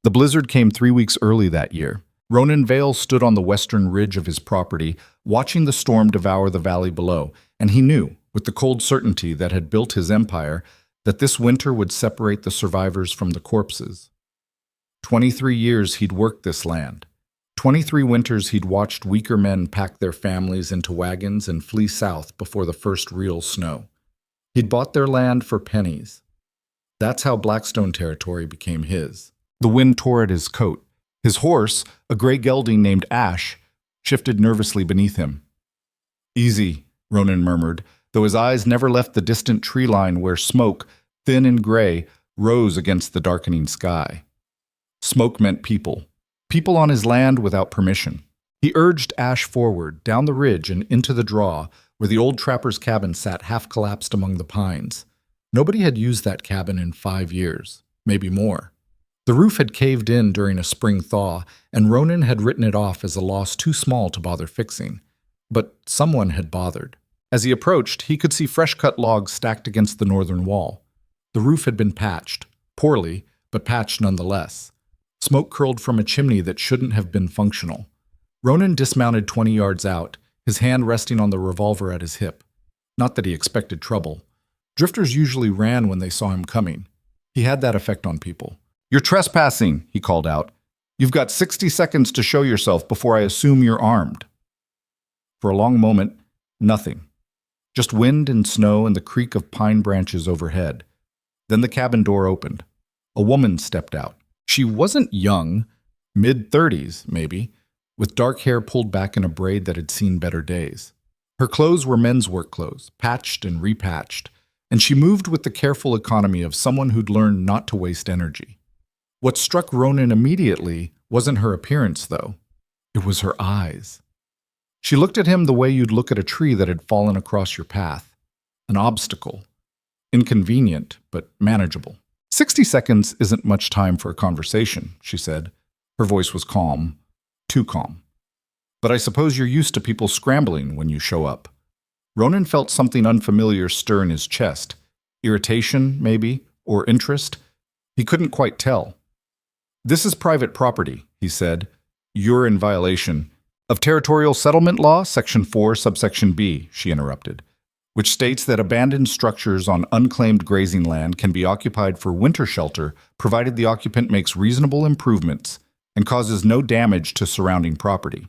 The blizzard came 3 weeks early that year. Ronan Vale stood on the western ridge of his property, watching the storm devour the valley below, and he knew, with the cold certainty that had built his empire, that this winter would separate the survivors from the corpses. 23 years he'd worked this land. 23 winters he'd watched weaker men pack their families into wagons and flee south before the first real snow. He'd bought their land for pennies. That's how Blackstone territory became his. The wind tore at his coat. His horse, a gray gelding named Ash, shifted nervously beneath him. "Easy," Ronan murmured, though his eyes never left the distant tree line where smoke, thin and gray, rose against the darkening sky. Smoke meant people. People on his land without permission. He urged Ash forward, down the ridge and into the draw, where the old trapper's cabin sat half-collapsed among the pines. Nobody had used that cabin in 5 years, maybe more. The roof had caved in during a spring thaw, and Ronan had written it off as a loss too small to bother fixing. But someone had bothered. As he approached, he could see fresh-cut logs stacked against the northern wall. The roof had been patched, poorly, but patched nonetheless. Smoke curled from a chimney that shouldn't have been functional. Ronan dismounted 20 yards out, his hand resting on the revolver at his hip. Not that he expected trouble. Drifters usually ran when they saw him coming. He had that effect on people. "You're trespassing," he called out. "You've got 60 seconds to show yourself before I assume you're armed." For a long moment, nothing. Just wind and snow and the creak of pine branches overhead. Then the cabin door opened. A woman stepped out. She wasn't young, mid-30s maybe, with dark hair pulled back in a braid that had seen better days. Her clothes were men's work clothes, patched and repatched, and she moved with the careful economy of someone who'd learned not to waste energy. What struck Ronan immediately wasn't her appearance, though. It was her eyes. She looked at him the way you'd look at a tree that had fallen across your path. An obstacle. Inconvenient, but manageable. 60 seconds isn't much time for a conversation, she said. Her voice was calm. Too calm. But I suppose you're used to people scrambling when you show up. Ronan felt something unfamiliar stir in his chest. Irritation, maybe, or interest. He couldn't quite tell. "This is private property," he said. "You're in violation of Territorial Settlement Law, Section 4, subsection B," she interrupted, "which states that abandoned structures on unclaimed grazing land can be occupied for winter shelter provided the occupant makes reasonable improvements and causes no damage to surrounding property.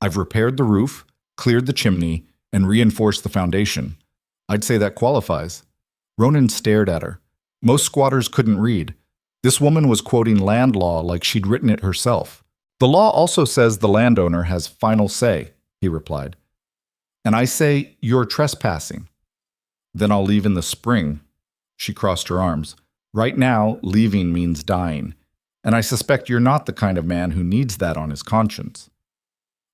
I've repaired the roof, cleared the chimney, and reinforced the foundation. I'd say that qualifies." Ronan stared at her. Most squatters couldn't read. This woman was quoting land law like she'd written it herself. "The law also says the landowner has final say," he replied. "And I say you're trespassing." "Then I'll leave in the spring." She crossed her arms. "Right now, leaving means dying. And I suspect you're not the kind of man who needs that on his conscience."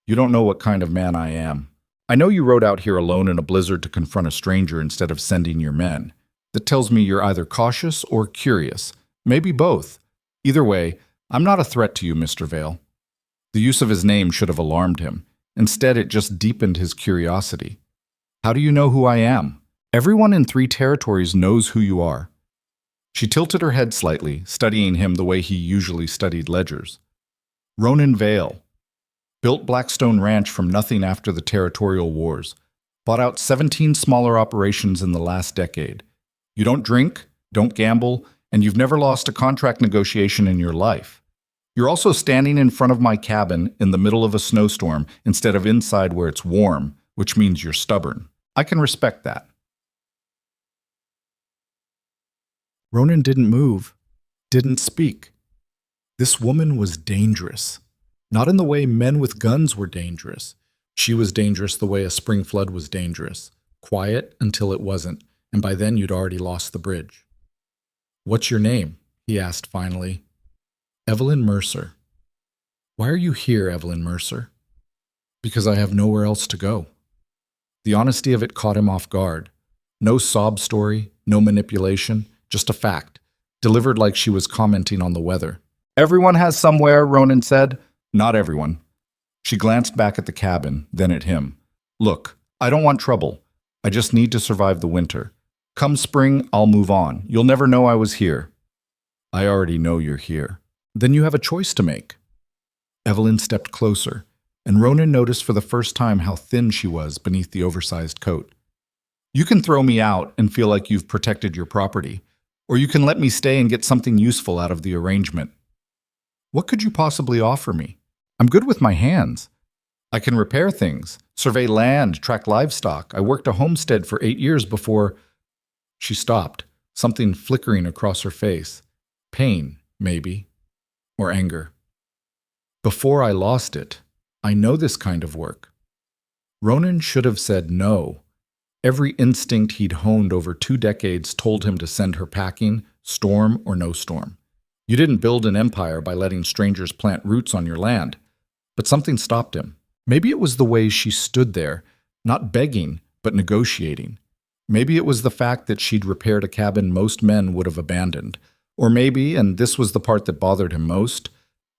"You don't know what kind of man I am. I know you rode out here alone in a blizzard to confront a stranger instead of sending your men. That tells me you're either cautious or curious. Maybe both. Either way, I'm not a threat to you, Mr. Vale." The use of his name should have alarmed him. Instead, it just deepened his curiosity. "How do you know who I am? Everyone in 3 territories knows who you are." She tilted her head slightly, studying him the way he usually studied ledgers. "Ronan Vale. Built Blackstone Ranch from nothing after the territorial wars. Bought out 17 smaller operations in the last decade. You don't drink, don't gamble, and you've never lost a contract negotiation in your life. You're also standing in front of my cabin in the middle of a snowstorm instead of inside where it's warm, which means you're stubborn. I can respect that." Ronan didn't move, didn't speak. This woman was dangerous. Not in the way men with guns were dangerous. She was dangerous the way a spring flood was dangerous. Quiet until it wasn't, and by then you'd already lost the bridge. "What's your name?" he asked finally. "Evelyn Mercer." "Why are you here, Evelyn Mercer?" "Because I have nowhere else to go." The honesty of it caught him off guard. No sob story, no manipulation, just a fact, delivered like she was commenting on the weather. "Everyone has somewhere," Ronan said. "Not everyone." She glanced back at the cabin, then at him. "Look, I don't want trouble. I just need to survive the winter. Come spring, I'll move on. You'll never know I was here." "I already know you're here." Then you have a choice to make. Evelyn stepped closer, and Ronan noticed for the first time how thin she was beneath the oversized coat. You can throw me out and feel like you've protected your property, or you can let me stay and get something useful out of the arrangement. What could you possibly offer me? I'm good with my hands. I can repair things, survey land, track livestock. I worked a homestead for 8 years before. She stopped, something flickering across her face. Pain, maybe, or anger. Before I lost it, I know this kind of work. Ronan should have said no. Every instinct he'd honed over 2 decades told him to send her packing, storm or no storm. You didn't build an empire by letting strangers plant roots on your land. But something stopped him. Maybe it was the way she stood there, not begging, but negotiating. Maybe it was the fact that she'd repaired a cabin most men would have abandoned. Or maybe, and this was the part that bothered him most,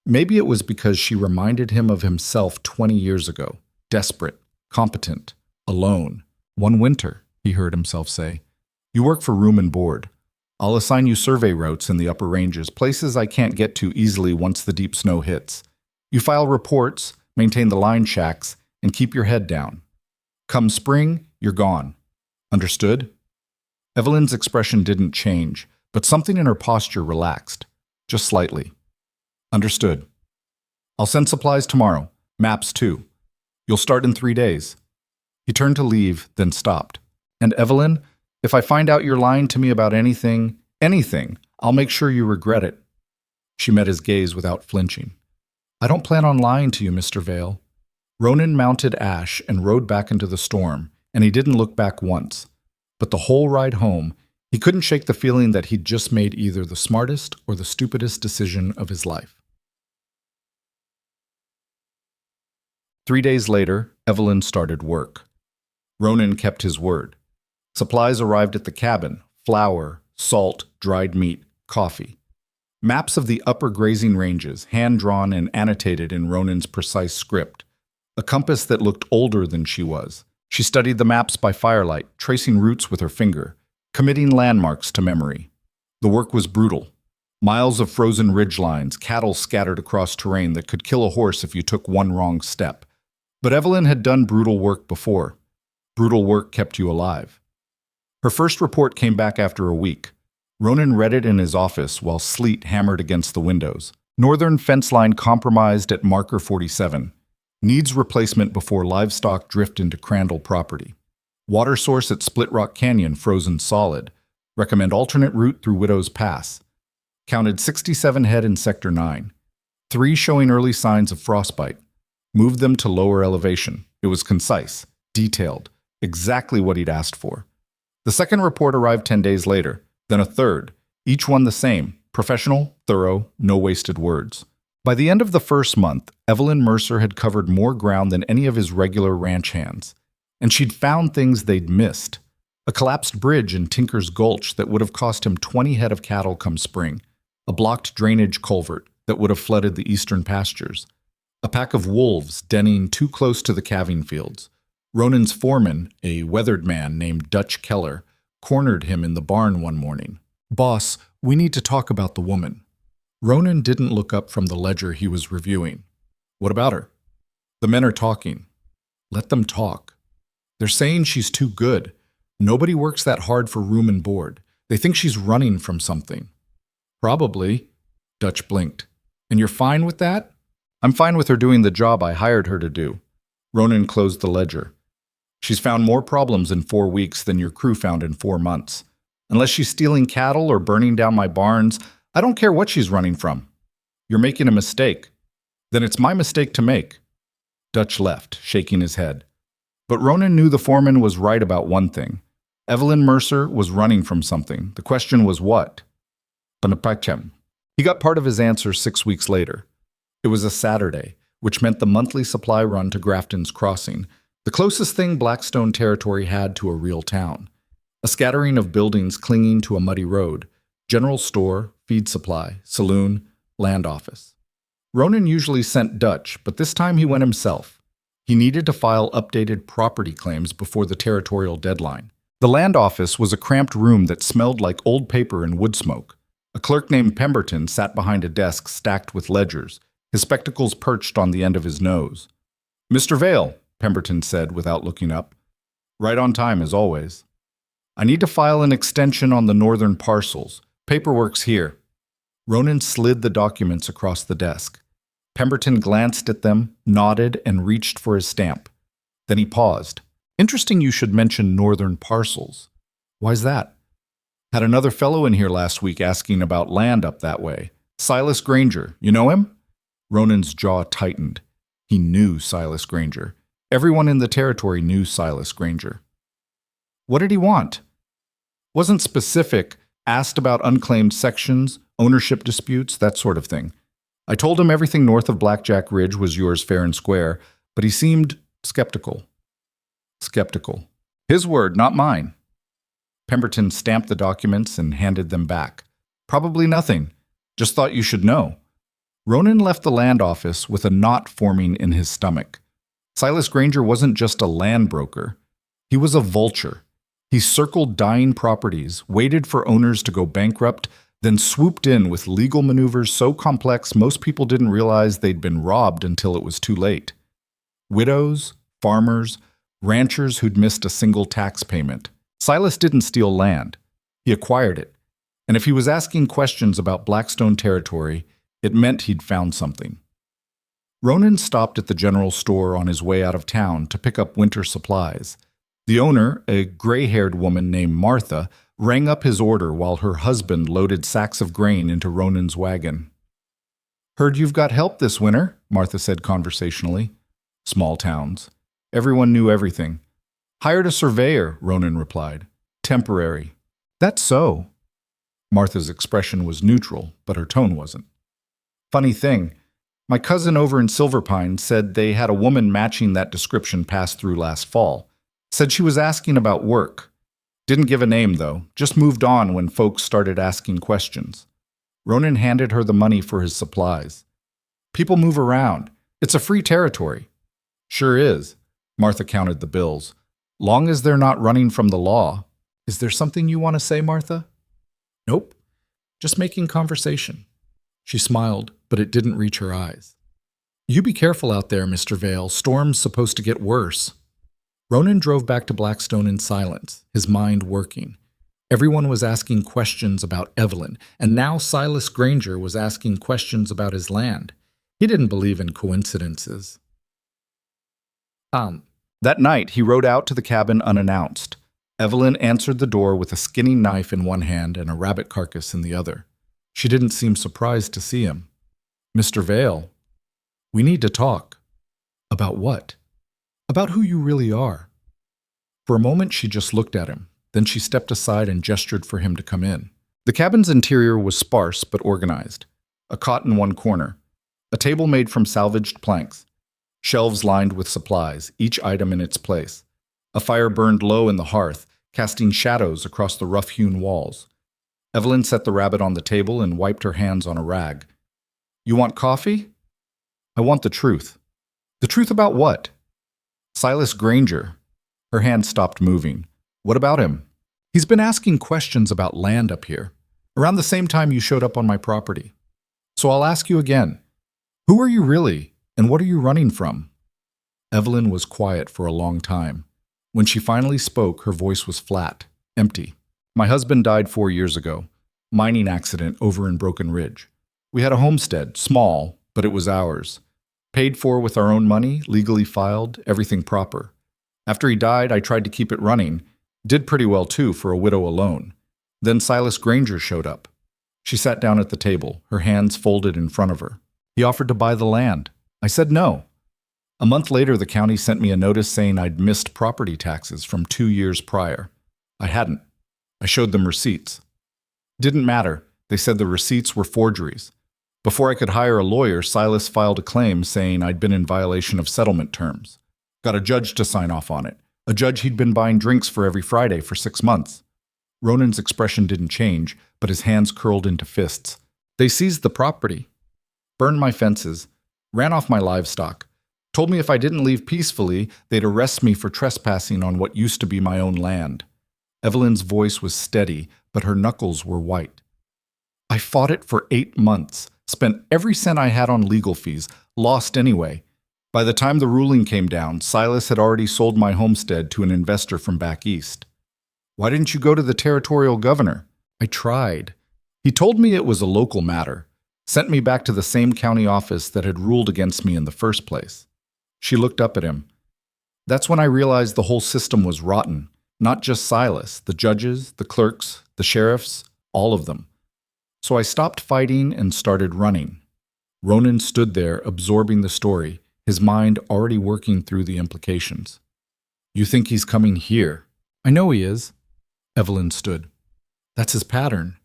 maybe it was because she reminded him of himself 20 years ago, desperate, competent, alone. One winter, he heard himself say, "You work for room and board. I'll assign you survey routes in the upper ranges, places I can't get to easily once the deep snow hits. You file reports, maintain the line shacks, and keep your head down. Come spring, you're gone. Understood?" Evelyn's expression didn't change, but something in her posture relaxed, just slightly. "Understood. I'll send supplies tomorrow, maps too. You'll start in 3 days." He turned to leave, then stopped. "And Evelyn, if I find out you're lying to me about anything, I'll make sure you regret it." She met his gaze without flinching. "I don't plan on lying to you, Mr. Vale." Ronan mounted Ash and rode back into the storm, and he didn't look back once. But the whole ride home, he couldn't shake the feeling that he'd just made either the smartest or the stupidest decision of his life. 3 days later, Evelyn started work. Ronan kept his word. Supplies arrived at the cabin: flour, salt, dried meat, coffee. Maps of the upper grazing ranges, hand-drawn and annotated in Ronan's precise script. A compass that looked older than she was. She studied the maps by firelight, tracing routes with her finger, committing landmarks to memory. The work was brutal. Miles of frozen ridgelines, cattle scattered across terrain that could kill a horse if you took one wrong step. But Evelyn had done brutal work before. Brutal work kept you alive. Her first report came back after a week. Ronan read it in his office while sleet hammered against the windows. Northern fence line compromised at marker 47. Needs replacement before livestock drift into Crandall property. Water source at Split Rock Canyon frozen solid. Recommend alternate route through Widow's Pass. Counted 67 head in Sector 9. 3 showing early signs of frostbite. Moved them to lower elevation. It was concise, detailed, exactly what he'd asked for. The second report arrived 10 days later, then a third, each one the same, professional, thorough, no wasted words. By the end of the first month, Evelyn Mercer had covered more ground than any of his regular ranch hands, and she'd found things they'd missed. A collapsed bridge in Tinker's Gulch that would have cost him 20 head of cattle come spring, a blocked drainage culvert that would have flooded the eastern pastures, a pack of wolves denning too close to the calving fields. Ronan's foreman, a weathered man named Dutch Keller, cornered him in the barn one morning. "Boss, we need to talk about the woman." Ronan didn't look up from the ledger he was reviewing. "What about her?" "The men are talking." "Let them talk. They're saying she's too good. Nobody works that hard for room and board. They think she's running from something." "Probably." Dutch blinked. "And you're fine with that?" "I'm fine with her doing the job I hired her to do." Ronan closed the ledger. "She's found more problems in 4 weeks than your crew found in 4 months. Unless she's stealing cattle or burning down my barns, I don't care what she's running from." "You're making a mistake." "Then it's my mistake to make." Dutch left, shaking his head. But Ronan knew the foreman was right about one thing. Evelyn Mercer was running from something. The question was what? Panapachem. He got part of his answer 6 weeks later. It was a Saturday, which meant the monthly supply run to Grafton's Crossing, the closest thing Blackstone territory had to a real town. A scattering of buildings clinging to a muddy road, general store, feed supply, saloon, land office. Ronan usually sent Dutch, but this time he went himself. He needed to file updated property claims before the territorial deadline. The land office was a cramped room that smelled like old paper and wood smoke. A clerk named Pemberton sat behind a desk stacked with ledgers, his spectacles perched on the end of his nose. "Mr. Vale," Pemberton said without looking up. "Right on time, as always. I need to file an extension on the northern parcels. Paperwork's here." Ronan slid the documents across the desk. Pemberton glanced at them, nodded, and reached for his stamp. Then he paused. "Interesting you should mention northern parcels. Why's that?" "Had another fellow in here last week asking about land up that way. Silas Granger. You know him?" Ronan's jaw tightened. He knew Silas Granger. Everyone in the territory knew Silas Granger. "What did he want?" "Wasn't specific. Asked about unclaimed sections, ownership disputes, that sort of thing. I told him everything north of Blackjack Ridge was yours fair and square, but he seemed skeptical." Skeptical. His word, not mine. Pemberton stamped the documents and handed them back. "Probably nothing. Just thought you should know." Ronan left the land office with a knot forming in his stomach. Silas Granger wasn't just a land broker. He was a vulture. He circled dying properties, waited for owners to go bankrupt, then swooped in with legal maneuvers so complex most people didn't realize they'd been robbed until it was too late. Widows, farmers, ranchers who'd missed a single tax payment. Silas didn't steal land. He acquired it. And if he was asking questions about Blackstone territory, it meant he'd found something. Ronan stopped at the general store on his way out of town to pick up winter supplies. The owner, a gray-haired woman named Martha, rang up his order while her husband loaded sacks of grain into Ronan's wagon. "Heard you've got help this winter," Martha said conversationally. Small towns. Everyone knew everything. "Hired a surveyor," Ronan replied. "Temporary." "That's so." Martha's expression was neutral, but her tone wasn't. "Funny thing, my cousin over in Silver Pine said they had a woman matching that description pass through last fall. Said she was asking about work. Didn't give a name, though, just moved on when folks started asking questions." Ronan handed her the money for his supplies. "People move around. It's a free territory." "Sure is." Martha counted the bills. "Long as they're not running from the law." "Is there something you want to say, Martha?" "Nope. Just making conversation." She smiled, but it didn't reach her eyes. "You be careful out there, Mr. Vale. Storm's supposed to get worse." Ronan drove back to Blackstone in silence, his mind working. Everyone was asking questions about Evelyn, and now Silas Granger was asking questions about his land. He didn't believe in coincidences. That night, he rode out to the cabin unannounced. Evelyn answered the door with a skinning knife in one hand and a rabbit carcass in the other. She didn't seem surprised to see him. "Mr. Vale, we need to talk." "About what?" "About who you really are." For a moment, she just looked at him. Then she stepped aside and gestured for him to come in. The cabin's interior was sparse but organized. A cot in one corner. A table made from salvaged planks. Shelves lined with supplies, each item in its place. A fire burned low in the hearth, casting shadows across the rough-hewn walls. Evelyn set the rabbit on the table and wiped her hands on a rag. "You want coffee?" "I want the truth." "The truth about what?" "Silas Granger." Her hand stopped moving. "What about him?" "He's been asking questions about land up here, around the same time you showed up on my property. So I'll ask you again. Who are you really, and what are you running from?" Evelyn was quiet for a long time. When she finally spoke, her voice was flat, empty. "My husband died 4 years ago. Mining accident over in Broken Ridge. We had a homestead, small, but it was ours. Paid for with our own money, legally filed, everything proper. After he died, I tried to keep it running. Did pretty well, too, for a widow alone. Then Silas Granger showed up." She sat down at the table, her hands folded in front of her. "He offered to buy the land. I said no. A month later, the county sent me a notice saying I'd missed property taxes from 2 years prior. I hadn't. I showed them receipts. Didn't matter. They said the receipts were forgeries. Before I could hire a lawyer, Silas filed a claim saying I'd been in violation of settlement terms. Got a judge to sign off on it. A judge he'd been buying drinks for every Friday for 6 months. Ronan's expression didn't change, but his hands curled into fists. They seized the property. Burned my fences. Ran off my livestock. Told me if I didn't leave peacefully, they'd arrest me for trespassing on what used to be my own land. Evelyn's voice was steady, but her knuckles were white. I fought it for 8 months, spent every cent I had on legal fees, lost anyway. By the time the ruling came down, Silas had already sold my homestead to an investor from back east. Why didn't you go to the territorial governor? I tried. He told me it was a local matter, sent me back to the same county office that had ruled against me in the first place. She looked up at him. That's when I realized the whole system was rotten. Not just Silas, the judges, the clerks, the sheriffs, all of them. So I stopped fighting and started running. Ronan stood there, absorbing the story, his mind already working through the implications. You think he's coming here? I know he is. Evelyn stood. That's his pattern.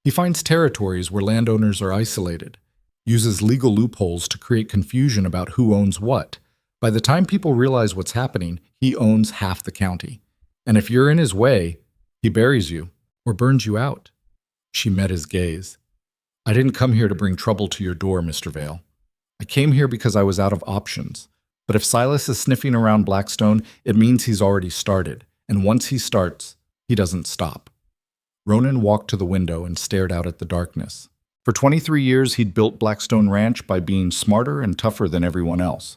He finds territories where landowners are isolated, uses legal loopholes to create confusion about who owns what. By the time people realize what's happening, he owns half the county. And if you're in his way, he buries you or burns you out. She met his gaze. I didn't come here to bring trouble to your door, Mr. Vale. I came here because I was out of options. But if Silas is sniffing around Blackstone, it means he's already started. And once he starts, he doesn't stop. Ronan walked to the window and stared out at the darkness. For 23 years, he'd built Blackstone Ranch by being smarter and tougher than everyone else.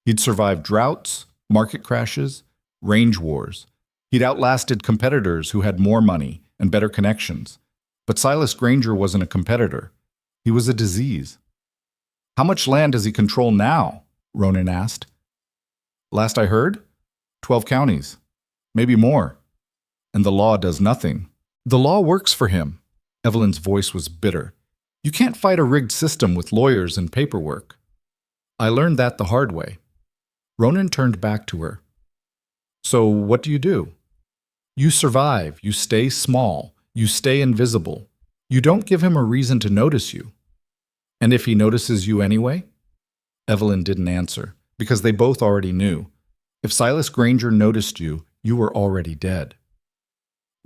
He'd survived droughts, market crashes, range wars. He'd outlasted competitors who had more money and better connections. But Silas Granger wasn't a competitor. He was a disease. How much land does he control now? Ronan asked. Last I heard, 12 counties, maybe more. And the law does nothing. The law works for him. Evelyn's voice was bitter. You can't fight a rigged system with lawyers and paperwork. I learned that the hard way. Ronan turned back to her. So what do? You survive, you stay small, you stay invisible. You don't give him a reason to notice you. And if he notices you anyway? Evelyn didn't answer, because they both already knew. If Silas Granger noticed you, you were already dead.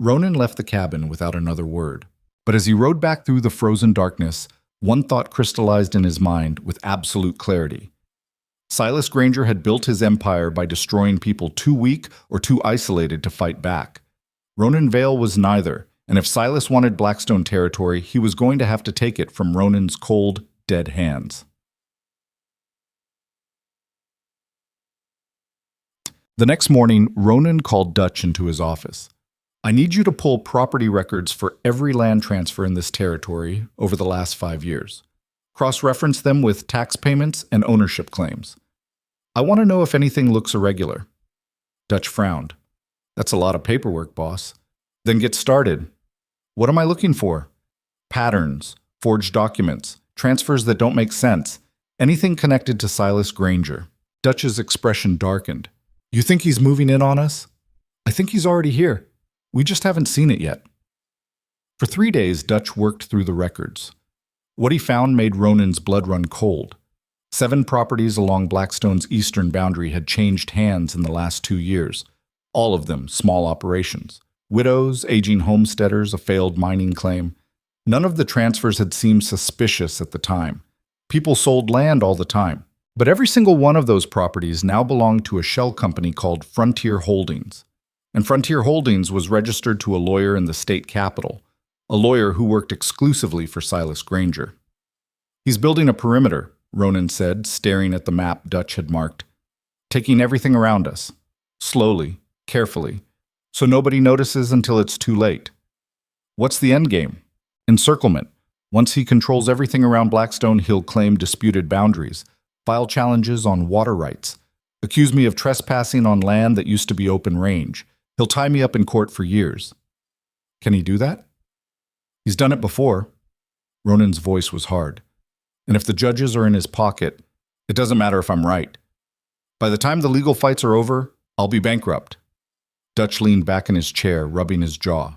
Ronan left the cabin without another word. But as he rode back through the frozen darkness, one thought crystallized in his mind with absolute clarity. Silas Granger had built his empire by destroying people too weak or too isolated to fight back. Ronan Vale was neither, and if Silas wanted Blackstone territory, he was going to have to take it from Ronan's cold, dead hands. The next morning, Ronan called Dutch into his office. I need you to pull property records for every land transfer in this territory over the last 5 years. Cross-reference them with tax payments and ownership claims. I want to know if anything looks irregular. Dutch frowned. That's a lot of paperwork, boss. Then get started. What am I looking for? Patterns, forged documents, transfers that don't make sense, anything connected to Silas Granger. Dutch's expression darkened. You think he's moving in on us? I think he's already here. We just haven't seen it yet. For 3 days, Dutch worked through the records. What he found made Ronan's blood run cold. 7 properties along Blackstone's eastern boundary had changed hands in the last 2 years. All of them small operations. Widows, aging homesteaders, a failed mining claim. None of the transfers had seemed suspicious at the time. People sold land all the time. But every single one of those properties now belonged to a shell company called Frontier Holdings. And Frontier Holdings was registered to a lawyer in the state capital, a lawyer who worked exclusively for Silas Granger. He's building a perimeter, Ronan said, staring at the map Dutch had marked, taking everything around us, slowly, carefully, so nobody notices until it's too late. What's the end game? Encirclement. Once he controls everything around Blackstone, he'll claim disputed boundaries, file challenges on water rights, accuse me of trespassing on land that used to be open range. He'll tie me up in court for years. Can he do that? He's done it before. Ronan's voice was hard. And if the judges are in his pocket, it doesn't matter if I'm right. By the time the legal fights are over, I'll be bankrupt. Dutch leaned back in his chair, rubbing his jaw.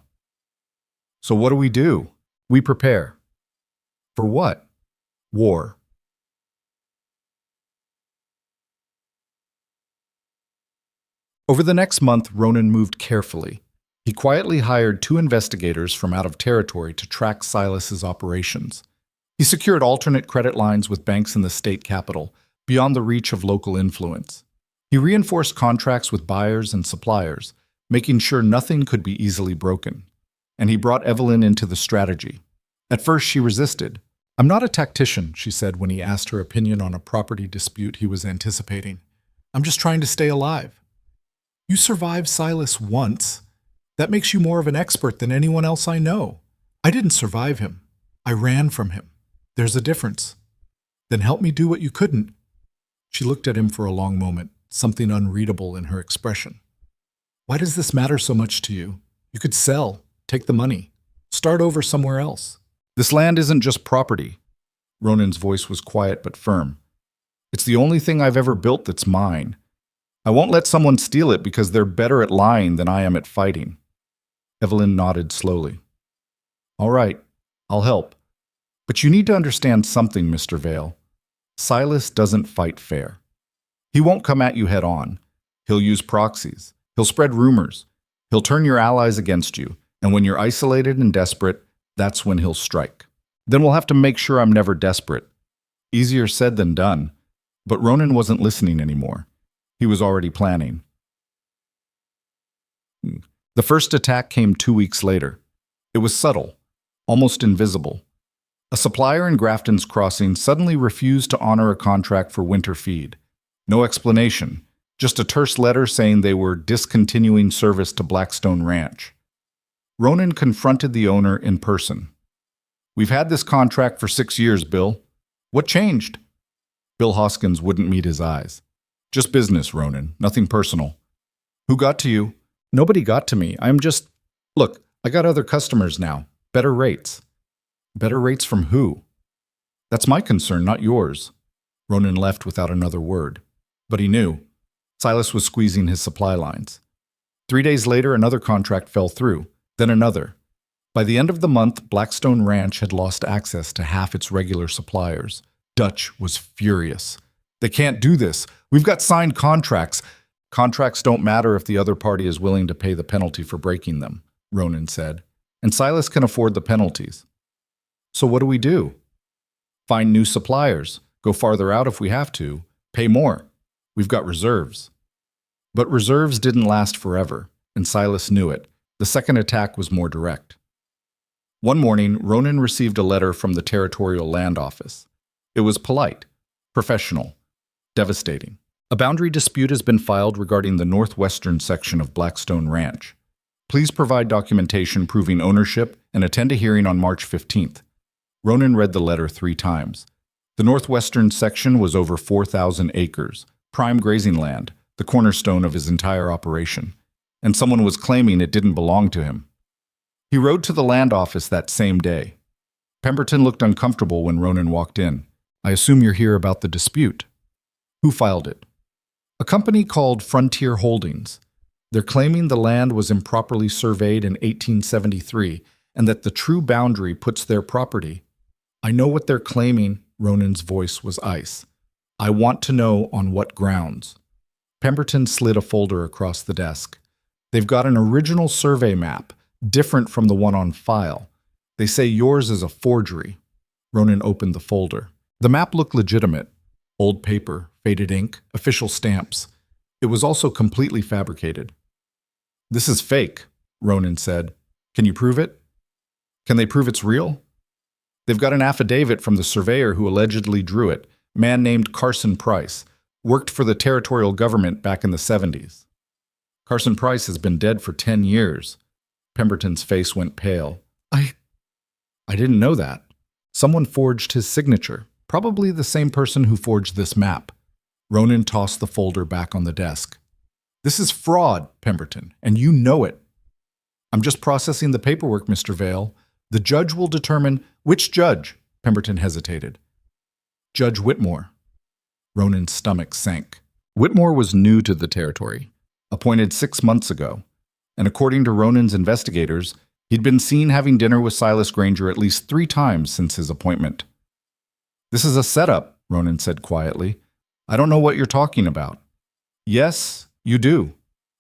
So what do? We prepare. For what? War. Over the next month, Ronan moved carefully. He quietly hired 2 investigators from out of territory to track Silas's operations. He secured alternate credit lines with banks in the state capital, beyond the reach of local influence. He reinforced contracts with buyers and suppliers, making sure nothing could be easily broken. And he brought Evelyn into the strategy. At first, she resisted. "I'm not a tactician," she said when he asked her opinion on a property dispute he was anticipating. "I'm just trying to stay alive." "You survived Silas once. That makes you more of an expert than anyone else I know. I didn't survive him. I ran from him. There's a difference." "Then help me do what you couldn't." She looked at him for a long moment, something unreadable in her expression. "Why does this matter so much to you? You could sell, take the money, start over somewhere else." "This land isn't just property." Ronan's voice was quiet but firm. "It's the only thing I've ever built that's mine. I won't let someone steal it because they're better at lying than I am at fighting." Evelyn nodded slowly. "All right, I'll help. But you need to understand something, Mr. Vale. Silas doesn't fight fair. He won't come at you head on. He'll use proxies. He'll spread rumors. He'll turn your allies against you. And when you're isolated and desperate, that's when he'll strike. Then we'll have to make sure I'm never desperate." Easier said than done. But Ronan wasn't listening anymore. He was already planning. The first attack came 2 weeks later. It was subtle, almost invisible. A supplier in Grafton's Crossing suddenly refused to honor a contract for winter feed. No explanation, just a terse letter saying they were discontinuing service to Blackstone Ranch. Ronan confronted the owner in person. "We've had this contract for 6 years, Bill. What changed?" Bill Hoskins wouldn't meet his eyes. "Just business, Ronan, nothing personal." "Who got to you?" "Nobody got to me. Look, I got other customers now. Better rates." "Better rates from who?" "That's my concern, not yours." Ronan left without another word. But he knew. Silas was squeezing his supply lines. 3 days later, another contract fell through, then another. By the end of the month, Blackstone Ranch had lost access to half its regular suppliers. Dutch was furious. "They can't do this. We've got signed contracts." "Contracts don't matter if the other party is willing to pay the penalty for breaking them," Ronan said. "And Silas can afford the penalties." "So what do we do?" "Find new suppliers, go farther out if we have to, pay more. We've got reserves." But reserves didn't last forever, and Silas knew it. The second attack was more direct. One morning, Ronan received a letter from the Territorial Land Office. It was polite, professional, devastating. "A boundary dispute has been filed regarding the northwestern section of Blackstone Ranch. Please provide documentation proving ownership and attend a hearing on March 15th. Ronan read the letter 3 times. The northwestern section was over 4,000 acres, prime grazing land, the cornerstone of his entire operation, and someone was claiming it didn't belong to him. He rode to the land office that same day. Pemberton looked uncomfortable when Ronan walked in. "I assume you're here about the dispute." "Who filed it?" "A company called Frontier Holdings. They're claiming the land was improperly surveyed in 1873 and that the true boundary puts their property." "I know what they're claiming." Ronan's voice was ice. "I want to know on what grounds." Pemberton slid a folder across the desk. "They've got an original survey map, different from the one on file. They say yours is a forgery." Ronan opened the folder. The map looked legitimate. Old paper, faded ink, official stamps. It was also completely fabricated. "This is fake," Ronan said. "Can you prove it?" "Can they prove it's real?" "They've got an affidavit from the surveyor who allegedly drew it, a man named Carson Price, worked for the territorial government back in the 70s. "Carson Price has been dead for 10 years. Pemberton's face went pale. I didn't know that. Someone forged his signature, probably the same person who forged this map." Ronan tossed the folder back on the desk. "This is fraud, Pemberton, and you know it." "I'm just processing the paperwork, Mr. Vale. The judge will determine—" "Which judge?" Pemberton hesitated. "Judge Whitmore." Ronan's stomach sank. Whitmore was new to the territory, appointed 6 months ago, and according to Ronan's investigators, he'd been seen having dinner with Silas Granger at least 3 times since his appointment. "This is a setup," Ronan said quietly. "I don't know what you're talking about." "Yes, you do."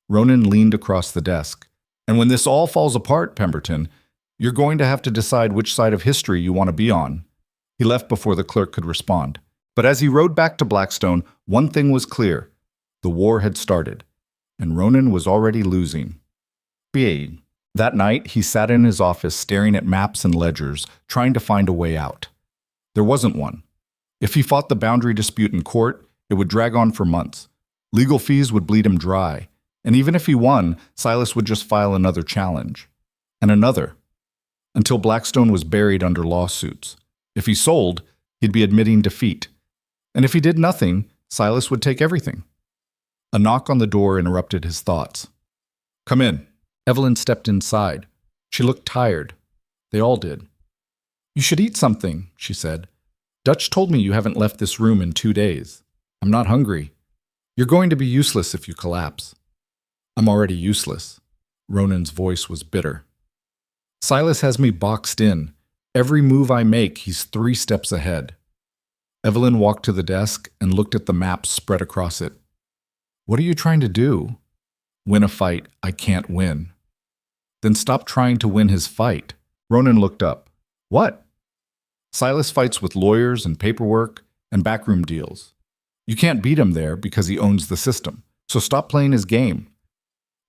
Ronan leaned across the desk. "And when this all falls apart, Pemberton, you're going to have to decide which side of history you want to be on." He left before the clerk could respond. But as he rode back to Blackstone, one thing was clear. The war had started, and Ronan was already losing. Bien, That night, he sat in his office staring at maps and ledgers, trying to find a way out. There wasn't one. If he fought the boundary dispute in court, it would drag on for months. Legal fees would bleed him dry. And even if he won, Silas would just file another challenge. And another. Until Blackstone was buried under lawsuits. If he sold, he'd be admitting defeat. And if he did nothing, Silas would take everything. A knock on the door interrupted his thoughts. "Come in." Evelyn stepped inside. She looked tired. They all did. "You should eat something," she said. "Dutch told me you haven't left this room in 2 days. I'm not hungry. You're going to be useless if you collapse." "I'm already useless." Ronan's voice was bitter. "Silas has me boxed in. Every move I make, he's 3 steps ahead." Evelyn walked to the desk and looked at the maps spread across it. "What are you trying to do?" "Win a fight I can't win." "Then stop trying to win his fight." Ronan looked up. "What?" "Silas fights with lawyers and paperwork and backroom deals. You can't beat him there because he owns the system. So stop playing his game."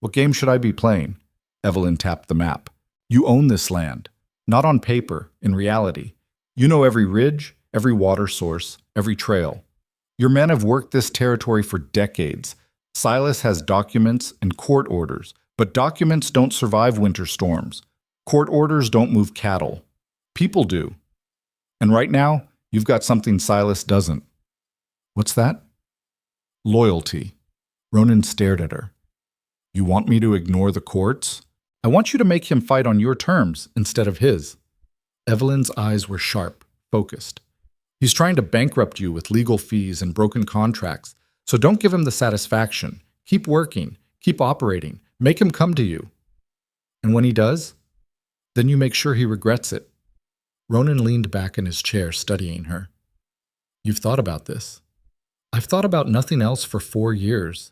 "What game should I be playing?" Evelyn tapped the map. "You own this land. Not on paper, in reality. You know every ridge, every water source, every trail. Your men have worked this territory for decades. Silas has documents and court orders, but documents don't survive winter storms. Court orders don't move cattle. People do. And right now, you've got something Silas doesn't." "What's that?" "Loyalty." Ronan stared at her. "You want me to ignore the courts? I want you to make him fight on your terms instead of his." Evelyn's eyes were sharp, focused. "He's trying to bankrupt you with legal fees and broken contracts, so don't give him the satisfaction. Keep working, keep operating, make him come to you. And when he does, then you make sure he regrets it." Ronan leaned back in his chair, studying her. "You've thought about this." "I've thought about nothing else for 4 years.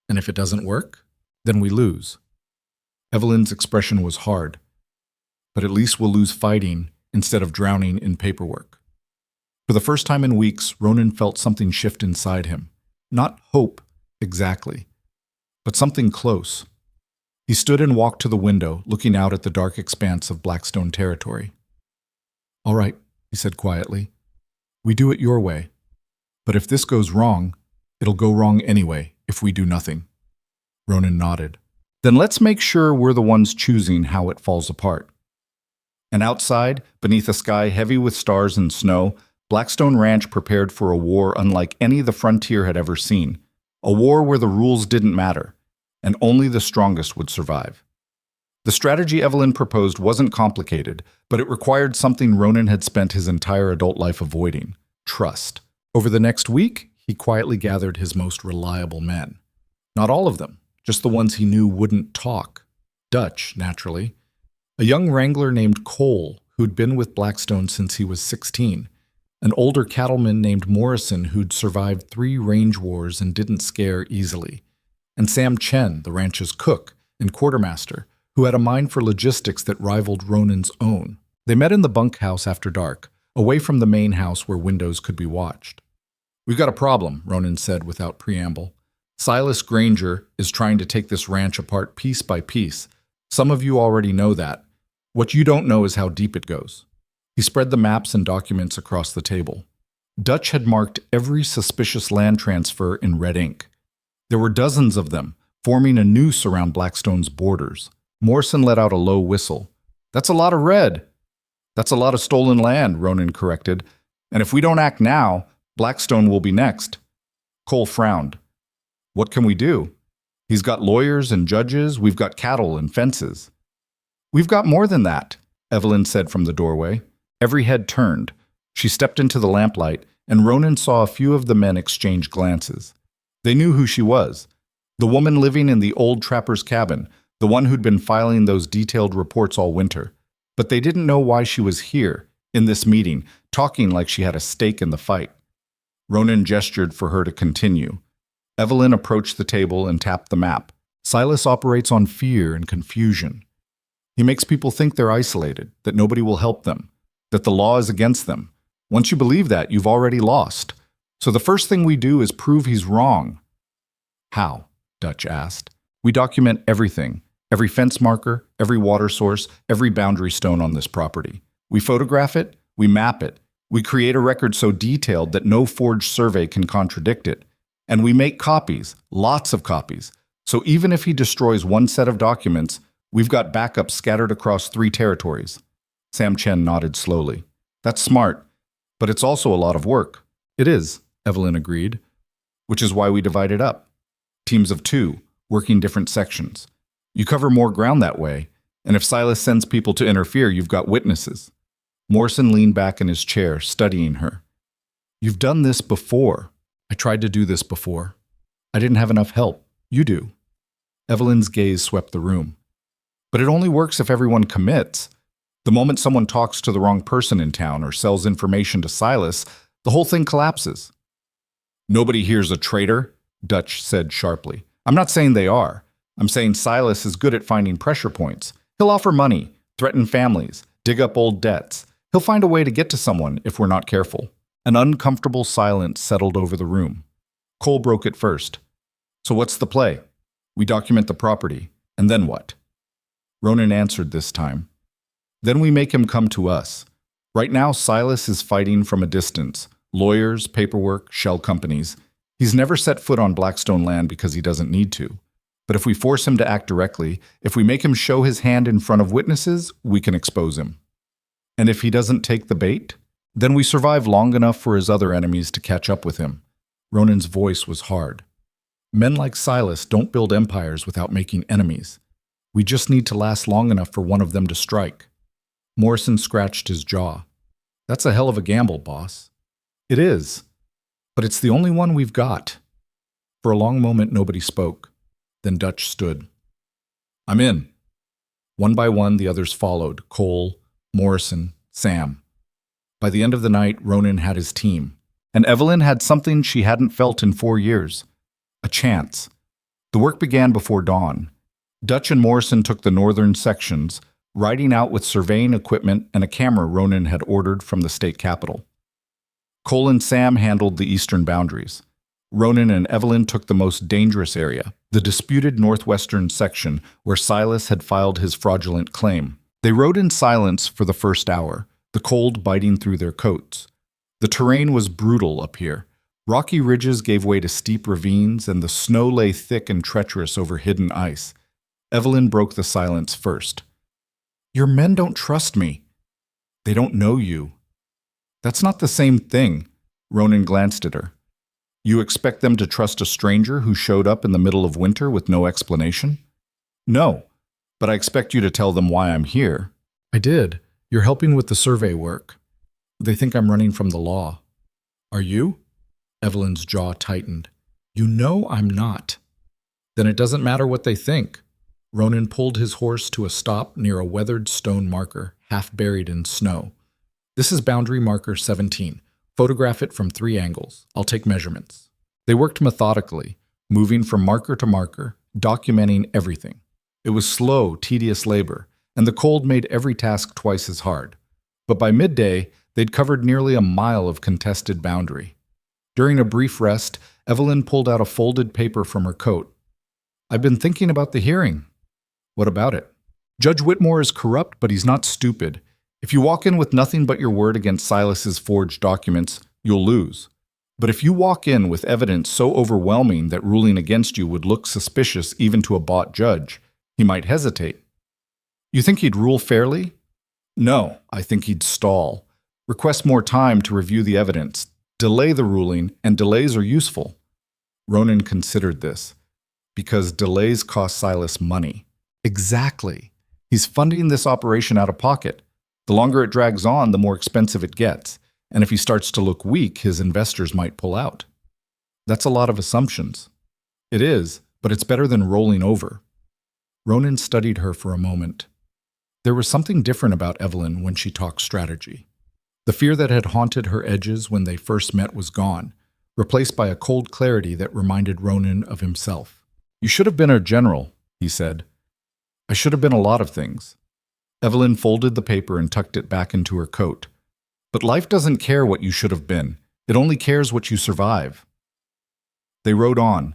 And if it doesn't work, then we lose." Evelyn's expression was hard. "But at least we'll lose fighting instead of drowning in paperwork." For the first time in weeks, Ronan felt something shift inside him. Not hope, exactly, but something close. He stood and walked to the window, looking out at the dark expanse of Blackstone territory. "All right," he said quietly. "We do it your way. But if this goes wrong, it'll go wrong anyway if we do nothing." Ronan nodded. "Then let's make sure we're the ones choosing how it falls apart." And outside, beneath a sky heavy with stars and snow, Blackstone Ranch prepared for a war unlike any the frontier had ever seen. A war where the rules didn't matter, and only the strongest would survive. The strategy Evelyn proposed wasn't complicated, but it required something Ronan had spent his entire adult life avoiding: trust. Over the next week, he quietly gathered his most reliable men. Not all of them, just the ones he knew wouldn't talk. Dutch, naturally. A young wrangler named Cole, who'd been with Blackstone since he was 16. An older cattleman named Morrison who'd survived 3 range wars and didn't scare easily. And Sam Chen, the ranch's cook and quartermaster, who had a mind for logistics that rivaled Ronan's own. They met in the bunkhouse after dark, away from the main house where windows could be watched. "We've got a problem," Ronan said without preamble. "Silas Granger is trying to take this ranch apart piece by piece. Some of you already know that. What you don't know is how deep it goes." He spread the maps and documents across the table. Dutch had marked every suspicious land transfer in red ink. There were dozens of them, forming a noose around Blackstone's borders. Morrison let out a low whistle. "That's a lot of red." "That's a lot of stolen land," Ronan corrected. "And if we don't act now, Blackstone will be next." Cole frowned. "What can we do? He's got lawyers and judges, we've got cattle and fences." "We've got more than that," Evelyn said from the doorway. Every head turned. She stepped into the lamplight, and Ronan saw a few of the men exchange glances. They knew who she was. The woman living in the old trapper's cabin, the one who'd been filing those detailed reports all winter. But they didn't know why she was here, in this meeting, talking like she had a stake in the fight. Ronan gestured for her to continue. Evelyn approached the table and tapped the map. "Silas operates on fear and confusion. He makes people think they're isolated, that nobody will help them, that the law is against them. Once you believe that, you've already lost. So the first thing we do is prove he's wrong." "How?" Dutch asked. "We document everything. Every fence marker, every water source, every boundary stone on this property. We photograph it, we map it, we create a record so detailed that no forged survey can contradict it. And we make copies, lots of copies. So even if he destroys one set of documents, we've got backups scattered across 3 territories. Sam Chen nodded slowly. That's smart, but it's also a lot of work. It is, Evelyn agreed, which is why we divide it up. Teams of 2, working different sections. You cover more ground that way, and if Silas sends people to interfere, you've got witnesses. Morrison leaned back in his chair, studying her. You've done this before. I tried to do this before. I didn't have enough help. You do. Evelyn's gaze swept the room. But it only works if everyone commits. The moment someone talks to the wrong person in town or sells information to Silas, the whole thing collapses. Nobody here's a traitor, Dutch said sharply. I'm not saying they are. I'm saying Silas is good at finding pressure points. He'll offer money, threaten families, dig up old debts. He'll find a way to get to someone if we're not careful. An uncomfortable silence settled over the room. Cole broke it first. So what's the play? We document the property, and then what? Ronan answered this time. Then we make him come to us. Right now, Silas is fighting from a distance. Lawyers, paperwork, shell companies. He's never set foot on Blackstone land because he doesn't need to. But if we force him to act directly, if we make him show his hand in front of witnesses, we can expose him. And if he doesn't take the bait, then we survive long enough for his other enemies to catch up with him. Ronan's voice was hard. Men like Silas don't build empires without making enemies. We just need to last long enough for one of them to strike. Morrison scratched his jaw. That's a hell of a gamble, boss. It is. But it's the only one we've got. For a long moment, nobody spoke. Then Dutch stood. I'm in. One by one, the others followed. Cole, Morrison, Sam. By the end of the night, Ronan had his team. And Evelyn had something she hadn't felt in 4 years. A chance. The work began before dawn. Dutch and Morrison took the northern sections, riding out with surveying equipment and a camera Ronan had ordered from the state capitol. Cole and Sam handled the eastern boundaries. Ronan and Evelyn took the most dangerous area, the disputed northwestern section where Silas had filed his fraudulent claim. They rode in silence for the first hour, the cold biting through their coats. The terrain was brutal up here. Rocky ridges gave way to steep ravines, and the snow lay thick and treacherous over hidden ice. Evelyn broke the silence first. Your men don't trust me. They don't know you. That's not the same thing. Ronan glanced at her. You expect them to trust a stranger who showed up in the middle of winter with no explanation? No, but I expect you to tell them why I'm here. I did. You're helping with the survey work. They think I'm running from the law. Are you? Evelyn's jaw tightened. You know I'm not. Then it doesn't matter what they think. Ronan pulled his horse to a stop near a weathered stone marker, half buried in snow. This is boundary marker 17. Photograph it from 3 angles. I'll take measurements. They worked methodically, moving from marker to marker, documenting everything. It was slow, tedious labor, and the cold made every task twice as hard. But by midday, they'd covered nearly a mile of contested boundary. During a brief rest, Evelyn pulled out a folded paper from her coat. I've been thinking about the hearing. What about it? Judge Whitmore is corrupt, but he's not stupid. If you walk in with nothing but your word against Silas's forged documents, you'll lose. But if you walk in with evidence so overwhelming that ruling against you would look suspicious even to a bought judge, he might hesitate. You think he'd rule fairly? No, I think he'd stall. Request more time to review the evidence. Delay the ruling, and delays are useful. Ronan considered this. Because delays cost Silas money. Exactly. He's funding this operation out of pocket. The longer it drags on, the more expensive it gets. And if he starts to look weak, his investors might pull out. That's a lot of assumptions. It is, but it's better than rolling over. Ronan studied her for a moment. There was something different about Evelyn when she talked strategy. The fear that had haunted her edges when they first met was gone, replaced by a cold clarity that reminded Ronan of himself. You should have been a general, he said. I should have been a lot of things. Evelyn folded the paper and tucked it back into her coat. But life doesn't care what you should have been. It only cares what you survive. They rode on.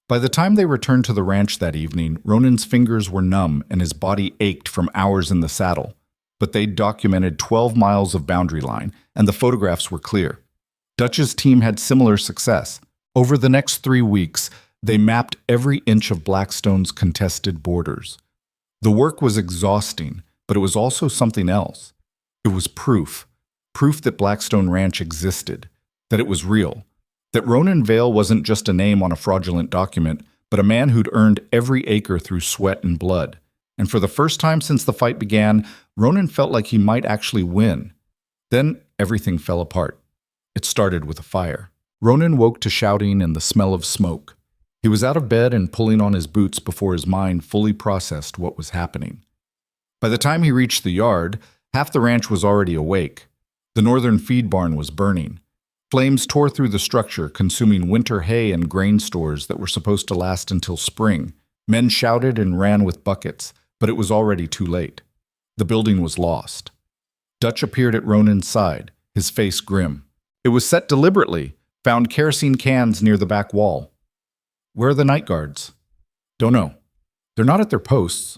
By the time they returned to the ranch that evening, Ronan's fingers were numb and his body ached from hours in the saddle. But they'd documented 12 miles of boundary line, and the photographs were clear. Dutch's team had similar success. Over the next 3 weeks, they mapped every inch of Blackstone's contested borders. The work was exhausting, but it was also something else. It was proof that Blackstone Ranch existed, that it was real, that Ronan Vale wasn't just a name on a fraudulent document, but a man who'd earned every acre through sweat and blood. And for the first time since the fight began, Ronan felt like he might actually win. Then everything fell apart. It started with a fire. Ronan woke to shouting and the smell of smoke. He was out of bed and pulling on his boots before his mind fully processed what was happening. By the time he reached the yard, half the ranch was already awake. The northern feed barn was burning. Flames tore through the structure, consuming winter hay and grain stores that were supposed to last until spring. Men shouted and ran with buckets, but it was already too late. The building was lost. Dutch appeared at Ronan's side, his face grim. It was set deliberately, found kerosene cans near the back wall. Where are the night guards? Don't know. They're not at their posts.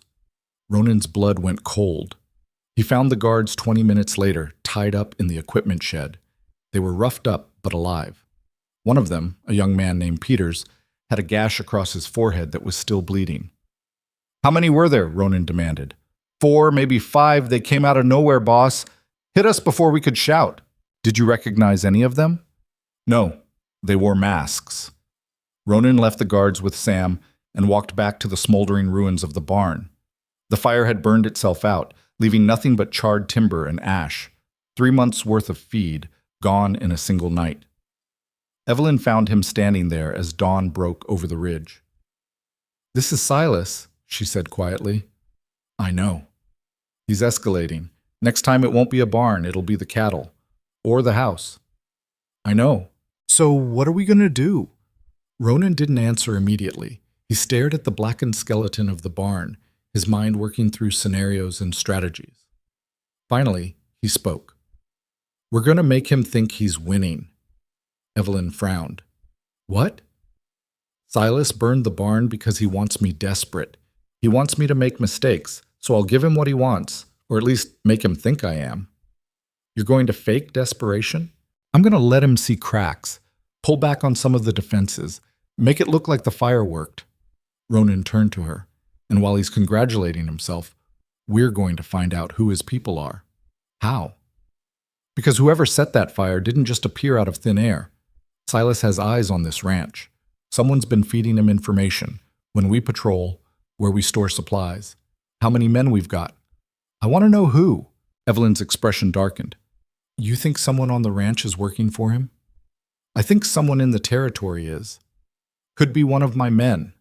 Ronan's blood went cold. He found the guards 20 minutes later, tied up in the equipment shed. They were roughed up, but alive. One of them, a young man named Peters, had a gash across his forehead that was still bleeding. How many were there? Ronan demanded. 4, maybe 5. They came out of nowhere, boss. Hit us before we could shout. Did you recognize any of them? No. They wore masks. Ronan left the guards with Sam and walked back to the smoldering ruins of the barn. The fire had burned itself out, leaving nothing but charred timber and ash. 3 months' worth of feed, gone in a single night. Evelyn found him standing there as dawn broke over the ridge. This is Silas, she said quietly. I know. He's escalating. Next time it won't be a barn, it'll be the cattle. Or the house. I know. So what are we going to do? Ronan didn't answer immediately. He stared at the blackened skeleton of the barn, his mind working through scenarios and strategies. Finally, he spoke. We're going to make him think he's winning. Evelyn frowned. What? Silas burned the barn because he wants me desperate. He wants me to make mistakes, so I'll give him what he wants, or at least make him think I am. You're going to fake desperation? I'm going to let him see cracks, pull back on some of the defenses, make it look like the fire worked. Ronan turned to her, and while he's congratulating himself, we're going to find out who his people are. How? Because whoever set that fire didn't just appear out of thin air. Silas has eyes on this ranch. Someone's been feeding him information. When we patrol, where we store supplies, how many men we've got. I want to know who. Evelyn's expression darkened. You think someone on the ranch is working for him? I think someone in the territory is. Could be one of my men.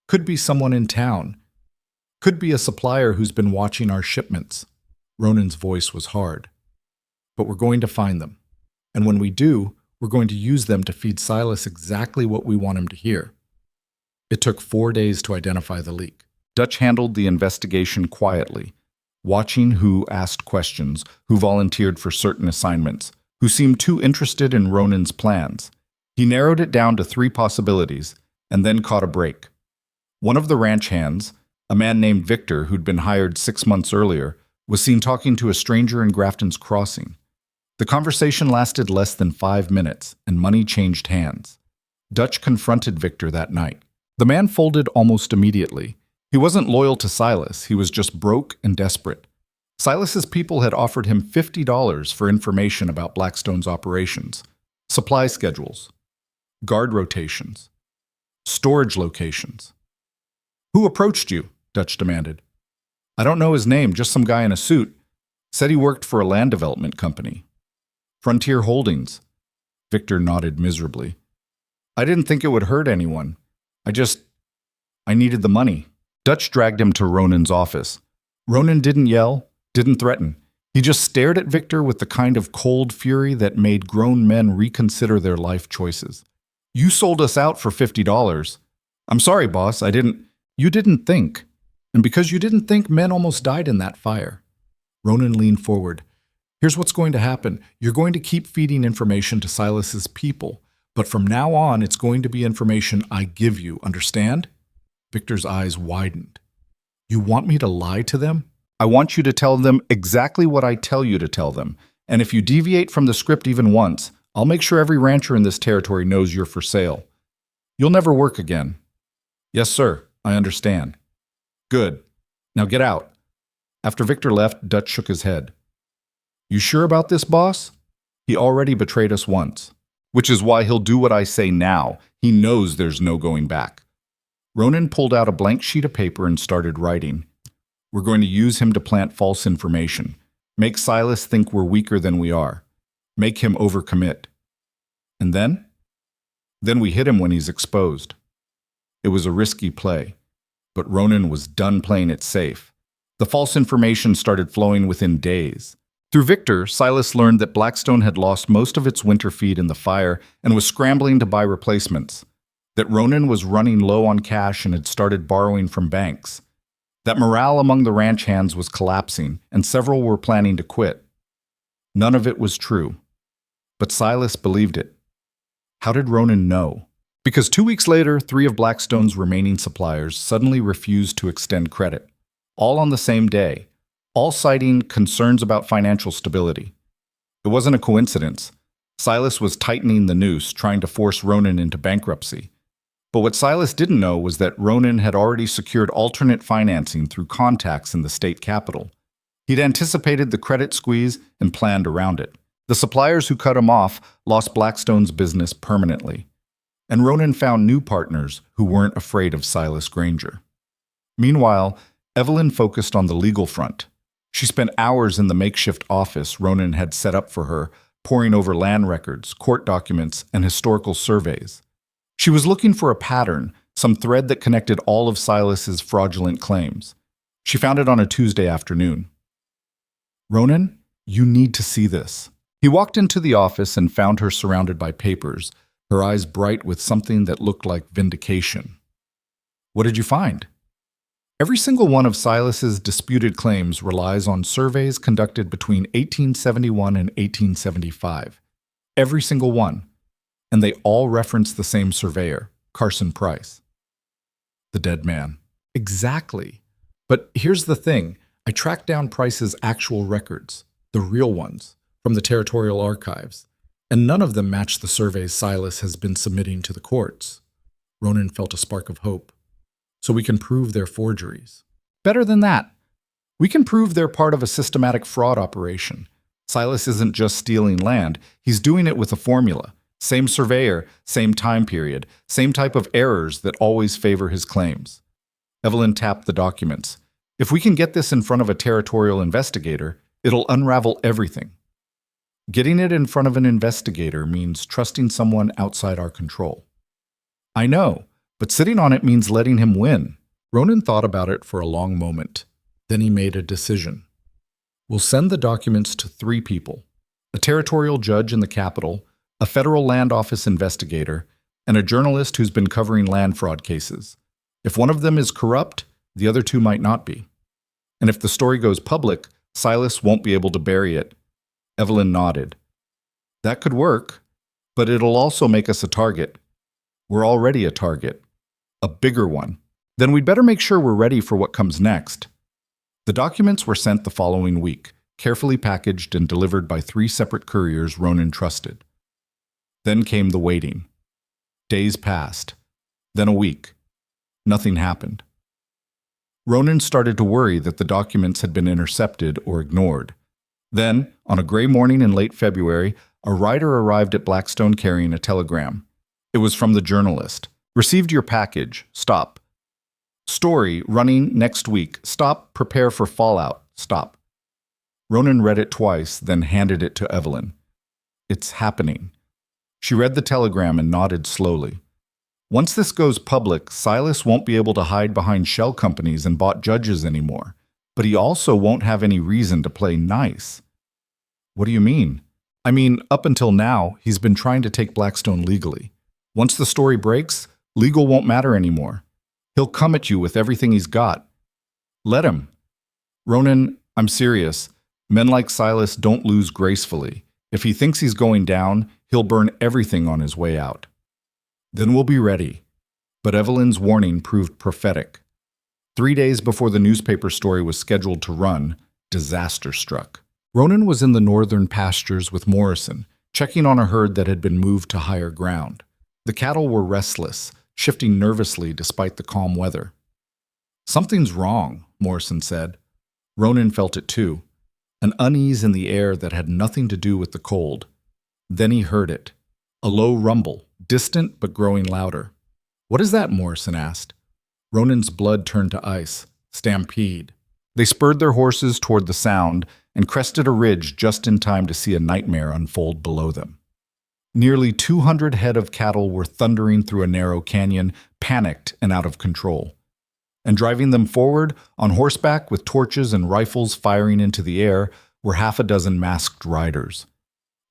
Could be someone in town. Could be a supplier who's been watching our shipments. Ronan's voice was hard. But we're going to find them. And when we do, we're going to use them to feed Silas exactly what we want him to hear. It took 4 days to identify the leak. Dutch handled the investigation quietly, watching who asked questions, who volunteered for certain assignments, who seemed too interested in Ronan's plans. He narrowed it down to 3 possibilities, and then caught a break. One of the ranch hands, a man named Victor who'd been hired 6 months earlier, was seen talking to a stranger in Grafton's Crossing. The conversation lasted less than 5 minutes, and money changed hands. Dutch confronted Victor that night. The man folded almost immediately. He wasn't loyal to Silas, he was just broke and desperate. Silas's people had offered him $50 for information about Blackstone's operations, supply schedules, guard rotations, storage locations. Who approached you? Dutch demanded. I don't know his name, just some guy in a suit. Said he worked for a land development company. Frontier Holdings. Victor nodded miserably. I didn't think it would hurt anyone. I needed the money. Dutch dragged him to Ronan's office. Ronan didn't yell, didn't threaten. He just stared at Victor with the kind of cold fury that made grown men reconsider their life choices. You sold us out for $50. I'm sorry, boss, You didn't think. And because you didn't think, men almost died in that fire. Ronan leaned forward. Here's what's going to happen. You're going to keep feeding information to Silas's people. But from now on, it's going to be information I give you, understand? Victor's eyes widened. You want me to lie to them? I want you to tell them exactly what I tell you to tell them. And if you deviate from the script even once, I'll make sure every rancher in this territory knows you're for sale. You'll never work again. Yes, sir. I understand. Good. Now get out. After Victor left, Dutch shook his head. You sure about this, boss? He already betrayed us once. Which is why he'll do what I say now. He knows there's no going back. Ronan pulled out a blank sheet of paper and started writing. We're going to use him to plant false information. Make Silas think we're weaker than we are. Make him overcommit. And then? Then we hit him when he's exposed. It was a risky play, but Ronan was done playing it safe. The false information started flowing within days. Through Victor, Silas learned that Blackstone had lost most of its winter feed in the fire and was scrambling to buy replacements. That Ronan was running low on cash and had started borrowing from banks. That morale among the ranch hands was collapsing, and several were planning to quit. None of it was true. But Silas believed it. How did Ronan know? Because 2 weeks later, 3 of Blackstone's remaining suppliers suddenly refused to extend credit. All on the same day. All citing concerns about financial stability. It wasn't a coincidence. Silas was tightening the noose, trying to force Ronan into bankruptcy. But what Silas didn't know was that Ronan had already secured alternate financing through contacts in the state capital. He'd anticipated the credit squeeze and planned around it. The suppliers who cut him off lost Blackstone's business permanently. And Ronan found new partners who weren't afraid of Silas Granger. Meanwhile, Evelyn focused on the legal front. She spent hours in the makeshift office Ronan had set up for her, poring over land records, court documents, and historical surveys. She was looking for a pattern, some thread that connected all of Silas's fraudulent claims. She found it on a Tuesday afternoon. Ronan, you need to see this. He walked into the office and found her surrounded by papers, her eyes bright with something that looked like vindication. What did you find? Every single one of Silas's disputed claims relies on surveys conducted between 1871 and 1875. Every single one. And they all reference the same surveyor, Carson Price. The dead man. Exactly. But here's the thing. I tracked down Price's actual records, the real ones, from the territorial archives, and none of them match the surveys Silas has been submitting to the courts. Ronan felt a spark of hope. So we can prove they're forgeries. Better than that. We can prove they're part of a systematic fraud operation. Silas isn't just stealing land, he's doing it with a formula. Same surveyor, same time period, same type of errors that always favor his claims. Evelyn tapped the documents. If we can get this in front of a territorial investigator, it'll unravel everything. Getting it in front of an investigator means trusting someone outside our control. I know. But sitting on it means letting him win. Ronan thought about it for a long moment. Then he made a decision. We'll send the documents to 3 people. A territorial judge in the capital, a federal land office investigator, and a journalist who's been covering land fraud cases. If one of them is corrupt, the other 2 might not be. And if the story goes public, Silas won't be able to bury it. Evelyn nodded. That could work, but it'll also make us a target. We're already a target. A bigger one. Then we'd better make sure we're ready for what comes next. The documents were sent the following week, carefully packaged and delivered by 3 separate couriers Ronan trusted. Then came the waiting. Days passed. Then a week. Nothing happened. Ronan started to worry that the documents had been intercepted or ignored. Then, on a gray morning in late February, a rider arrived at Blackstone carrying a telegram. It was from the journalist. Received your package. Stop. Story running next week. Stop. Prepare for fallout. Stop. Ronan read it twice, then handed it to Evelyn. It's happening. She read the telegram and nodded slowly. Once this goes public, Silas won't be able to hide behind shell companies and bought judges anymore. But he also won't have any reason to play nice. What do you mean? I mean, up until now, he's been trying to take Blackstone legally. Once the story breaks, legal won't matter anymore. He'll come at you with everything he's got. Let him. Ronan, I'm serious. Men like Silas don't lose gracefully. If he thinks he's going down, he'll burn everything on his way out. Then we'll be ready. But Evelyn's warning proved prophetic. 3 days before the newspaper story was scheduled to run, disaster struck. Ronan was in the northern pastures with Morrison, checking on a herd that had been moved to higher ground. The cattle were restless, shifting nervously despite the calm weather. "Something's wrong," Morrison said. Ronan felt it too, an unease in the air that had nothing to do with the cold. Then he heard it, a low rumble, distant but growing louder. "What is that?" Morrison asked. Ronan's blood turned to ice. Stampede. They spurred their horses toward the sound and crested a ridge just in time to see a nightmare unfold below them. Nearly 200 head of cattle were thundering through a narrow canyon, panicked and out of control. And driving them forward, on horseback with torches and rifles firing into the air, were half a dozen masked riders.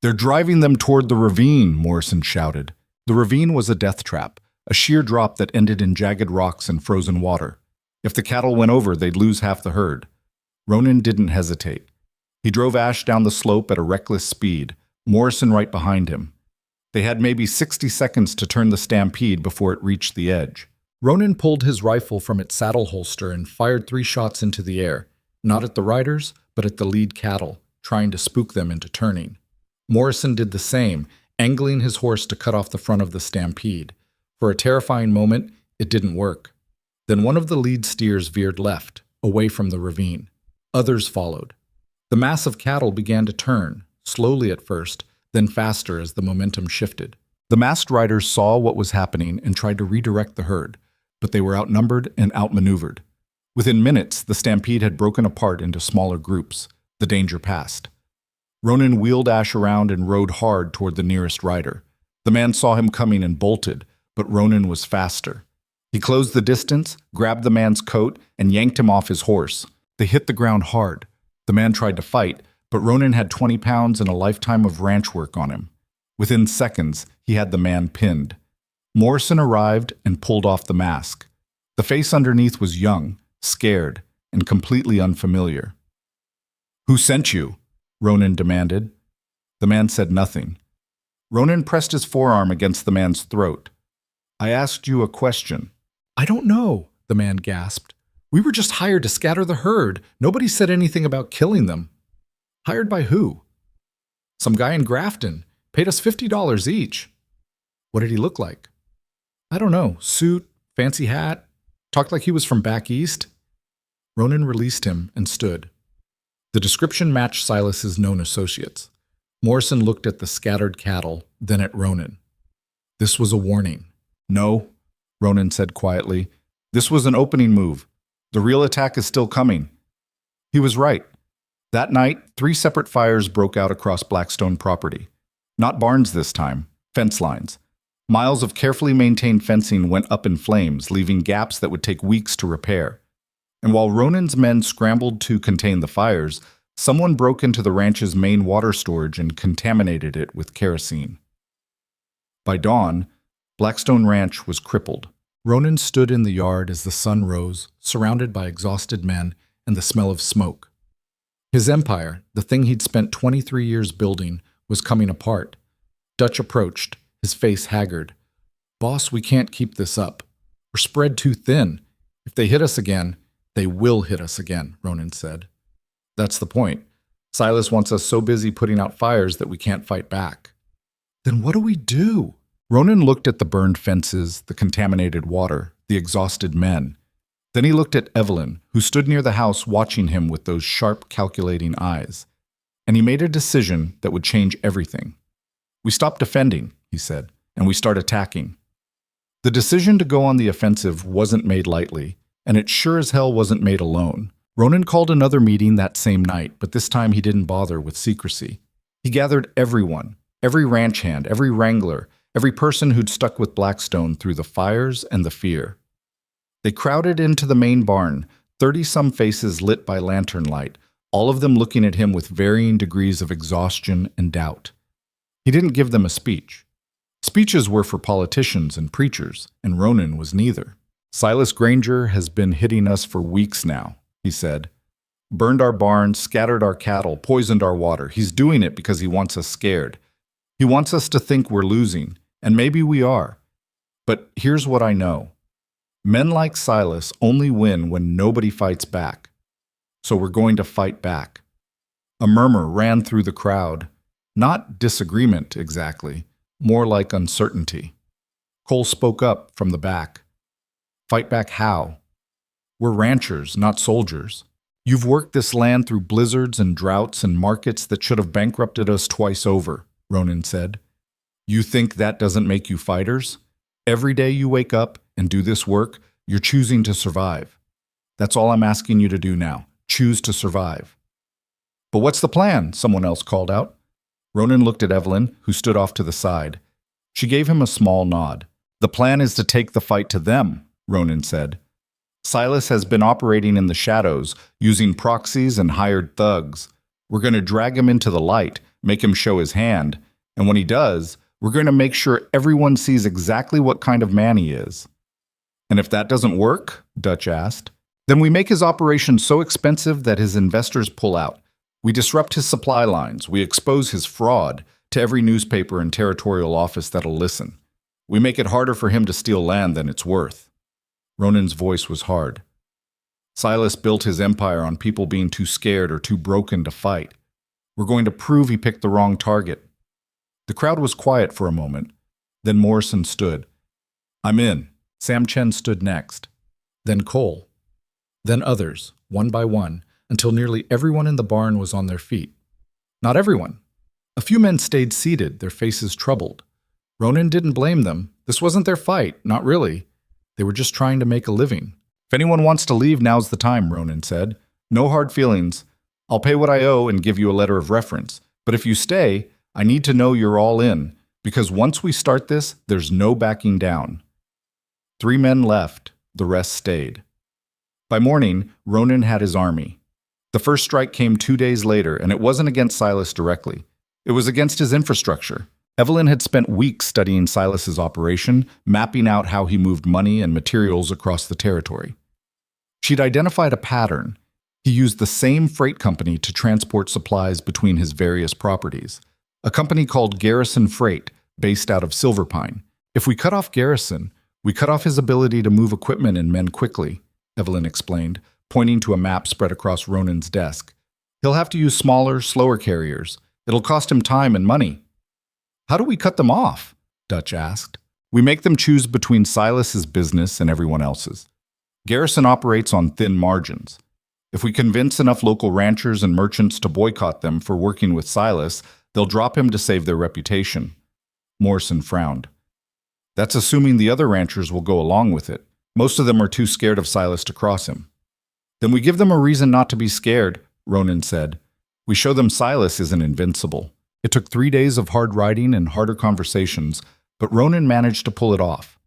"They're driving them toward the ravine," Morrison shouted. The ravine was a death trap, a sheer drop that ended in jagged rocks and frozen water. If the cattle went over, they'd lose half the herd. Ronan didn't hesitate. He drove Ash down the slope at a reckless speed, Morrison right behind him. They had maybe 60 seconds to turn the stampede before it reached the edge. Ronan pulled his rifle from its saddle holster and fired 3 shots into the air, not at the riders, but at the lead cattle, trying to spook them into turning. Morrison did the same, angling his horse to cut off the front of the stampede. For a terrifying moment, it didn't work. Then one of the lead steers veered left, away from the ravine. Others followed. The mass of cattle began to turn, slowly at first, then faster as the momentum shifted. The masked riders saw what was happening and tried to redirect the herd, but they were outnumbered and outmaneuvered. Within minutes, the stampede had broken apart into smaller groups. The danger passed. Ronan wheeled Ash around and rode hard toward the nearest rider. The man saw him coming and bolted, but Ronan was faster. He closed the distance, grabbed the man's coat, and yanked him off his horse. They hit the ground hard. The man tried to fight, but Ronan had 20 pounds and a lifetime of ranch work on him. Within seconds, he had the man pinned. Morrison arrived and pulled off the mask. The face underneath was young, scared, and completely unfamiliar. "Who sent you?" Ronan demanded. The man said nothing. Ronan pressed his forearm against the man's throat. "I asked you a question." "I don't know," the man gasped. "We were just hired to scatter the herd. Nobody said anything about killing them." "Hired by who?" "Some guy in Grafton. Paid us $50 each." "What did he look like?" "I don't know. Suit, fancy hat. Talked like he was from back east." Ronan released him and stood. The description matched Silas's known associates. Morrison looked at the scattered cattle, then at Ronan. "This was a warning." "No," Ronan said quietly. "This was an opening move. The real attack is still coming." He was right. That night, 3 separate fires broke out across Blackstone property. Not barns this time, fence lines. Miles of carefully maintained fencing went up in flames, leaving gaps that would take weeks to repair. And while Ronan's men scrambled to contain the fires, someone broke into the ranch's main water storage and contaminated it with kerosene. By dawn, Blackstone Ranch was crippled. Ronan stood in the yard as the sun rose, surrounded by exhausted men and the smell of smoke. His empire, the thing he'd spent 23 years building, was coming apart. Dutch approached, his face haggard. "Boss, we can't keep this up. We're spread too thin. If they hit us again, they will hit us again," Ronan said. "That's the point. Silas wants us so busy putting out fires that we can't fight back." "Then what do we do?" Ronan looked at the burned fences, the contaminated water, the exhausted men. Then he looked at Evelyn, who stood near the house watching him with those sharp, calculating eyes. And he made a decision that would change everything. "We stop defending," he said, "and we start attacking." The decision to go on the offensive wasn't made lightly, and it sure as hell wasn't made alone. Ronan called another meeting that same night, but this time he didn't bother with secrecy. He gathered everyone, every ranch hand, every wrangler, every person who'd stuck with Blackstone through the fires and the fear. They crowded into the main barn, 30-some faces lit by lantern light, all of them looking at him with varying degrees of exhaustion and doubt. He didn't give them a speech. Speeches were for politicians and preachers, and Ronan was neither. "Silas Granger has been hitting us for weeks now," he said. Burned our barns, scattered our cattle, poisoned our water. He's doing it because he wants us scared. He wants us to think we're losing, and maybe we are. But here's what I know. Men like Silas only win when nobody fights back. So we're going to fight back. A murmur ran through the crowd. Not disagreement, exactly. More like uncertainty. Cole spoke up from the back. Fight back how? We're ranchers, not soldiers. You've worked this land through blizzards and droughts and markets that should have bankrupted us twice over, Ronan said. You think that doesn't make you fighters? Every day you wake up and do this work, you're choosing to survive. That's all I'm asking you to do now. Choose to survive. But what's the plan? Someone else called out. Ronan looked at Evelyn, who stood off to the side. She gave him a small nod. The plan is to take the fight to them, Ronan said. Silas has been operating in the shadows, using proxies and hired thugs. We're going to drag him into the light, make him show his hand, and when he does, we're going to make sure everyone sees exactly what kind of man he is. And if that doesn't work, Dutch asked, then we make his operation so expensive that his investors pull out. We disrupt his supply lines. We expose his fraud to every newspaper and territorial office that'll listen. We make it harder for him to steal land than it's worth. Ronan's voice was hard. Silas built his empire on people being too scared or too broken to fight. We're going to prove he picked the wrong target. The crowd was quiet for a moment. Then Morrison stood. I'm in. Sam Chen stood next. Then Cole. Then others, one by one, until nearly everyone in the barn was on their feet. Not everyone. A few men stayed seated, their faces troubled. Ronan didn't blame them. This wasn't their fight, not really. They were just trying to make a living. If anyone wants to leave, now's the time, Ronan said. No hard feelings. I'll pay what I owe and give you a letter of reference. But if you stay, I need to know you're all in, because once we start this, there's no backing down. 3 men left. The rest stayed. By morning, Ronan had his army. The first strike came 2 days later, and it wasn't against Silas directly. It was against his infrastructure. Evelyn had spent weeks studying Silas's operation, mapping out how he moved money and materials across the territory. She'd identified a pattern. He used the same freight company to transport supplies between his various properties, a company called Garrison Freight, based out of Silver Pine. If we cut off Garrison, we cut off his ability to move equipment and men quickly, Evelyn explained, pointing to a map spread across Ronan's desk. He'll have to use smaller, slower carriers. It'll cost him time and money. How do we cut them off? Dutch asked. We make them choose between Silas's business and everyone else's. Garrison operates on thin margins. If we convince enough local ranchers and merchants to boycott them for working with Silas, they'll drop him to save their reputation. Morrison frowned. That's assuming the other ranchers will go along with it. Most of them are too scared of Silas to cross him. Then we give them a reason not to be scared, Ronan said. We show them Silas isn't invincible. It took 3 days of hard riding and harder conversations, but Ronan managed to pull it off.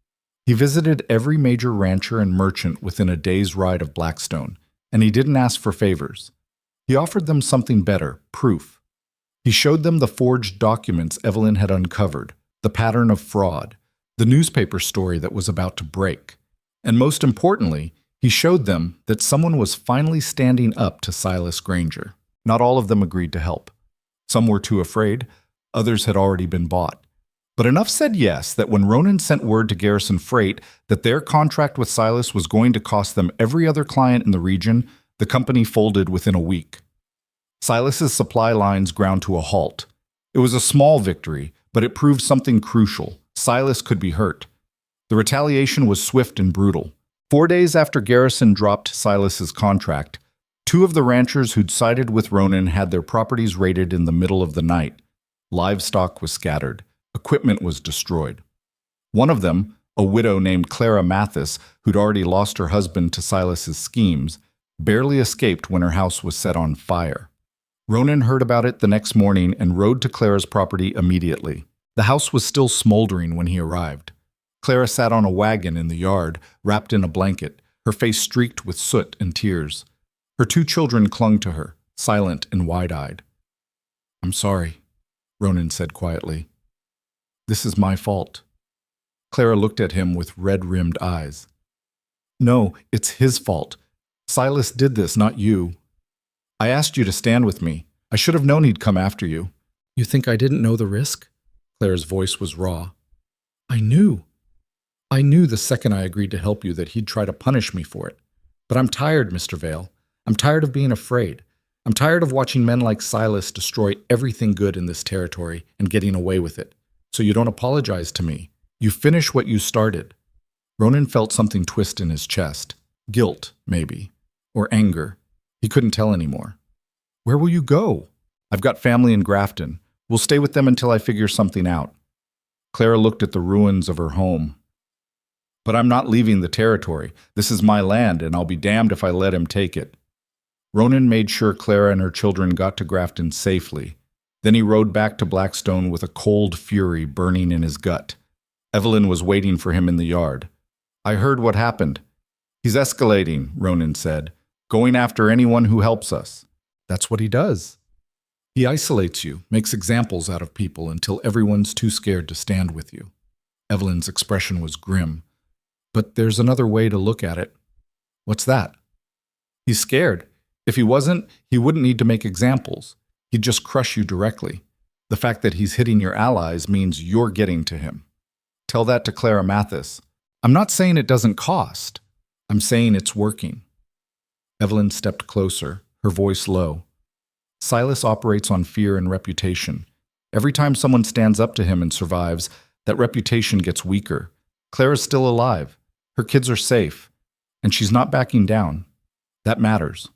He visited every major rancher and merchant within a day's ride of Blackstone, and he didn't ask for favors. He offered them something better, proof. He showed them the forged documents Evelyn had uncovered, the pattern of fraud, the newspaper story that was about to break. And most importantly, he showed them that someone was finally standing up to Silas Granger. Not all of them agreed to help. Some were too afraid, others had already been bought. But enough said yes that when Ronan sent word to Garrison Freight that their contract with Silas was going to cost them every other client in the region, the company folded within a week. Silas's supply lines ground to a halt. It was a small victory, but it proved something crucial. Silas could be hurt. The retaliation was swift and brutal. 4 days after Garrison dropped Silas's contract, 2 of the ranchers who'd sided with Ronan had their properties raided in the middle of the night. Livestock was scattered. Equipment was destroyed. One of them, a widow named Clara Mathis, who'd already lost her husband to Silas's schemes, barely escaped when her house was set on fire. Ronan heard about it the next morning and rode to Clara's property immediately. The house was still smoldering when he arrived. Clara sat on a wagon in the yard, wrapped in a blanket, her face streaked with soot and tears. Her 2 children clung to her, silent and wide-eyed. I'm sorry, Ronan said quietly. This is my fault. Clara looked at him with red-rimmed eyes. No, it's his fault. Silas did this, not you. I asked you to stand with me. I should have known he'd come after you. You think I didn't know the risk? Claire's voice was raw. I knew. I knew the second I agreed to help you that he'd try to punish me for it. But I'm tired, Mr. Vale. I'm tired of being afraid. I'm tired of watching men like Silas destroy everything good in this territory and getting away with it. So you don't apologize to me. You finish what you started. Ronan felt something twist in his chest. Guilt, maybe. Or anger. He couldn't tell anymore. Where will you go? I've got family in Grafton. We'll stay with them until I figure something out. Clara looked at the ruins of her home. But I'm not leaving the territory. This is my land, and I'll be damned if I let him take it. Ronan made sure Clara and her children got to Grafton safely. Then he rode back to Blackstone with a cold fury burning in his gut. Evelyn was waiting for him in the yard. I heard what happened. He's escalating, Ronan said, going after anyone who helps us. That's what he does. He isolates you, makes examples out of people until everyone's too scared to stand with you. Evelyn's expression was grim. But there's another way to look at it. What's that? He's scared. If he wasn't, he wouldn't need to make examples. He'd just crush you directly. The fact that he's hitting your allies means you're getting to him. Tell that to Clara Mathis. I'm not saying it doesn't cost. I'm saying it's working. Evelyn stepped closer, her voice low. Silas operates on fear and reputation. Every time someone stands up to him and survives, that reputation gets weaker. Clara's still alive. Her kids are safe. And she's not backing down. That matters.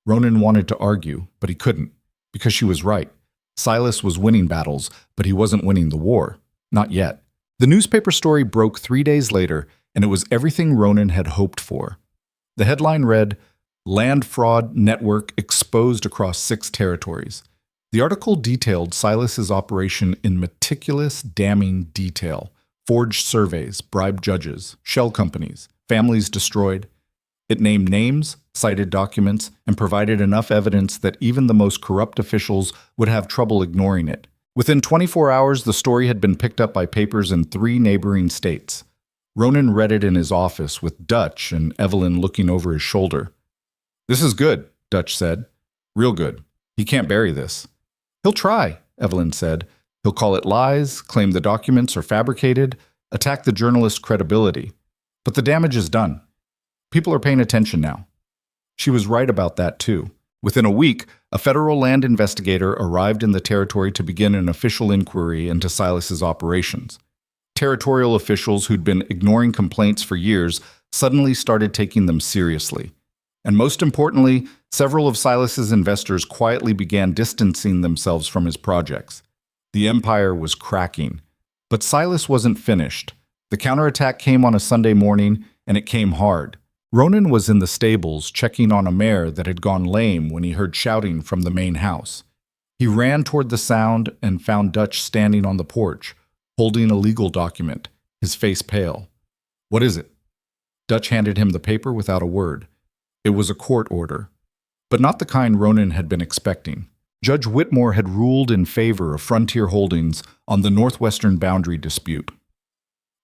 Ronan wanted to argue, but he couldn't, because she was right. Silas was winning battles, but he wasn't winning the war. Not yet. The newspaper story broke 3 days later, and it was everything Ronan had hoped for. The headline read, Land Fraud Network Exposed Across 6 Territories. The article detailed Silas's operation in meticulous, damning detail. Forged surveys, bribed judges, shell companies, families destroyed. It named names, cited documents, and provided enough evidence that even the most corrupt officials would have trouble ignoring it. Within 24 hours, the story had been picked up by papers in 3 neighboring states. Ronan read it in his office with Dutch and Evelyn looking over his shoulder. This is good, Dutch said. Real good. He can't bury this. He'll try, Evelyn said. He'll call it lies, claim the documents are fabricated, attack the journalist's credibility. But the damage is done. People are paying attention now. She was right about that, too. Within a week, a federal land investigator arrived in the territory to begin an official inquiry into Silas's operations. Territorial officials who'd been ignoring complaints for years suddenly started taking them seriously. And most importantly, several of Silas's investors quietly began distancing themselves from his projects. The empire was cracking. But Silas wasn't finished. The counterattack came on a Sunday morning, and it came hard. Ronan was in the stables checking on a mare that had gone lame when he heard shouting from the main house. He ran toward the sound and found Dutch standing on the porch, holding a legal document, his face pale. What is it? Dutch handed him the paper without a word. It was a court order, but not the kind Ronan had been expecting. Judge Whitmore had ruled in favor of Frontier Holdings on the northwestern boundary dispute.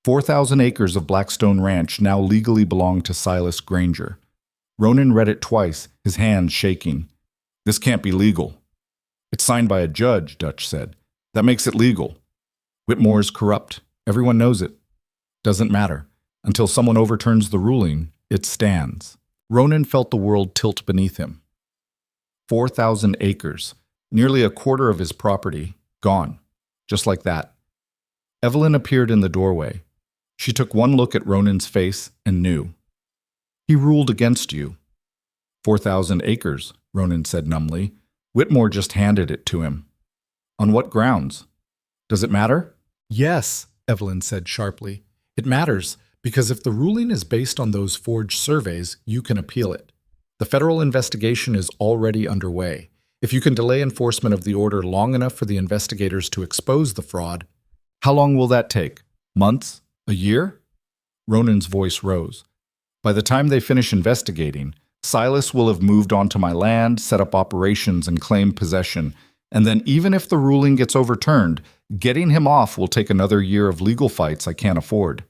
4,000 acres of Blackstone Ranch now legally belonged to Silas Granger. Ronan read it twice, his hands shaking. This can't be legal. It's signed by a judge, Dutch said. That makes it legal. Whitmore's corrupt. Everyone knows it. Doesn't matter. Until someone overturns the ruling, it stands. Ronan felt the world tilt beneath him. 4,000 acres, nearly a quarter of his property, gone. Just like that. Evelyn appeared in the doorway. She took one look at Ronan's face and knew. He ruled against you. 4,000 acres, Ronan said numbly. Whitmore just handed it to him. On what grounds? Does it matter? Yes, Evelyn said sharply. It matters, because if the ruling is based on those forged surveys, you can appeal it. The federal investigation is already underway. If you can delay enforcement of the order long enough for the investigators to expose the fraud, how long will that take? Months? A year? Ronan's voice rose. By the time they finish investigating, Silas will have moved onto my land, set up operations, and claim possession. And then even if the ruling gets overturned, getting him off will take another year of legal fights I can't afford.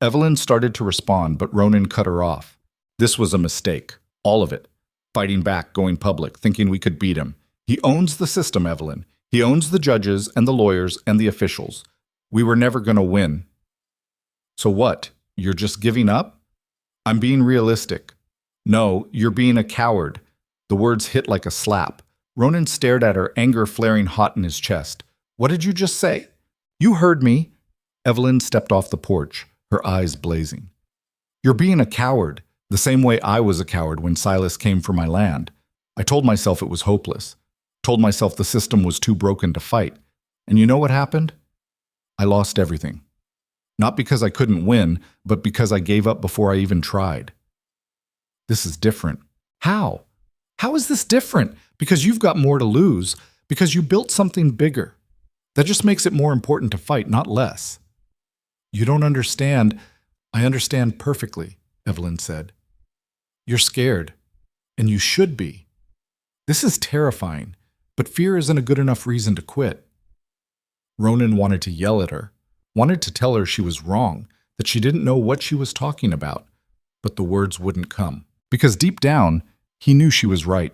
Evelyn started to respond, but Ronan cut her off. This was a mistake. All of it. fighting back, going public, thinking we could beat him. He owns the system, Evelyn. He owns the judges and the lawyers and the officials. We were never going to win. So what? You're just giving up? I'm being realistic. No, you're being a coward. The words hit like a slap. Ronan stared at her, anger flaring hot in his chest. What did you just say? You heard me. Evelyn stepped off the porch, her eyes blazing. You're being a coward, the same way I was a coward when Silas came for my land. I told myself it was hopeless. Told myself the system was too broken to fight. And you know what happened? I lost everything. Not because I couldn't win, but because I gave up before I even tried. This is different. How? How is this different? Because you've got more to lose, because you built something bigger. That just makes it more important to fight, not less. You don't understand. I understand perfectly, Evelyn said. You're scared, and you should be. This is terrifying, but fear isn't a good enough reason to quit. Ronan wanted to yell at her, wanted to tell her she was wrong, that she didn't know what she was talking about, but the words wouldn't come. Because deep down, he knew she was right.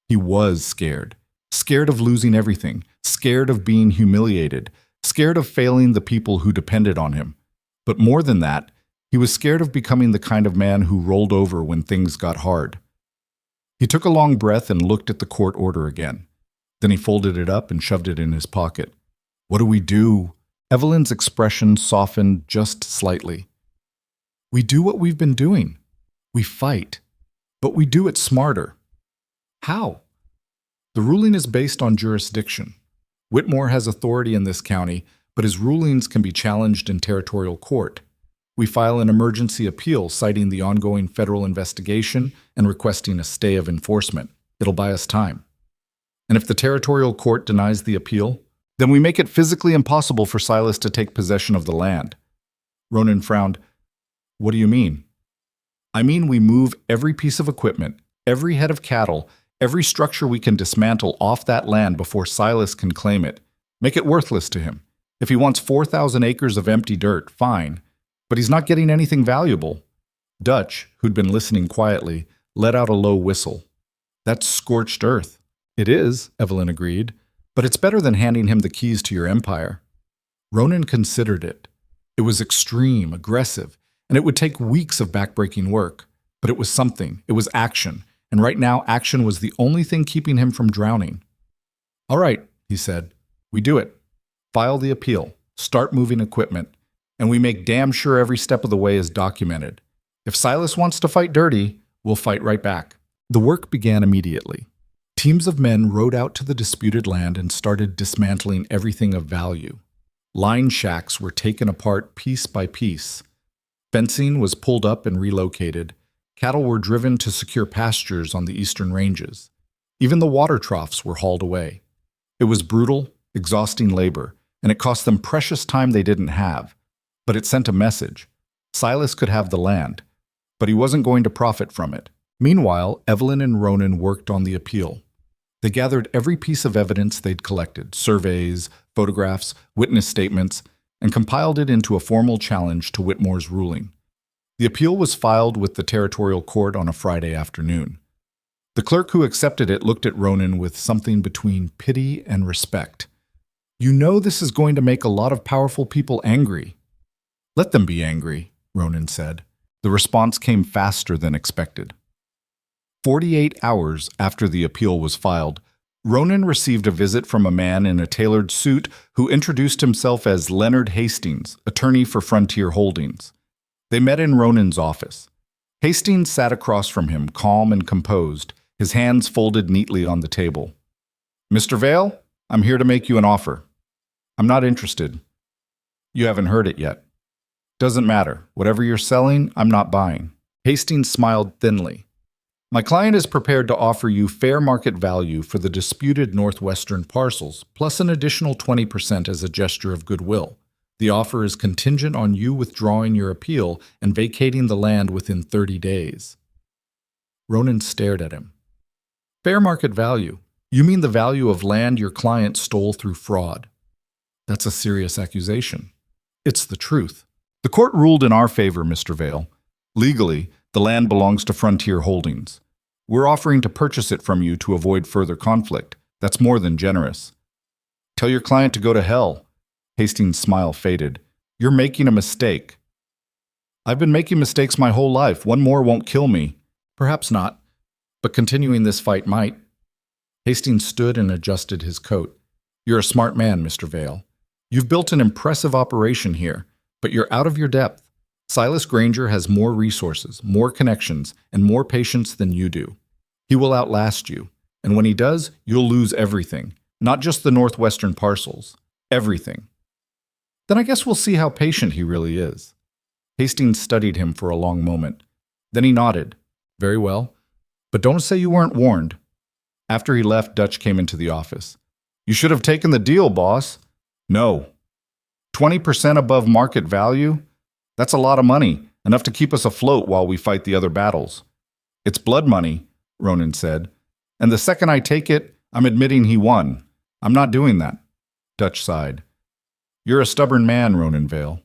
He was scared. Scared of losing everything. Scared of being humiliated. Scared of failing the people who depended on him. But more than that, he was scared of becoming the kind of man who rolled over when things got hard. He took a long breath and looked at the court order again. Then he folded it up and shoved it in his pocket. What do we do? Evelyn's expression softened just slightly. We do what we've been doing. We fight. But we do it smarter. How? The ruling is based on jurisdiction. Whitmore has authority in this county, but his rulings can be challenged in territorial court. We file an emergency appeal citing the ongoing federal investigation and requesting a stay of enforcement. It'll buy us time. And if the territorial court denies the appeal, then we make it physically impossible for Silas to take possession of the land. Ronan frowned. What do you mean? I mean we move every piece of equipment, every head of cattle, every structure we can dismantle off that land before Silas can claim it. Make it worthless to him. If he wants 4,000 acres of empty dirt, fine. But he's not getting anything valuable. Dutch, who'd been listening quietly, let out a low whistle. That's scorched earth. It is, Evelyn agreed, but it's better than handing him the keys to your empire. Ronan considered it. It was extreme, aggressive, and it would take weeks of backbreaking work. But it was something. It was action. And right now, action was the only thing keeping him from drowning. All right, he said. We do it. File the appeal. Start moving equipment. And we make damn sure every step of the way is documented. If Silas wants to fight dirty, we'll fight right back. The work began immediately. Teams of men rode out to the disputed land and started dismantling everything of value. Line shacks were taken apart piece by piece. Fencing was pulled up and relocated. Cattle were driven to secure pastures on the eastern ranges. Even the water troughs were hauled away. It was brutal, exhausting labor, and it cost them precious time they didn't have. But it sent a message. Silas could have the land, but he wasn't going to profit from it. Meanwhile, Evelyn and Ronan worked on the appeal. They gathered every piece of evidence they'd collected, surveys, photographs, witness statements, and compiled it into a formal challenge to Whitmore's ruling. The appeal was filed with the territorial court on a Friday afternoon. The clerk who accepted it looked at Ronan with something between pity and respect. You know this is going to make a lot of powerful people angry. Let them be angry, Ronan said. The response came faster than expected. 48 hours after the appeal was filed, Ronan received a visit from a man in a tailored suit who introduced himself as Leonard Hastings, attorney for Frontier Holdings. They met in Ronan's office. Hastings sat across from him, calm and composed, his hands folded neatly on the table. Mr. Vale, I'm here to make you an offer. I'm not interested. You haven't heard it yet. Doesn't matter. Whatever you're selling, I'm not buying. Hastings smiled thinly. My client is prepared to offer you fair market value for the disputed northwestern parcels, plus an additional 20% as a gesture of goodwill. The offer is contingent on you withdrawing your appeal and vacating the land within 30 days. Ronan stared at him. Fair market value? You mean the value of land your client stole through fraud? That's a serious accusation. It's the truth. The court ruled in our favor, Mr. Vale. Legally, the land belongs to Frontier Holdings. We're offering to purchase it from you to avoid further conflict. That's more than generous. Tell your client to go to hell. Hastings' smile faded. You're making a mistake. I've been making mistakes my whole life. One more won't kill me. Perhaps not, but continuing this fight might. Hastings stood and adjusted his coat. You're a smart man, Mr. Vale. You've built an impressive operation here, but you're out of your depth. Silas Granger has more resources, more connections, and more patience than you do. He will outlast you, and when he does, you'll lose everything, not just the northwestern parcels. Everything. Then I guess we'll see how patient he really is. Hastings studied him for a long moment. Then he nodded. Very well, but don't say you weren't warned. After he left, Dutch came into the office. You should have taken the deal, boss. No. 20% above market value? That's a lot of money, enough to keep us afloat while we fight the other battles. It's blood money, Ronan said. And the second I take it, I'm admitting he won. I'm not doing that. Dutch sighed. You're a stubborn man, Ronan Vale.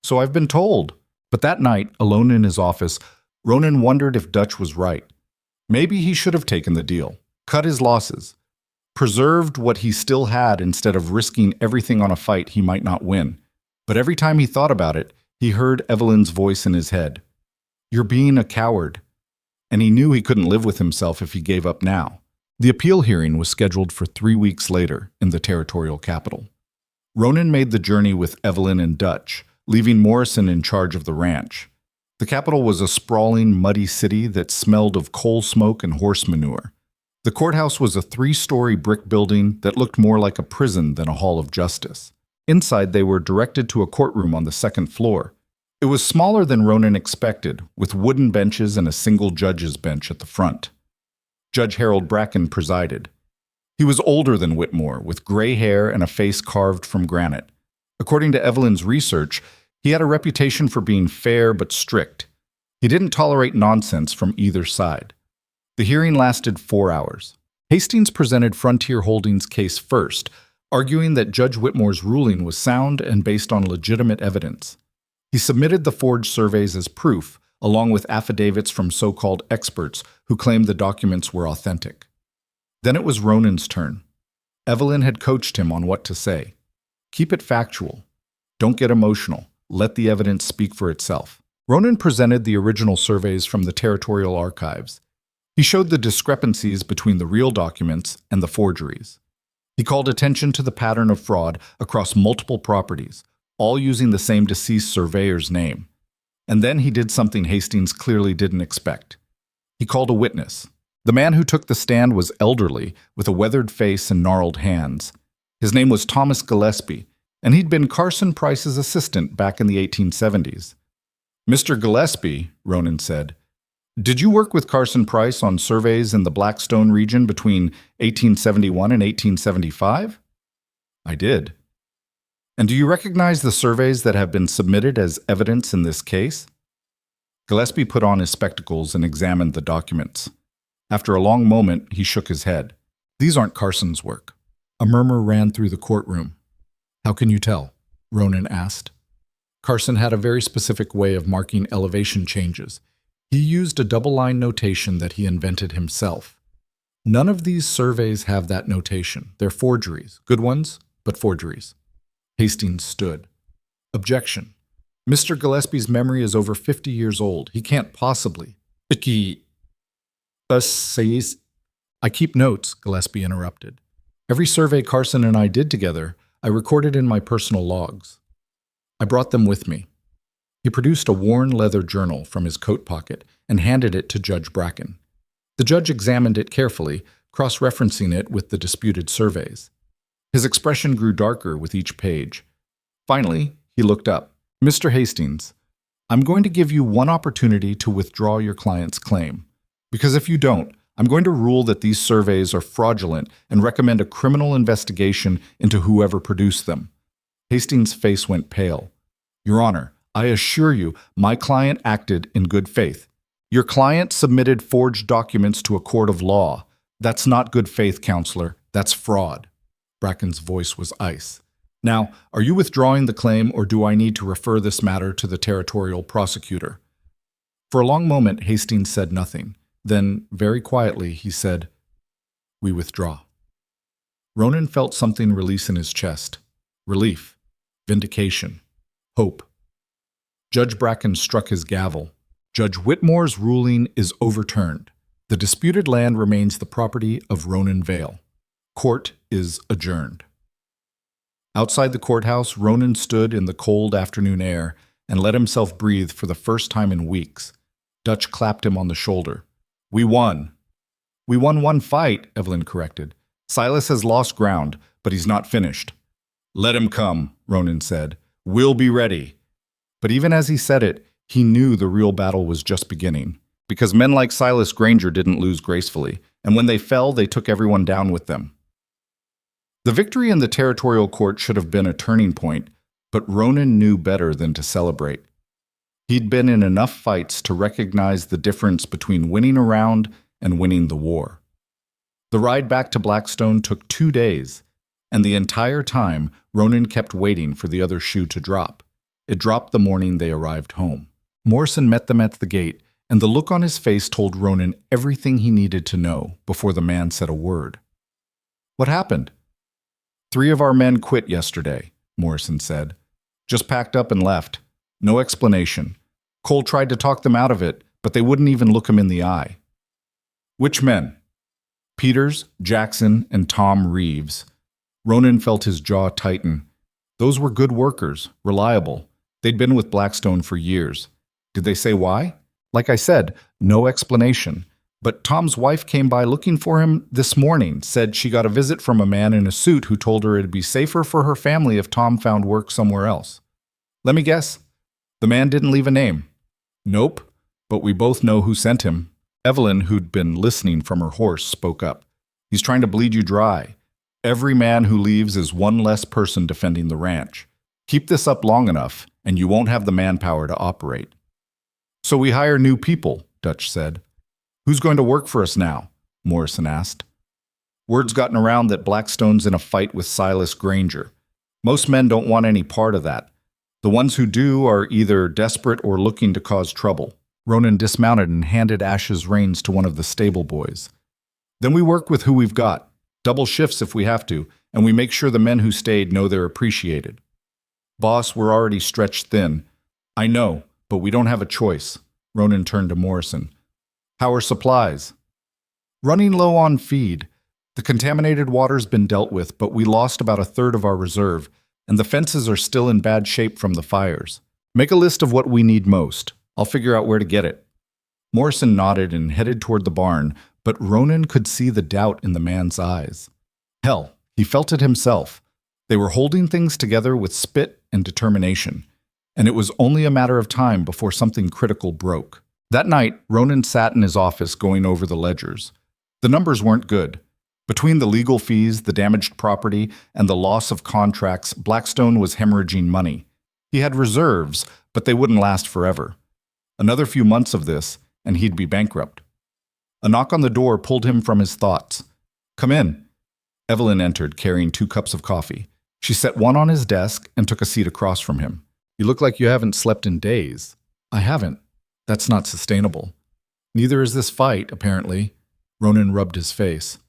So I've been told. But that night, alone in his office, Ronan wondered if Dutch was right. Maybe he should have taken the deal, cut his losses, preserved what he still had instead of risking everything on a fight he might not win. But every time he thought about it, he heard Evelyn's voice in his head. You're being a coward. And he knew he couldn't live with himself if he gave up now. The appeal hearing was scheduled for 3 weeks later in the territorial capital. Ronan made the journey with Evelyn and Dutch, leaving Morrison in charge of the ranch. The capital was a sprawling, muddy city that smelled of coal smoke and horse manure. The courthouse was a 3-story brick building that looked more like a prison than a hall of justice. Inside, they were directed to a courtroom on the 2nd floor. It was smaller than Ronan expected, with wooden benches and a single judge's bench at the front. Judge Harold Bracken presided. He was older than Whitmore, with gray hair and a face carved from granite. According to Evelyn's research, he had a reputation for being fair but strict. He didn't tolerate nonsense from either side. The hearing lasted 4 hours. Hastings presented Frontier Holdings' case first, arguing that Judge Whitmore's ruling was sound and based on legitimate evidence. He submitted the forged surveys as proof, along with affidavits from so-called experts who claimed the documents were authentic. Then it was Ronan's turn. Evelyn had coached him on what to say. Keep it factual. Don't get emotional. Let the evidence speak for itself. Ronan presented the original surveys from the territorial archives. He showed the discrepancies between the real documents and the forgeries. He called attention to the pattern of fraud across multiple properties, all using the same deceased surveyor's name. And then he did something Hastings clearly didn't expect. He called a witness. The man who took the stand was elderly, with a weathered face and gnarled hands. His name was Thomas Gillespie, and he'd been Carson Price's assistant back in the 1870s. Mr. Gillespie, Ronan said, did you work with Carson Price on surveys in the Blackstone region between 1871 and 1875? I did. And do you recognize the surveys that have been submitted as evidence in this case? Gillespie put on his spectacles and examined the documents. After a long moment, he shook his head. These aren't Carson's work. A murmur ran through the courtroom. How can you tell? Ronan asked. Carson had a very specific way of marking elevation changes. He used a double-line notation that he invented himself. None of these surveys have that notation. They're forgeries. Good ones, but forgeries. Hastings stood. Objection. Mr. Gillespie's memory is over 50 years old. He can't possibly. I keep notes, Gillespie interrupted. Every survey Carson and I did together, I recorded in my personal logs. I brought them with me. He produced a worn leather journal from his coat pocket and handed it to Judge Bracken. The judge examined it carefully, cross-referencing it with the disputed surveys. His expression grew darker with each page. Finally, he looked up. Mr. Hastings, I'm going to give you one opportunity to withdraw your client's claim. Because if you don't, I'm going to rule that these surveys are fraudulent and recommend a criminal investigation into whoever produced them. Hastings' face went pale. Your Honor, I assure you, my client acted in good faith. Your client submitted forged documents to a court of law. That's not good faith, counselor. That's fraud. Bracken's voice was ice. Now, are you withdrawing the claim, or do I need to refer this matter to the territorial prosecutor? For a long moment, Hastings said nothing. Then, very quietly, he said, "We withdraw." Ronan felt something release in his chest. Relief, vindication, hope. Judge Bracken struck his gavel. Judge Whitmore's ruling is overturned. The disputed land remains the property of Ronan Vale. Court is adjourned. Outside the courthouse, Ronan stood in the cold afternoon air and let himself breathe for the first time in weeks. Dutch clapped him on the shoulder. "We won." "We won one fight," Evelyn corrected. "Silas has lost ground, but he's not finished." "Let him come," Ronan said. "We'll be ready." But even as he said it, he knew the real battle was just beginning. Because men like Silas Granger didn't lose gracefully, and when they fell, they took everyone down with them. The victory in the territorial court should have been a turning point, but Ronan knew better than to celebrate. He'd been in enough fights to recognize the difference between winning a round and winning the war. The ride back to Blackstone took 2 days, and the entire time, Ronan kept waiting for the other shoe to drop. It dropped the morning they arrived home. Morrison met them at the gate, and the look on his face told Ronan everything he needed to know before the man said a word. "What happened?" "3 of our men quit yesterday," Morrison said. "Just packed up and left. No explanation. Cole tried to talk them out of it, but they wouldn't even look him in the eye." "Which men?" "Peters, Jackson, and Tom Reeves." Ronan felt his jaw tighten. Those were good workers, reliable. They'd been with Blackstone for years. Did they say why? Like I said, no explanation. But Tom's wife came by looking for him this morning, said she got a visit from a man in a suit who told her it'd be safer for her family if Tom found work somewhere else. Let me guess. The man didn't leave a name. Nope, but we both know who sent him. Evelyn, who'd been listening from her horse, spoke up. He's trying to bleed you dry. Every man who leaves is one less person defending the ranch. Keep this up long enough, and you won't have the manpower to operate. So we hire new people, Dutch said. Who's going to work for us now? Morrison asked. Word's gotten around that Blackstone's in a fight with Silas Granger. Most men don't want any part of that. The ones who do are either desperate or looking to cause trouble. Ronan dismounted and handed Ash's reins to one of the stable boys. Then we work with who we've got, double shifts if we have to, and we make sure the men who stayed know they're appreciated. Boss, we're already stretched thin. I know, but we don't have a choice. Ronan turned to Morrison. How are supplies? Running low on feed. The contaminated water's been dealt with, but we lost about a third of our reserve, and the fences are still in bad shape from the fires. Make a list of what we need most. I'll figure out where to get it. Morrison nodded and headed toward the barn, but Ronan could see the doubt in the man's eyes. Hell, he felt it himself. They were holding things together with spit and determination, and it was only a matter of time before something critical broke. That night, Ronan sat in his office going over the ledgers. The numbers weren't good. Between the legal fees, the damaged property, and the loss of contracts, Blackstone was hemorrhaging money. He had reserves, but they wouldn't last forever. Another few months of this, and he'd be bankrupt. A knock on the door pulled him from his thoughts. Come in. Evelyn entered, carrying 2 cups of coffee. She set one on his desk and took a seat across from him. You look like you haven't slept in days. I haven't. That's not sustainable. Neither is this fight, apparently. Ronan rubbed his face.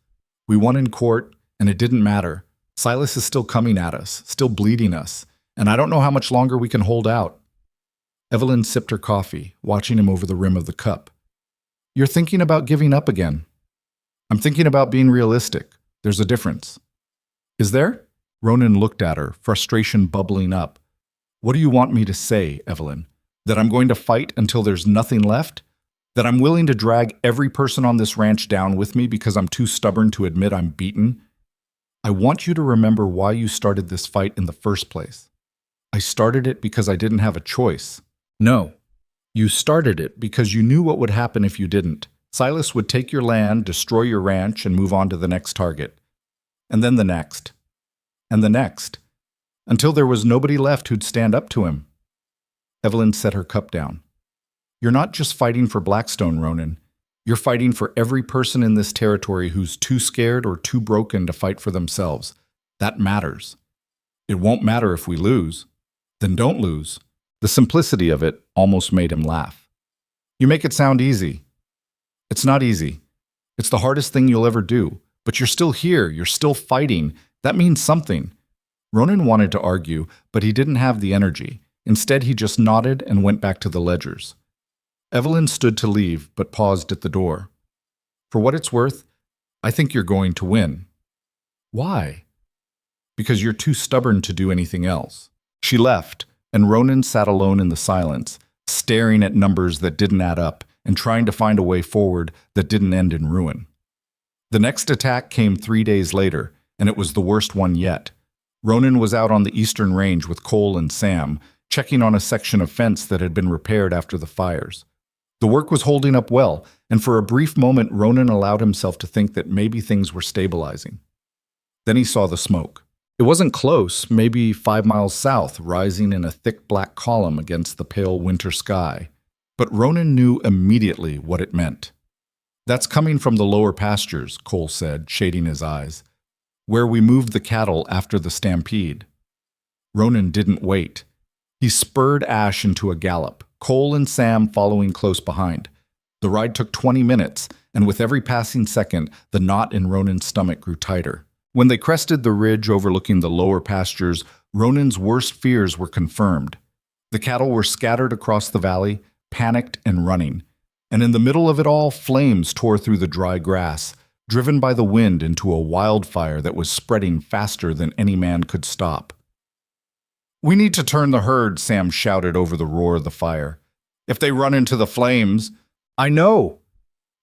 We won in court, and it didn't matter. Silas is still coming at us, still bleeding us, and I don't know how much longer we can hold out. Evelyn sipped her coffee, watching him over the rim of the cup. You're thinking about giving up again. I'm thinking about being realistic. There's a difference. Is there? Ronan looked at her, frustration bubbling up. What do you want me to say, Evelyn? That I'm going to fight until there's nothing left? That I'm willing to drag every person on this ranch down with me because I'm too stubborn to admit I'm beaten? I want you to remember why you started this fight in the first place. I started it because I didn't have a choice. No. You started it because you knew what would happen if you didn't. Silas would take your land, destroy your ranch, and move on to the next target. And then the next. And the next. Until there was nobody left who'd stand up to him. Evelyn set her cup down. You're not just fighting for Blackstone, Ronan. You're fighting for every person in this territory who's too scared or too broken to fight for themselves. That matters. It won't matter if we lose. Then don't lose. The simplicity of it almost made him laugh. You make it sound easy. It's not easy. It's the hardest thing you'll ever do. But you're still here. You're still fighting. That means something. Ronan wanted to argue, but he didn't have the energy. Instead, he just nodded and went back to the ledgers. Evelyn stood to leave, but paused at the door. For what it's worth, I think you're going to win. Why? Because you're too stubborn to do anything else. She left, and Ronan sat alone in the silence, staring at numbers that didn't add up and trying to find a way forward that didn't end in ruin. The next attack came 3 days later, and it was the worst one yet. Ronan was out on the eastern range with Cole and Sam, checking on a section of fence that had been repaired after the fires. The work was holding up well, and for a brief moment Ronan allowed himself to think that maybe things were stabilizing. Then he saw the smoke. It wasn't close, maybe 5 miles south, rising in a thick black column against the pale winter sky. But Ronan knew immediately what it meant. That's coming from the lower pastures, Cole said, shading his eyes, where we moved the cattle after the stampede. Ronan didn't wait. He spurred Ash into a gallop, Cole and Sam following close behind. The ride took 20 minutes, and with every passing second, the knot in Ronan's stomach grew tighter. When they crested the ridge overlooking the lower pastures, Ronan's worst fears were confirmed. The cattle were scattered across the valley, panicked and running. And in the middle of it all, flames tore through the dry grass, driven by the wind into a wildfire that was spreading faster than any man could stop. "We need to turn the herd," Sam shouted over the roar of the fire. "If they run into the flames—" "I know!"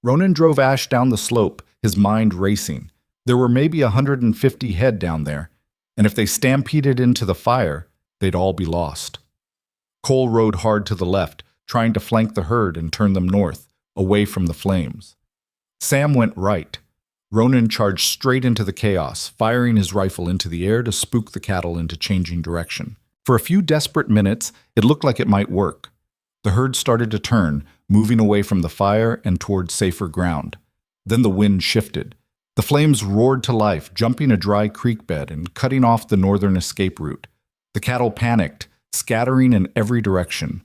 Ronan drove Ash down the slope, his mind racing. There were maybe 150 head down there, and if they stampeded into the fire, they'd all be lost. Cole rode hard to the left, trying to flank the herd and turn them north, away from the flames. Sam went right. Ronan charged straight into the chaos, firing his rifle into the air to spook the cattle into changing direction. For a few desperate minutes, it looked like it might work. The herd started to turn, moving away from the fire and toward safer ground. Then the wind shifted. The flames roared to life, jumping a dry creek bed and cutting off the northern escape route. The cattle panicked, scattering in every direction.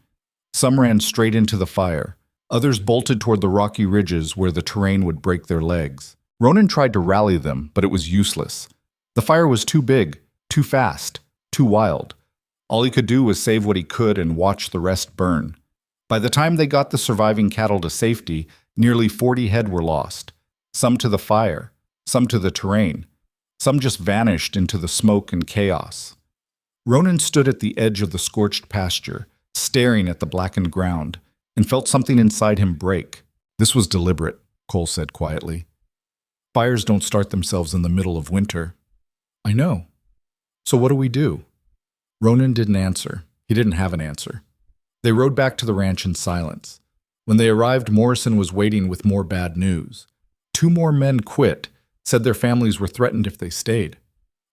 Some ran straight into the fire. Others bolted toward the rocky ridges where the terrain would break their legs. Ronan tried to rally them, but it was useless. The fire was too big, too fast, too wild. All he could do was save what he could and watch the rest burn. By the time they got the surviving cattle to safety, nearly 40 head were lost. Some to the fire, some to the terrain. Some just vanished into the smoke and chaos. Ronan stood at the edge of the scorched pasture, staring at the blackened ground, and felt something inside him break. "This was deliberate," Cole said quietly. "Fires don't start themselves in the middle of winter." "I know. So what do we do?" Ronan didn't answer. He didn't have an answer. They rode back to the ranch in silence. When they arrived, Morrison was waiting with more bad news. 2 more men quit, said their families were threatened if they stayed.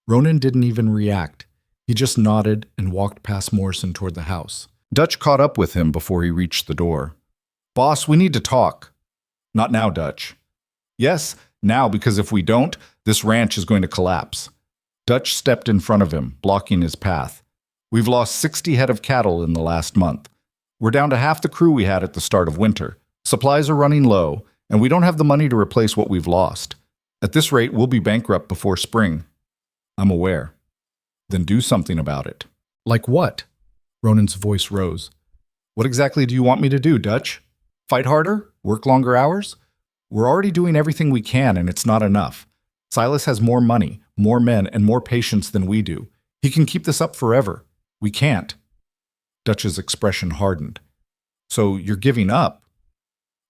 Ronan didn't even react. He just nodded and walked past Morrison toward the house. Dutch caught up with him before he reached the door. "Boss, we need to talk." "Not now, Dutch." "Yes, now, because if we don't, this ranch is going to collapse." Dutch stepped in front of him, blocking his path. "We've lost 60 head of cattle in the last month. We're down to half the crew we had at the start of winter. Supplies are running low, and we don't have the money to replace what we've lost. At this rate, we'll be bankrupt before spring." "I'm aware." "Then do something about it." "Like what?" Ronan's voice rose. "What exactly do you want me to do, Dutch? Fight harder? Work longer hours? We're already doing everything we can, and it's not enough. Silas has more money, more men, and more patience than we do. He can keep this up forever. We can't." Dutch's expression hardened. "So you're giving up?"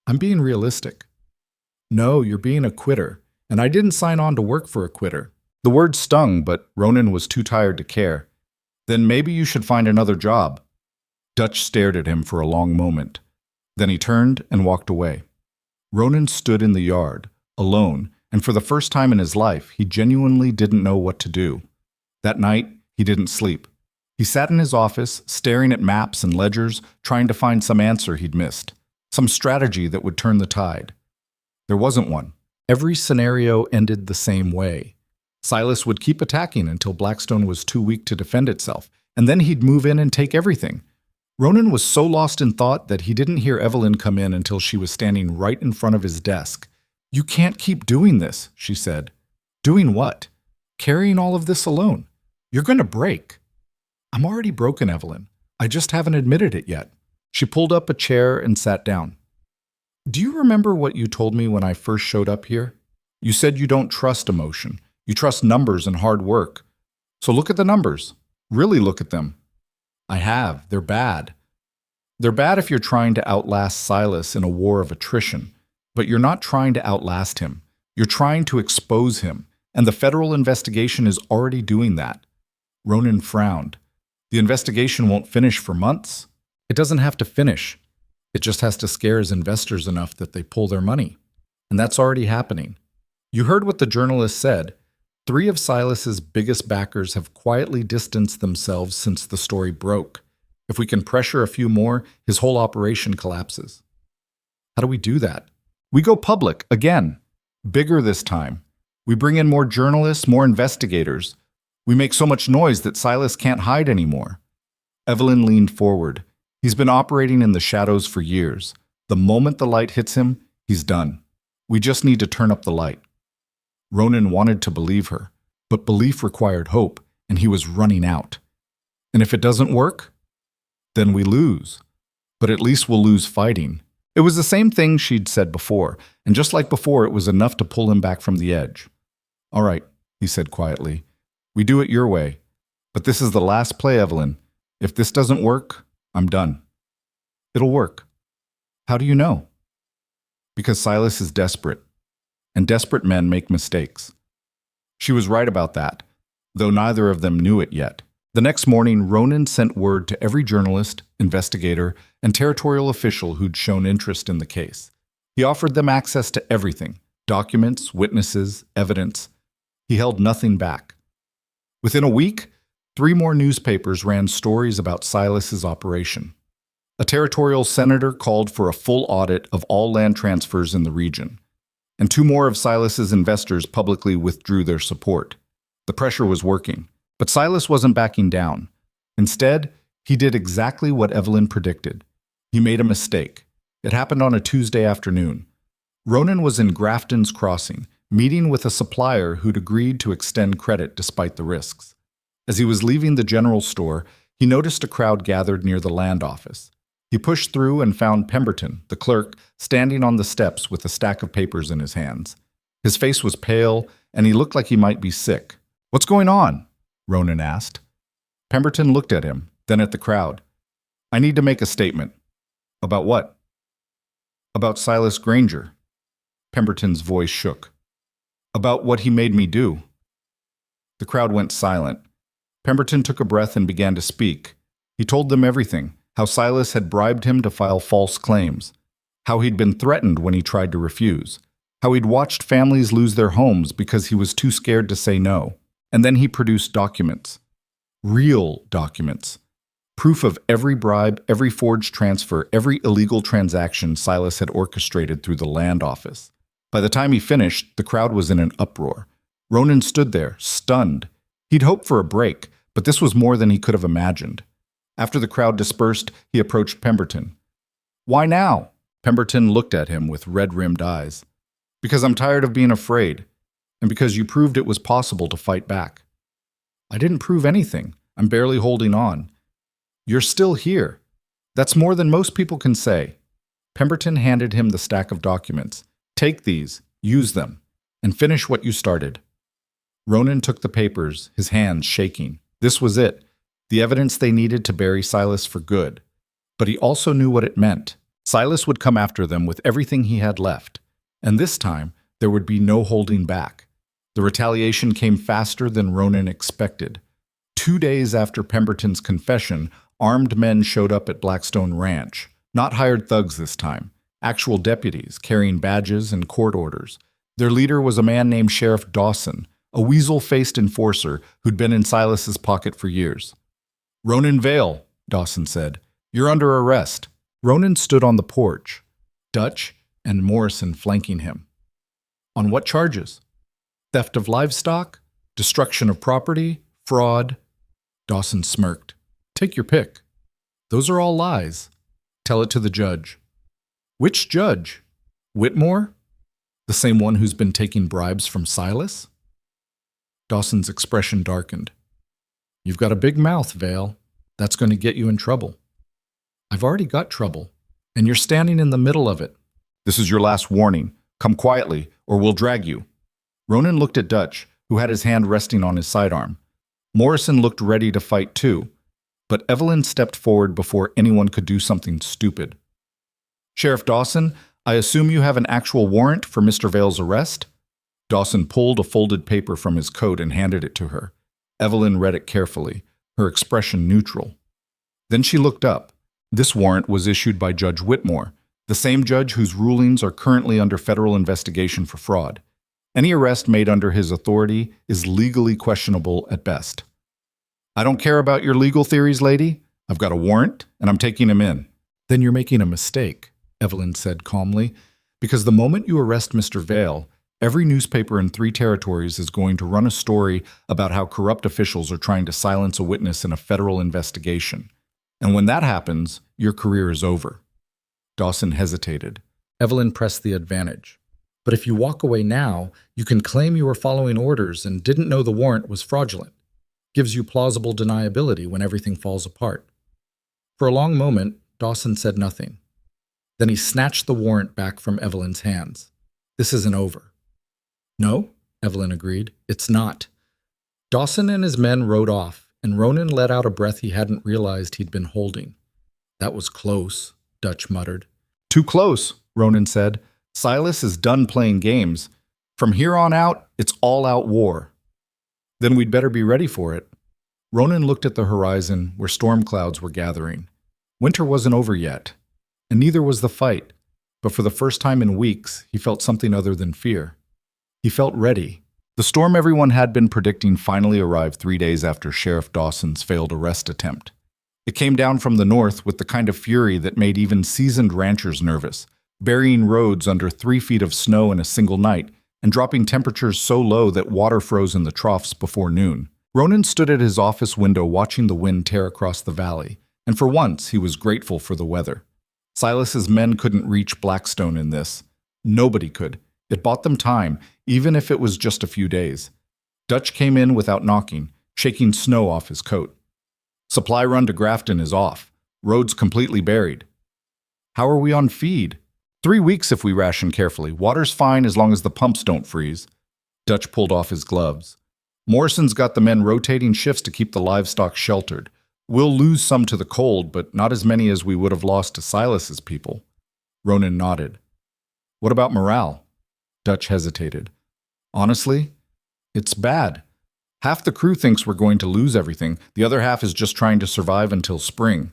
"I'm being realistic." "No, you're being a quitter, and I didn't sign on to work for a quitter." The word stung, but Ronan was too tired to care. "Then maybe you should find another job." Dutch stared at him for a long moment. Then he turned and walked away. Ronan stood in the yard, alone, and for the first time in his life, he genuinely didn't know what to do. That night, he didn't sleep. He sat in his office, staring at maps and ledgers, trying to find some answer he'd missed, some strategy that would turn the tide. There wasn't one. Every scenario ended the same way. Silas would keep attacking until Blackstone was too weak to defend itself, and then he'd move in and take everything. Ronan was so lost in thought that he didn't hear Evelyn come in until she was standing right in front of his desk. "You can't keep doing this," she said. "Doing what?" "Carrying all of this alone. You're going to break." "I'm already broken, Evelyn. I just haven't admitted it yet." She pulled up a chair and sat down. "Do you remember what you told me when I first showed up here? You said you don't trust emotion. You trust numbers and hard work. So look at the numbers. Really look at them." "I have. They're bad." "They're bad if you're trying to outlast Silas in a war of attrition. But you're not trying to outlast him. You're trying to expose him, and the federal investigation is already doing that." Ronan frowned. "The investigation won't finish for months." "It doesn't have to finish. It just has to scare his investors enough that they pull their money. And that's already happening. You heard what the journalist said. 3 of Silas's biggest backers have quietly distanced themselves since the story broke. If we can pressure a few more, his whole operation collapses." "How do we do that?" "We go public, again. Bigger this time. We bring in more journalists, more investigators. We make so much noise that Silas can't hide anymore." Evelyn leaned forward. "He's been operating in the shadows for years. The moment the light hits him, he's done. We just need to turn up the light." Ronan wanted to believe her, but belief required hope, and he was running out. "And if it doesn't work? Then we lose. But at least we'll lose fighting." It was the same thing she'd said before, and just like before, it was enough to pull him back from the edge. "All right," he said quietly. "We do it your way. But this is the last play, Evelyn. If this doesn't work, I'm done." "It'll work." "How do you know?" "Because Silas is desperate. And desperate men make mistakes." She was right about that, though neither of them knew it yet. The next morning, Ronan sent word to every journalist, investigator, and territorial official who'd shown interest in the case. He offered them access to everything: documents, witnesses, evidence. He held nothing back. Within a week, 3 more newspapers ran stories about Silas's operation. A territorial senator called for a full audit of all land transfers in the region. And 2 more of Silas's investors publicly withdrew their support. The pressure was working, but Silas wasn't backing down. Instead, he did exactly what Evelyn predicted. He made a mistake. It happened on a Tuesday afternoon. Ronan was in Grafton's Crossing, meeting with a supplier who'd agreed to extend credit despite the risks. As he was leaving the general store, he noticed a crowd gathered near the land office. He pushed through and found Pemberton, the clerk, standing on the steps with a stack of papers in his hands. His face was pale, and he looked like he might be sick. "What's going on?" Ronan asked. Pemberton looked at him, then at the crowd. "I need to make a statement." "About what?" "About Silas Granger." Pemberton's voice shook. "About what he made me do." The crowd went silent. Pemberton took a breath and began to speak. He told them everything: how Silas had bribed him to file false claims, how he'd been threatened when he tried to refuse, how he'd watched families lose their homes because he was too scared to say no. And then he produced documents. Real documents. Proof of every bribe, every forged transfer, every illegal transaction Silas had orchestrated through the land office. By the time he finished, the crowd was in an uproar. Ronan stood there, stunned. He'd hoped for a break, but this was more than he could have imagined. After the crowd dispersed, he approached Pemberton. "Why now?" Pemberton looked at him with red-rimmed eyes. "Because I'm tired of being afraid, and because you proved it was possible to fight back." "I didn't prove anything. I'm barely holding on." "You're still here. That's more than most people can say." Pemberton handed him the stack of documents. "Take these, use them, and finish what you started." Ronan took the papers, his hands shaking. This was it. The evidence they needed to bury Silas for good. But he also knew what it meant. Silas would come after them with everything he had left. And this time, there would be no holding back. The retaliation came faster than Ronan expected. 2 days after Pemberton's confession, armed men showed up at Blackstone Ranch. Not hired thugs this time. Actual deputies, carrying badges and court orders. Their leader was a man named Sheriff Dawson, a weasel-faced enforcer who'd been in Silas's pocket for years. "Ronan Vale," Dawson said. "You're under arrest." Ronan stood on the porch, Dutch and Morrison flanking him. "On what charges?" "Theft of livestock, destruction of property, fraud." Dawson smirked. "Take your pick." Those are all lies. Tell it to the judge. Which judge? Whitmore? The same one who's been taking bribes from Silas? Dawson's expression darkened. You've got a big mouth, Vale. That's going to get you in trouble. I've already got trouble, and you're standing in the middle of it. This is your last warning. Come quietly, or we'll drag you. Ronan looked at Dutch, who had his hand resting on his sidearm. Morrison looked ready to fight too, but Evelyn stepped forward before anyone could do something stupid. Sheriff Dawson, I assume you have an actual warrant for Mr. Vale's arrest? Dawson pulled a folded paper from his coat and handed it to her. Evelyn read it carefully, her expression neutral. Then she looked up. This warrant was issued by Judge Whitmore, the same judge whose rulings are currently under federal investigation for fraud. Any arrest made under his authority is legally questionable at best. I don't care about your legal theories, lady. I've got a warrant, and I'm taking him in. Then you're making a mistake, Evelyn said calmly, because the moment you arrest Mr. Vale, every newspaper in 3 territories is going to run a story about how corrupt officials are trying to silence a witness in a federal investigation. And when that happens, your career is over. Dawson hesitated. Evelyn pressed the advantage. But if you walk away now, you can claim you were following orders and didn't know the warrant was fraudulent. Gives you plausible deniability when everything falls apart. For a long moment, Dawson said nothing. Then he snatched the warrant back from Evelyn's hands. This isn't over. No, Evelyn agreed. It's not. Dawson and his men rode off, and Ronan let out a breath he hadn't realized he'd been holding. That was close, Dutch muttered. Too close, Ronan said. Silas is done playing games. From here on out, it's all-out war. Then we'd better be ready for it. Ronan looked at the horizon where storm clouds were gathering. Winter wasn't over yet, and neither was the fight, but for the first time in weeks, he felt something other than fear. He felt ready. The storm everyone had been predicting finally arrived 3 days after Sheriff Dawson's failed arrest attempt. It came down from the north with the kind of fury that made even seasoned ranchers nervous, burying roads under 3 feet of snow in a single night and dropping temperatures so low that water froze in the troughs before noon. Ronan stood at his office window watching the wind tear across the valley, and for once he was grateful for the weather. Silas's men couldn't reach Blackstone in this. Nobody could. It bought them time, even if it was just a few days. Dutch came in without knocking, shaking snow off his coat. Supply run to Grafton is off. Roads completely buried. How are we on feed? 3 weeks if we ration carefully. Water's fine as long as the pumps don't freeze. Dutch pulled off his gloves. Morrison's got the men rotating shifts to keep the livestock sheltered. We'll lose some to the cold, but not as many as we would have lost to Silas's people. Ronan nodded. What about morale? Dutch hesitated. Honestly, it's bad. Half the crew thinks we're going to lose everything. The other half is just trying to survive until spring.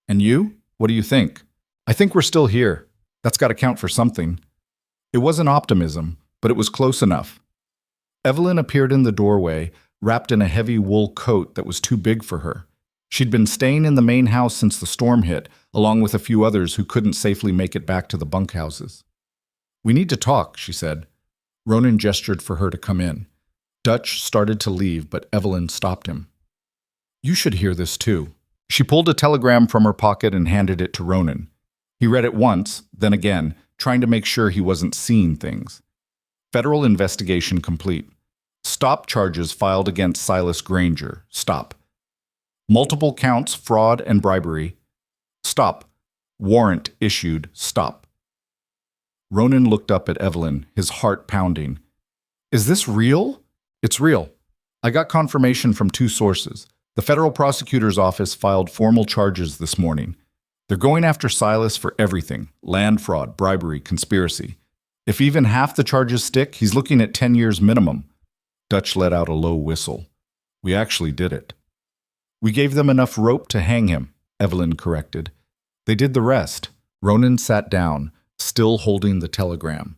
And you? What do you think? I think we're still here. That's got to count for something. It wasn't optimism, but it was close enough. Evelyn appeared in the doorway, wrapped in a heavy wool coat that was too big for her. She'd been staying in the main house since the storm hit, along with a few others who couldn't safely make it back to the bunkhouses. We need to talk, she said. Ronan gestured for her to come in. Dutch started to leave, but Evelyn stopped him. You should hear this too. She pulled a telegram from her pocket and handed it to Ronan. He read it once, then again, trying to make sure he wasn't seeing things. Federal investigation complete. Stop charges filed against Silas Granger. Stop. Multiple counts, fraud and bribery. Stop. Warrant issued. Stop. Ronan looked up at Evelyn, his heart pounding. Is this real? It's real. I got confirmation from 2 sources. The federal prosecutor's office filed formal charges this morning. They're going after Silas for everything: land fraud, bribery, conspiracy. If even half the charges stick, he's looking at 10 years minimum. Dutch let out a low whistle. We actually did it. We gave them enough rope to hang him, Evelyn corrected. They did the rest. Ronan sat down, still holding the telegram.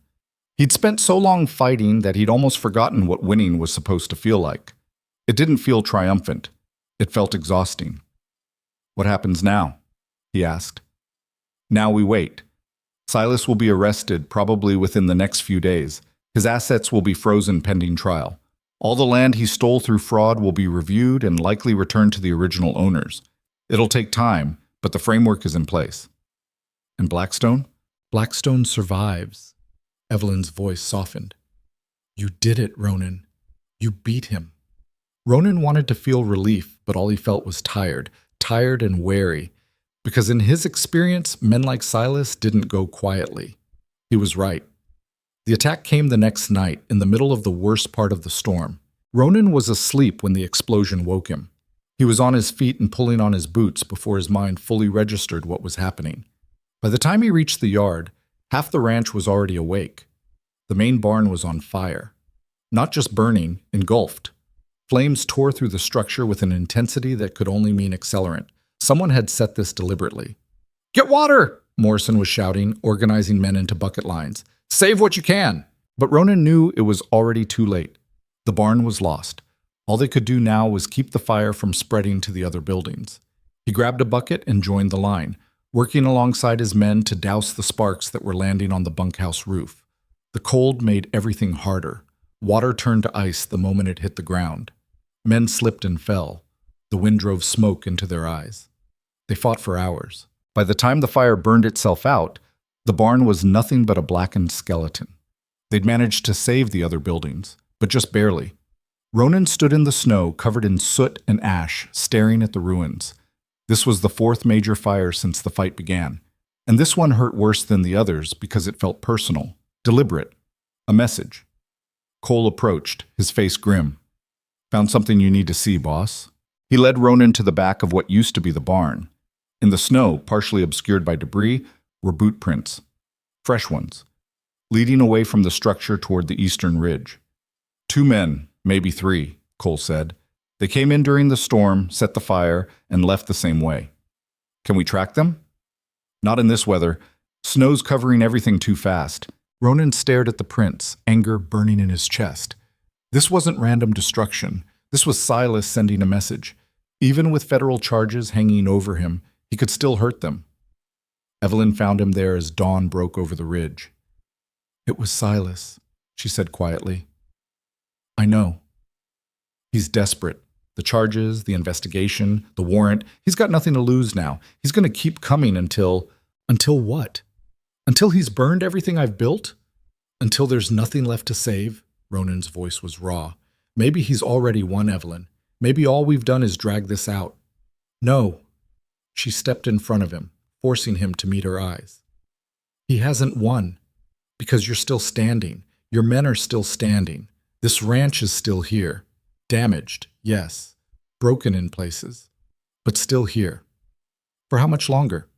He'd spent so long fighting that he'd almost forgotten what winning was supposed to feel like. It didn't feel triumphant. It felt exhausting. What happens now? He asked. Now we wait. Silas will be arrested probably within the next few days. His assets will be frozen pending trial. All the land he stole through fraud will be reviewed and likely returned to the original owners. It'll take time, but the framework is in place. And Blackstone? Blackstone survives. Evelyn's voice softened. You did it, Ronan. You beat him. Ronan wanted to feel relief, but all he felt was tired and wary, because in his experience, men like Silas didn't go quietly. He was right. The attack came the next night, in the middle of the worst part of the storm. Ronan was asleep when the explosion woke him. He was on his feet and pulling on his boots before his mind fully registered what was happening. By the time he reached the yard, half the ranch was already awake. The main barn was on fire. Not just burning, engulfed. Flames tore through the structure with an intensity that could only mean accelerant. Someone had set this deliberately. "Get water!" Morrison was shouting, organizing men into bucket lines. "Save what you can!" But Ronan knew it was already too late. The barn was lost. All they could do now was keep the fire from spreading to the other buildings. He grabbed a bucket and joined the line, working alongside his men to douse the sparks that were landing on the bunkhouse roof. The cold made everything harder. Water turned to ice the moment it hit the ground. Men slipped and fell. The wind drove smoke into their eyes. They fought for hours. By the time the fire burned itself out, the barn was nothing but a blackened skeleton. They'd managed to save the other buildings, but just barely. Ronan stood in the snow, covered in soot and ash, staring at the ruins. This was the fourth major fire since the fight began, and this one hurt worse than the others because it felt personal, deliberate, a message. Cole approached, his face grim. "Found something you need to see, boss." He led Ronan to the back of what used to be the barn. In the snow, partially obscured by debris, were boot prints. Fresh ones, leading away from the structure toward the eastern ridge. 2 men, maybe 3, Cole said. They came in during the storm, set the fire, and left the same way. "Can we track them?" "Not in this weather. Snow's covering everything too fast." Ronan stared at the prints, anger burning in his chest. This wasn't random destruction. This was Silas sending a message. Even with federal charges hanging over him, he could still hurt them. Evelyn found him there as dawn broke over the ridge. "It was Silas," she said quietly. "I know. He's desperate. The charges, the investigation, the warrant. He's got nothing to lose now. He's going to keep coming until... Until what? Until he's burned everything I've built? Until there's nothing left to save?" Ronan's voice was raw. "Maybe he's already won, Evelyn. Maybe all we've done is drag this out." "No." She stepped in front of him, forcing him to meet her eyes. "He hasn't won. Because you're still standing. Your men are still standing. This ranch is still here. Damaged, yes. Broken in places. But still here. For how much longer?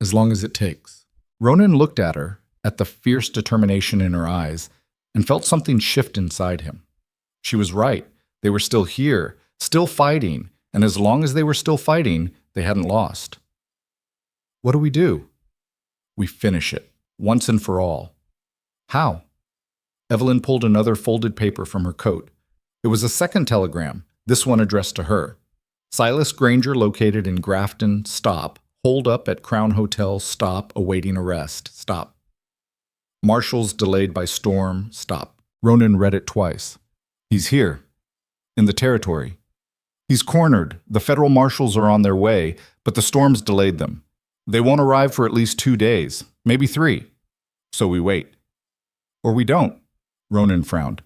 As long as it takes." Ronan looked at her, at the fierce determination in her eyes, and felt something shift inside him. She was right. They were still here, still fighting, and as long as they were still fighting, they hadn't lost. "What do we do?" "We finish it, once and for all." "How?" Evelyn pulled another folded paper from her coat. It was a second telegram, this one addressed to her. "Silas Granger located in Grafton, stop. Hold up at Crown Hotel, stop. Awaiting arrest, stop. Marshals delayed by storm, stop." Ronan read it twice. "He's here. In the territory. He's cornered. The federal marshals are on their way, but the storm's delayed them. They won't arrive for at least 2 days, maybe 3. So we wait." "Or we don't." Ronan frowned.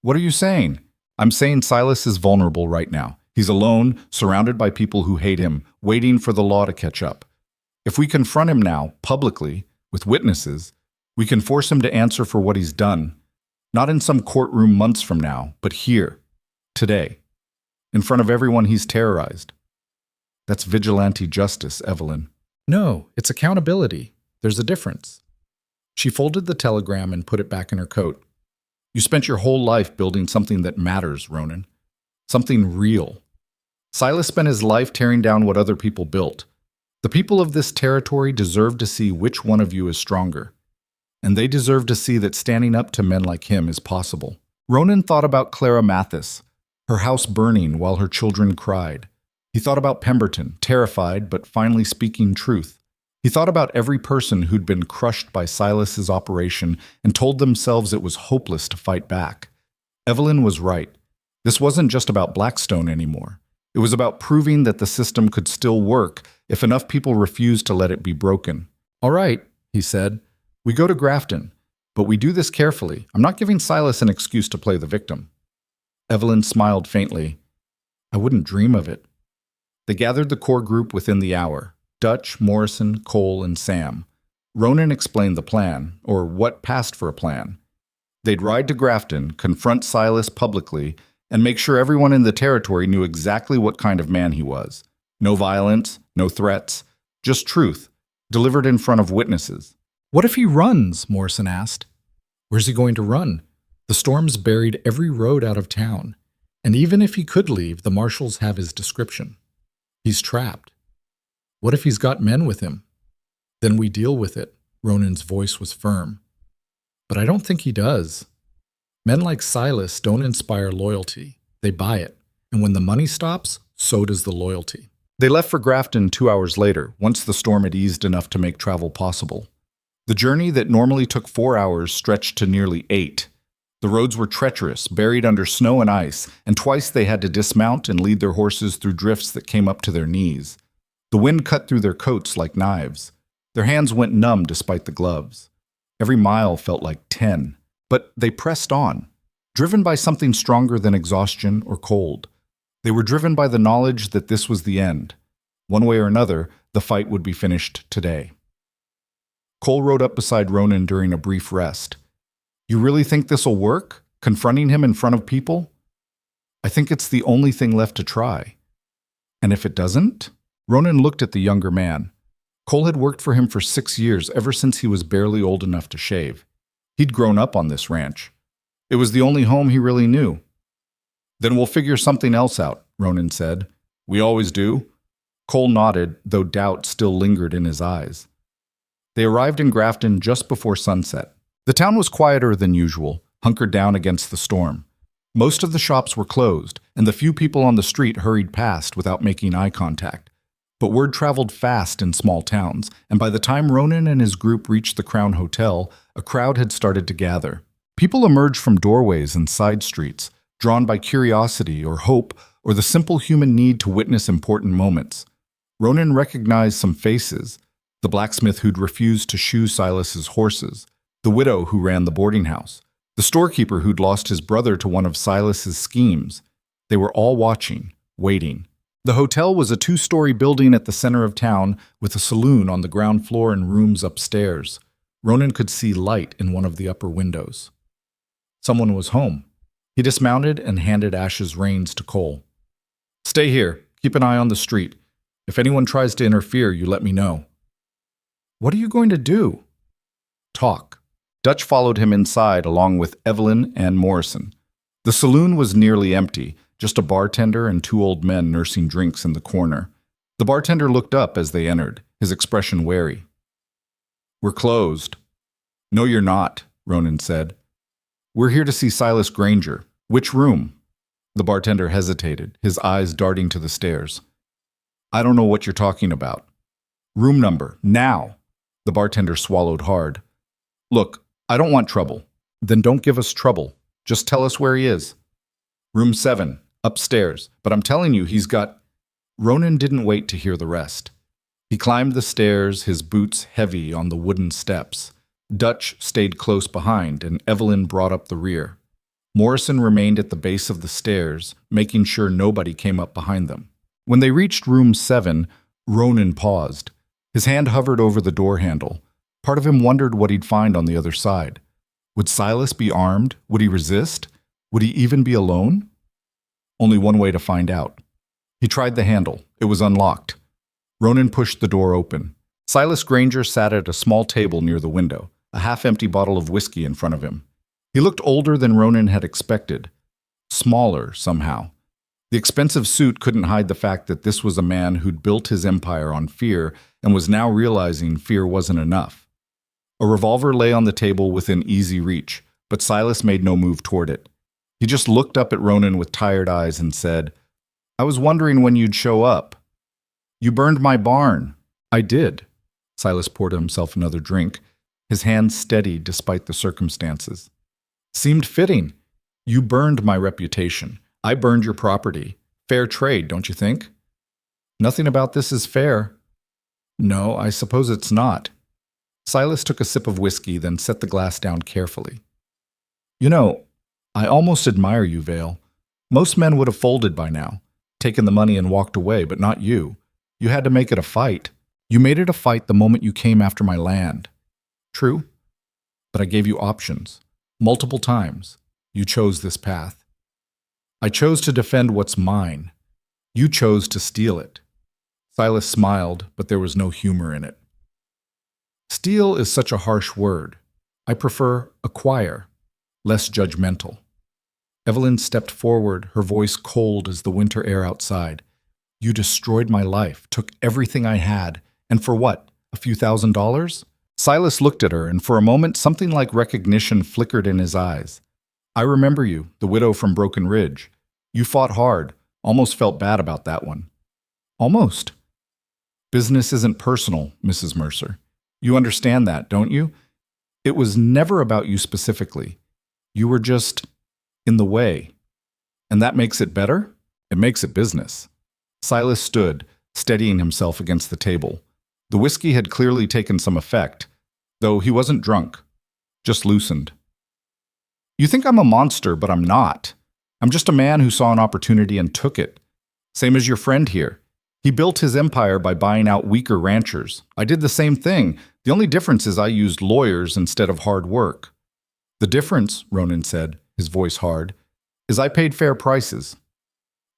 "What are you saying?" "I'm saying Silas is vulnerable right now. He's alone, surrounded by people who hate him, waiting for the law to catch up. If we confront him now, publicly, with witnesses, we can force him to answer for what he's done. Not in some courtroom months from now, but here, today, in front of everyone he's terrorized." "That's vigilante justice, Evelyn." "No, it's accountability. There's a difference." She folded the telegram and put it back in her coat. "You spent your whole life building something that matters, Ronan. Something real. Silas spent his life tearing down what other people built. The people of this territory deserve to see which one of you is stronger. And they deserve to see that standing up to men like him is possible." Ronan thought about Clara Mathis, her house burning while her children cried. He thought about Pemberton, terrified but finally speaking truth. He thought about every person who'd been crushed by Silas's operation and told themselves it was hopeless to fight back. Evelyn was right. This wasn't just about Blackstone anymore. It was about proving that the system could still work, if enough people refused to let it be broken. "All right," he said. "We go to Grafton, but we do this carefully. I'm not giving Silas an excuse to play the victim." Evelyn smiled faintly. "I wouldn't dream of it." They gathered the core group within the hour: Dutch, Morrison, Cole, and Sam. Ronan explained the plan, or what passed for a plan. They'd ride to Grafton, confront Silas publicly, and make sure everyone in the territory knew exactly what kind of man he was. No violence, no threats, just truth, delivered in front of witnesses. "What if he runs?" Morrison asked. "Where's he going to run? The storm's buried every road out of town, and even if he could leave, the marshals have his description. He's trapped. What if he's got men with him? Then we deal with it." Ronan's voice was firm. "But I don't think he does. Men like Silas don't inspire loyalty. They buy it, and when the money stops, so does the loyalty." They left for Grafton 2 hours later, once the storm had eased enough to make travel possible. The journey that normally took 4 hours stretched to nearly 8. The roads were treacherous, buried under snow and ice, and twice they had to dismount and lead their horses through drifts that came up to their knees. The wind cut through their coats like knives. Their hands went numb despite the gloves. Every mile felt like 10, but they pressed on, driven by something stronger than exhaustion or cold. They were driven by the knowledge that this was the end. One way or another, the fight would be finished today. Cole rode up beside Ronan during a brief rest. "You really think this'll work? Confronting him in front of people?" "I think it's the only thing left to try." "And if it doesn't?" Ronan looked at the younger man. Cole had worked for him for 6 years, ever since he was barely old enough to shave. He'd grown up on this ranch. It was the only home he really knew. "Then we'll figure something else out," Ronan said. "We always do." Cole nodded, though doubt still lingered in his eyes. They arrived in Grafton just before sunset. The town was quieter than usual, hunkered down against the storm. Most of the shops were closed, and the few people on the street hurried past without making eye contact. But word traveled fast in small towns, and by the time Ronan and his group reached the Crown Hotel, a crowd had started to gather. People emerged from doorways and side streets, drawn by curiosity or hope or the simple human need to witness important moments. Ronan recognized some faces: the blacksmith who'd refused to shoe Silas's horses, the widow who ran the boarding house, the storekeeper who'd lost his brother to one of Silas's schemes. They were all watching, waiting. The hotel was a 2-story building at the center of town with a saloon on the ground floor and rooms upstairs. Ronan could see light in one of the upper windows. Someone was home. He dismounted and handed Ash's reins to Cole. "Stay here. Keep an eye on the street. If anyone tries to interfere, you let me know." "What are you going to do?" "Talk." Dutch followed him inside along with Evelyn and Morrison. The saloon was nearly empty, just a bartender and 2 old men nursing drinks in the corner. The bartender looked up as they entered, his expression wary. "We're closed." "No, you're not," Ronan said. "We're here to see Silas Granger." "Which room?" The bartender hesitated, his eyes darting to the stairs. "I don't know what you're talking about." "Room number, now." The bartender swallowed hard. "Look, I don't want trouble." "Then don't give us trouble. Just tell us where he is." "Room 7, upstairs. But I'm telling you, he's got—" Ronan didn't wait to hear the rest. He climbed the stairs, his boots heavy on the wooden steps. Dutch stayed close behind, and Evelyn brought up the rear. Morrison remained at the base of the stairs, making sure nobody came up behind them. When they reached room 7, Ronan paused. His hand hovered over the door handle. Part of him wondered what he'd find on the other side. Would Silas be armed? Would he resist? Would he even be alone? Only one way to find out. He tried the handle. It was unlocked. Ronan pushed the door open. Silas Granger sat at a small table near the window, a half-empty bottle of whiskey in front of him. He looked older than Ronan had expected. Smaller, somehow. The expensive suit couldn't hide the fact that this was a man who'd built his empire on fear and was now realizing fear wasn't enough. A revolver lay on the table within easy reach, but Silas made no move toward it. He just looked up at Ronan with tired eyes and said, "I was wondering when you'd show up. You burned my barn." "I did." Silas poured himself another drink, his hand steady despite the circumstances. "Seemed fitting. You burned my reputation. I burned your property. Fair trade, don't you think?" "Nothing about this is fair." No, I suppose it's not. Silas took a sip of whiskey, then set the glass down carefully. You know, I almost admire you, Vale. Most men would have folded by now, taken the money and walked away, but not you. You had to make it a fight. You made it a fight the moment you came after my land. True, but I gave you options. Multiple times. You chose this path. I chose to defend what's mine. You chose to steal it. Silas smiled, but there was no humor in it. Steal is such a harsh word. I prefer acquire, less judgmental. Evelyn stepped forward, her voice cold as the winter air outside. You destroyed my life, took everything I had, and for what, a few $1,000s? Silas looked at her, and for a moment something like recognition flickered in his eyes. I remember you, the widow from Broken Ridge. You fought hard, almost felt bad about that one. Almost. Business isn't personal, Mrs. Mercer. You understand that, don't you? It was never about you specifically. You were just in the way. And that makes it better? It makes it business. Silas stood, steadying himself against the table. The whiskey had clearly taken some effect, though he wasn't drunk, just loosened. You think I'm a monster, but I'm not. I'm just a man who saw an opportunity and took it. Same as your friend here. He built his empire by buying out weaker ranchers. I did the same thing. The only difference is I used lawyers instead of hard work. The difference, Ronan said, his voice hard, is I paid fair prices.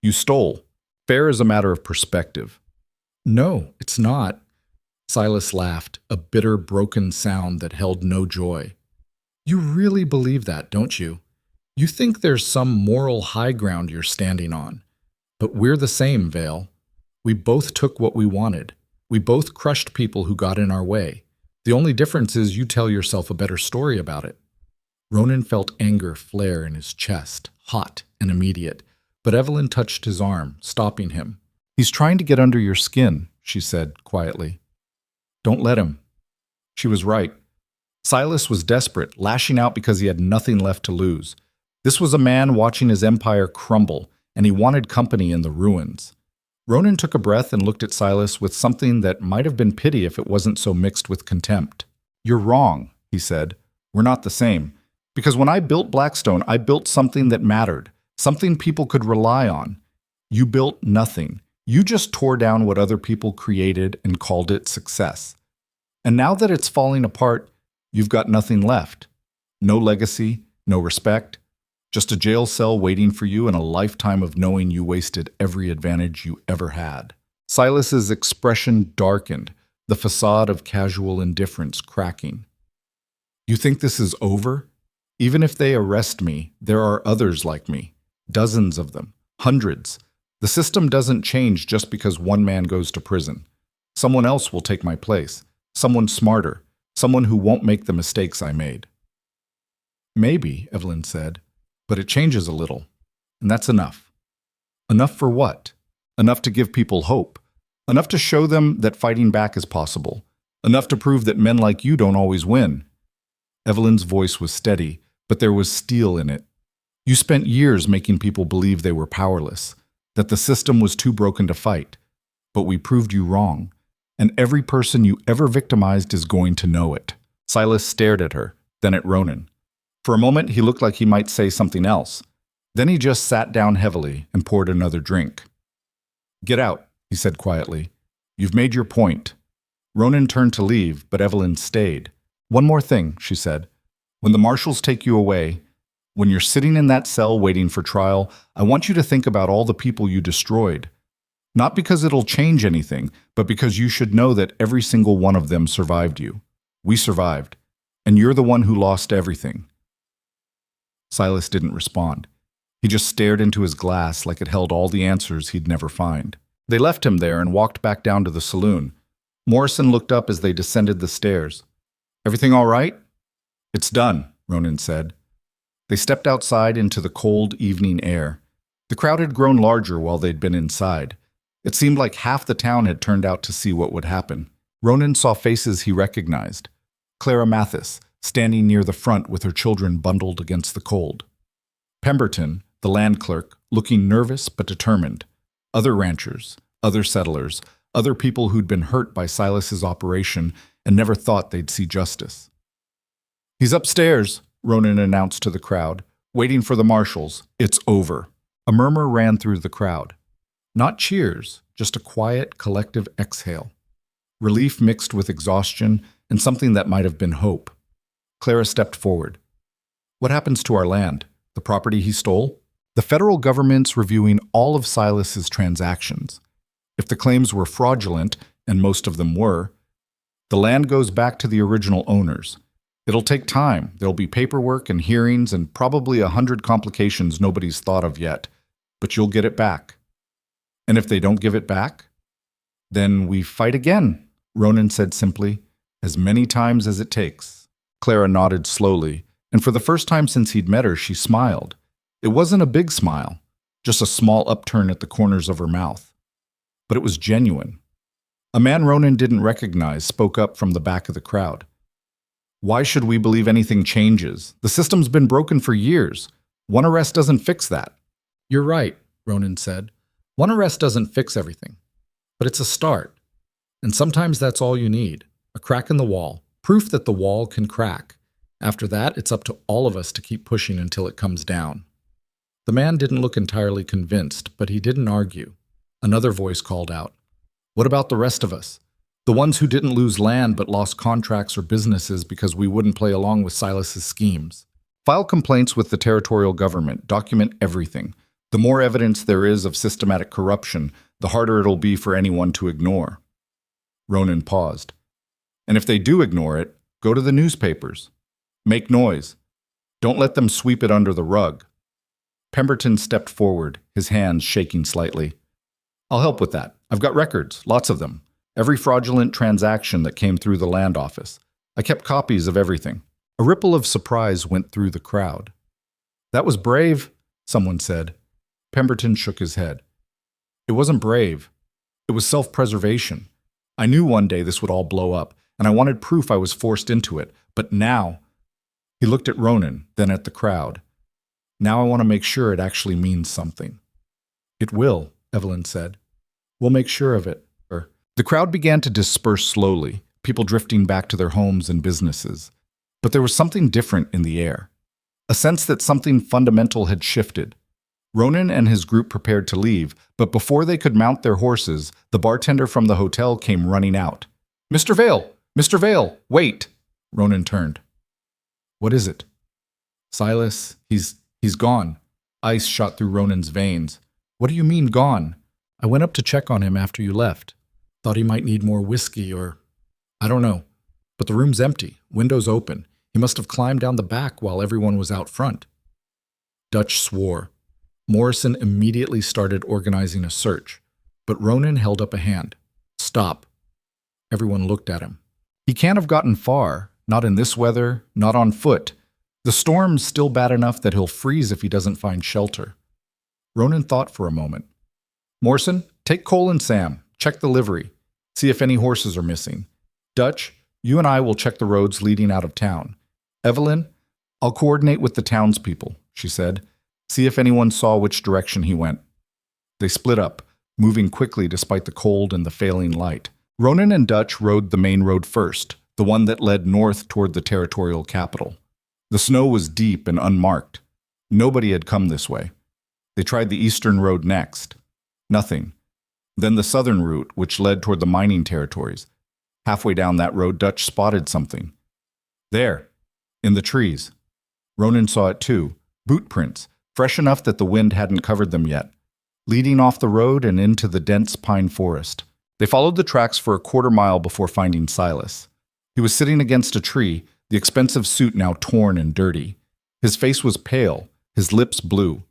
You stole. Fair is a matter of perspective. No, it's not. Silas laughed, a bitter, broken sound that held no joy. You really believe that, don't you? You think there's some moral high ground you're standing on. But we're the same, Vale. We both took what we wanted. We both crushed people who got in our way. The only difference is you tell yourself a better story about it. Ronan felt anger flare in his chest, hot and immediate, but Evelyn touched his arm, stopping him. He's trying to get under your skin, she said quietly. Don't let him. She was right. Silas was desperate, lashing out because he had nothing left to lose. This was a man watching his empire crumble, and he wanted company in the ruins. Ronan took a breath and looked at Silas with something that might have been pity if it wasn't so mixed with contempt. You're wrong, he said. We're not the same. Because when I built Blackstone, I built something that mattered, something people could rely on. You built nothing. You just tore down what other people created and called it success. And now that it's falling apart, you've got nothing left. No legacy, no respect, just a jail cell waiting for you and a lifetime of knowing you wasted every advantage you ever had. Silas's expression darkened, the facade of casual indifference cracking. You think this is over? Even if they arrest me, there are others like me. Dozens of them. Hundreds. The system doesn't change just because one man goes to prison. Someone else will take my place. Someone smarter. Someone who won't make the mistakes I made. Maybe, Evelyn said, but it changes a little. And that's enough. Enough for what? Enough to give people hope. Enough to show them that fighting back is possible. Enough to prove that men like you don't always win. Evelyn's voice was steady, but there was steel in it. You spent years making people believe they were powerless, that the system was too broken to fight. But we proved you wrong, and every person you ever victimized is going to know it. Silas stared at her, then at Ronan. For a moment, he looked like he might say something else. Then he just sat down heavily and poured another drink. Get out, he said quietly. You've made your point. Ronan turned to leave, but Evelyn stayed. One more thing, she said. When the marshals take you away, when you're sitting in that cell waiting for trial, I want you to think about all the people you destroyed. Not because it'll change anything, but because you should know that every single one of them survived you. We survived, and you're the one who lost everything. Silas didn't respond. He just stared into his glass like it held all the answers he'd never find. They left him there and walked back down to the saloon. Morrison looked up as they descended the stairs. Everything all right? It's done, Ronan said. They stepped outside into the cold evening air. The crowd had grown larger while they'd been inside. It seemed like half the town had turned out to see what would happen. Ronan saw faces he recognized. Clara Mathis, standing near the front with her children bundled against the cold. Pemberton, the land clerk, looking nervous but determined. Other ranchers, other settlers, other people who'd been hurt by Silas's operation and never thought they'd see justice. "He's upstairs," Ronan announced to the crowd, "waiting for the marshals. It's over." A murmur ran through the crowd. Not cheers, just a quiet, collective exhale. Relief mixed with exhaustion and something that might have been hope. Clara stepped forward. "What happens to our land? The property he stole?" "The federal government's reviewing all of Silas's transactions. If the claims were fraudulent, and most of them were, the land goes back to the original owners. It'll take time. There'll be paperwork and hearings and probably 100 complications nobody's thought of yet. But you'll get it back. And if they don't give it back, then we fight again," Ronan said simply, "as many times as it takes." Clara nodded slowly, and for the first time since he'd met her, she smiled. It wasn't a big smile, just a small upturn at the corners of her mouth. But it was genuine. A man Ronan didn't recognize spoke up from the back of the crowd. "Why should we believe anything changes? The system's been broken for years. One arrest doesn't fix that." "You're right," Ronan said. "One arrest doesn't fix everything. But it's a start. And sometimes that's all you need. A crack in the wall. Proof that the wall can crack. After that, it's up to all of us to keep pushing until it comes down." The man didn't look entirely convinced, but he didn't argue. Another voice called out, "What about the rest of us? The ones who didn't lose land but lost contracts or businesses because we wouldn't play along with Silas's schemes? File complaints with the territorial government. Document everything. The more evidence there is of systematic corruption, the harder it'll be for anyone to ignore." Ronan paused. "And if they do ignore it, go to the newspapers. Make noise. Don't let them sweep it under the rug." Pemberton stepped forward, his hands shaking slightly. "I'll help with that. I've got records, lots of them. Every fraudulent transaction that came through the land office. I kept copies of everything." A ripple of surprise went through the crowd. "That was brave," someone said. Pemberton shook his head. "It wasn't brave. It was self-preservation. I knew one day this would all blow up, and I wanted proof I was forced into it. But now—" He looked at Ronan, then at the crowd. "Now I want to make sure it actually means something." "It will," Evelyn said. "We'll make sure of it." The crowd began to disperse slowly, people drifting back to their homes and businesses. But there was something different in the air. A sense that something fundamental had shifted. Ronan and his group prepared to leave, but before they could mount their horses, the bartender from the hotel came running out. "Mr. Vale! Mr. Vale! Wait!" Ronan turned. "What is it?" "Silas, he's gone." Ice shot through Ronan's veins. "What do you mean, gone?" "I went up to check on him after you left. Thought he might need more whiskey or... I don't know. But the room's empty, windows open. He must have climbed down the back while everyone was out front." Dutch swore. Morrison immediately started organizing a search, but Ronan held up a hand. "Stop." Everyone looked at him. "He can't have gotten far, not in this weather, not on foot. The storm's still bad enough that he'll freeze if he doesn't find shelter." Ronan thought for a moment. "Morrison, take Cole and Sam. Check the livery. See if any horses are missing. Dutch, you and I will check the roads leading out of town. Evelyn, I'll coordinate with the townspeople," she said. "See if anyone saw which direction he went." They split up, moving quickly despite the cold and the failing light. Ronan and Dutch rode the main road first, the one that led north toward the territorial capital. The snow was deep and unmarked. Nobody had come this way. They tried the eastern road next. Nothing. Then the southern route, which led toward the mining territories. Halfway down that road, Dutch spotted something. There, in the trees. Ronan saw it too. Boot prints, fresh enough that the wind hadn't covered them yet, leading off the road and into the dense pine forest. They followed the tracks for a quarter-mile before finding Silas. He was sitting against a tree, the expensive suit now torn and dirty. His face was pale, his lips blue.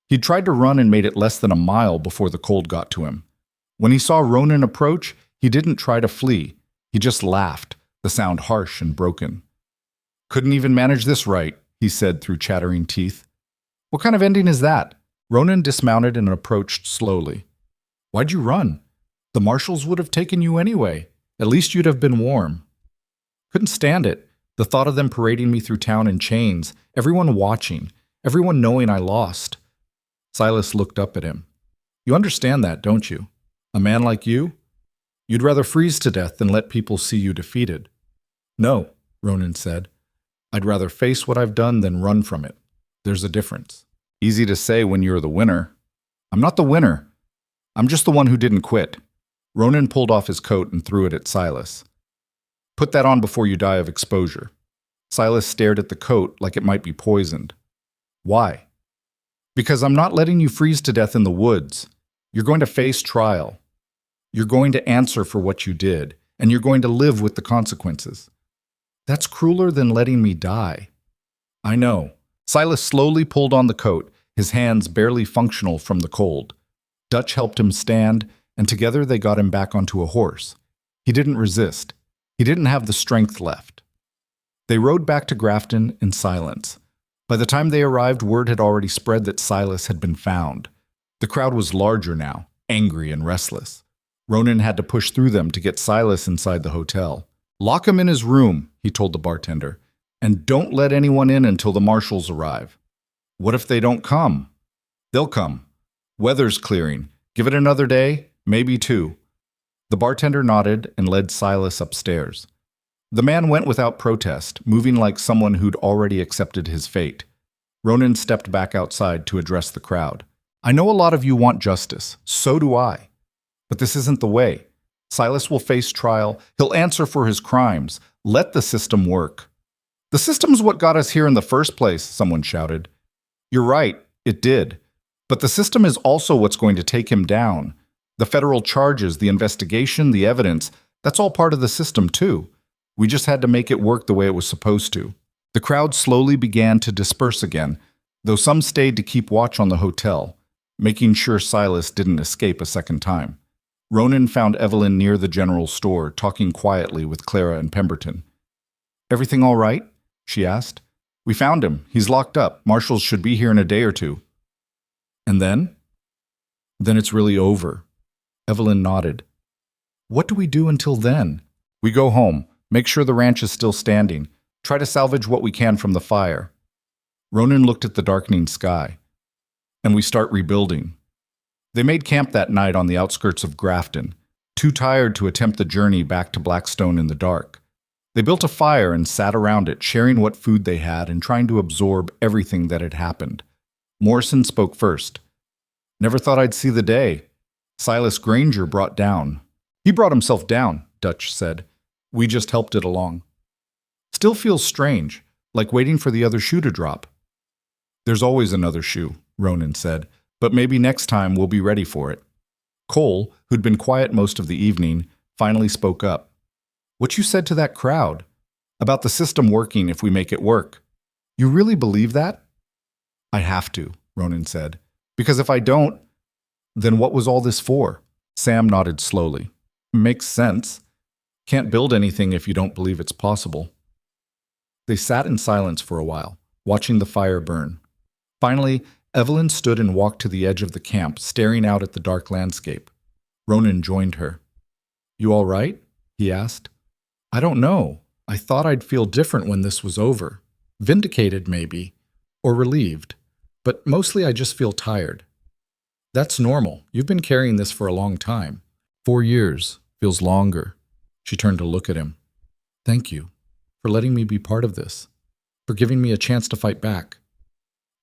He'd tried to run and made it less than a mile before the cold got to him. When he saw Ronan approach, he didn't try to flee. He just laughed, the sound harsh and broken. "Couldn't even manage this right," he said through chattering teeth. "What kind of ending is that?" Ronan dismounted and approached slowly. "Why'd you run? The marshals would have taken you anyway. At least you'd have been warm." "Couldn't stand it. The thought of them parading me through town in chains, everyone watching, everyone knowing I lost." Silas looked up at him. "You understand that, don't you? A man like you? You'd rather freeze to death than let people see you defeated. No, Ronan said. I'd rather face what I've done than run from it. There's a difference. Easy to say when you're the winner. I'm not the winner. I'm just the one who didn't quit. Ronan pulled off his coat and threw it at Silas. Put that on before you die of exposure. Silas stared at the coat like it might be poisoned. Why? Because I'm not letting you freeze to death in the woods. You're going to face trial. You're going to answer for what you did, and you're going to live with the consequences. That's crueler than letting me die. I know. Silas slowly pulled on the coat, his hands barely functional from the cold. Dutch helped him stand, and together they got him back onto a horse. He didn't resist. He didn't have the strength left. They rode back to Grafton in silence. By the time they arrived, word had already spread that Silas had been found. The crowd was larger now, angry and restless. Ronan had to push through them to get Silas inside the hotel. Lock him in his room, he told the bartender, and don't let anyone in until the marshals arrive. What if they don't come? They'll come. Weather's clearing. Give it another day, maybe two. The bartender nodded and led Silas upstairs. The man went without protest, moving like someone who'd already accepted his fate. Ronan stepped back outside to address the crowd. I know a lot of you want justice. So do I. But this isn't the way. Silas will face trial. He'll answer for his crimes. Let the system work. The system's what got us here in the first place, someone shouted. You're right, it did. But the system is also what's going to take him down. The federal charges, the investigation, the evidence, that's all part of the system too. We just had to make it work the way it was supposed to. The crowd slowly began to disperse again, though some stayed to keep watch on the hotel, making sure Silas didn't escape a second time. Ronan found Evelyn near the general store, talking quietly with Clara and Pemberton. Everything all right? She asked. We found him. He's locked up. Marshals should be here in a day or two. And then? Then it's really over. Evelyn nodded. What do we do until then? We go home. Make sure the ranch is still standing. Try to salvage what we can from the fire. Ronan looked at the darkening sky. And we start rebuilding. They made camp that night on the outskirts of Grafton, too tired to attempt the journey back to Blackstone in the dark. They built a fire and sat around it, sharing what food they had and trying to absorb everything that had happened. Morrison spoke first. Never thought I'd see the day. Silas Granger brought down. He brought himself down, Dutch said. We just helped it along. Still feels strange, like waiting for the other shoe to drop. There's always another shoe, Ronan said, but maybe next time we'll be ready for it. Cole, who'd been quiet most of the evening, finally spoke up. What you said to that crowd? About the system working if we make it work. You really believe that? I have to, Ronan said. Because if I don't, then what was all this for? Sam nodded slowly. Makes sense. Can't build anything if you don't believe it's possible. They sat in silence for a while, watching the fire burn. Finally, Evelyn stood and walked to the edge of the camp, staring out at the dark landscape. Ronan joined her. You all right? He asked. I don't know. I thought I'd feel different when this was over. Vindicated, maybe. Or relieved. But mostly I just feel tired. That's normal. You've been carrying this for a long time. 4 years. Feels longer. She turned to look at him. Thank you for letting me be part of this. For giving me a chance to fight back.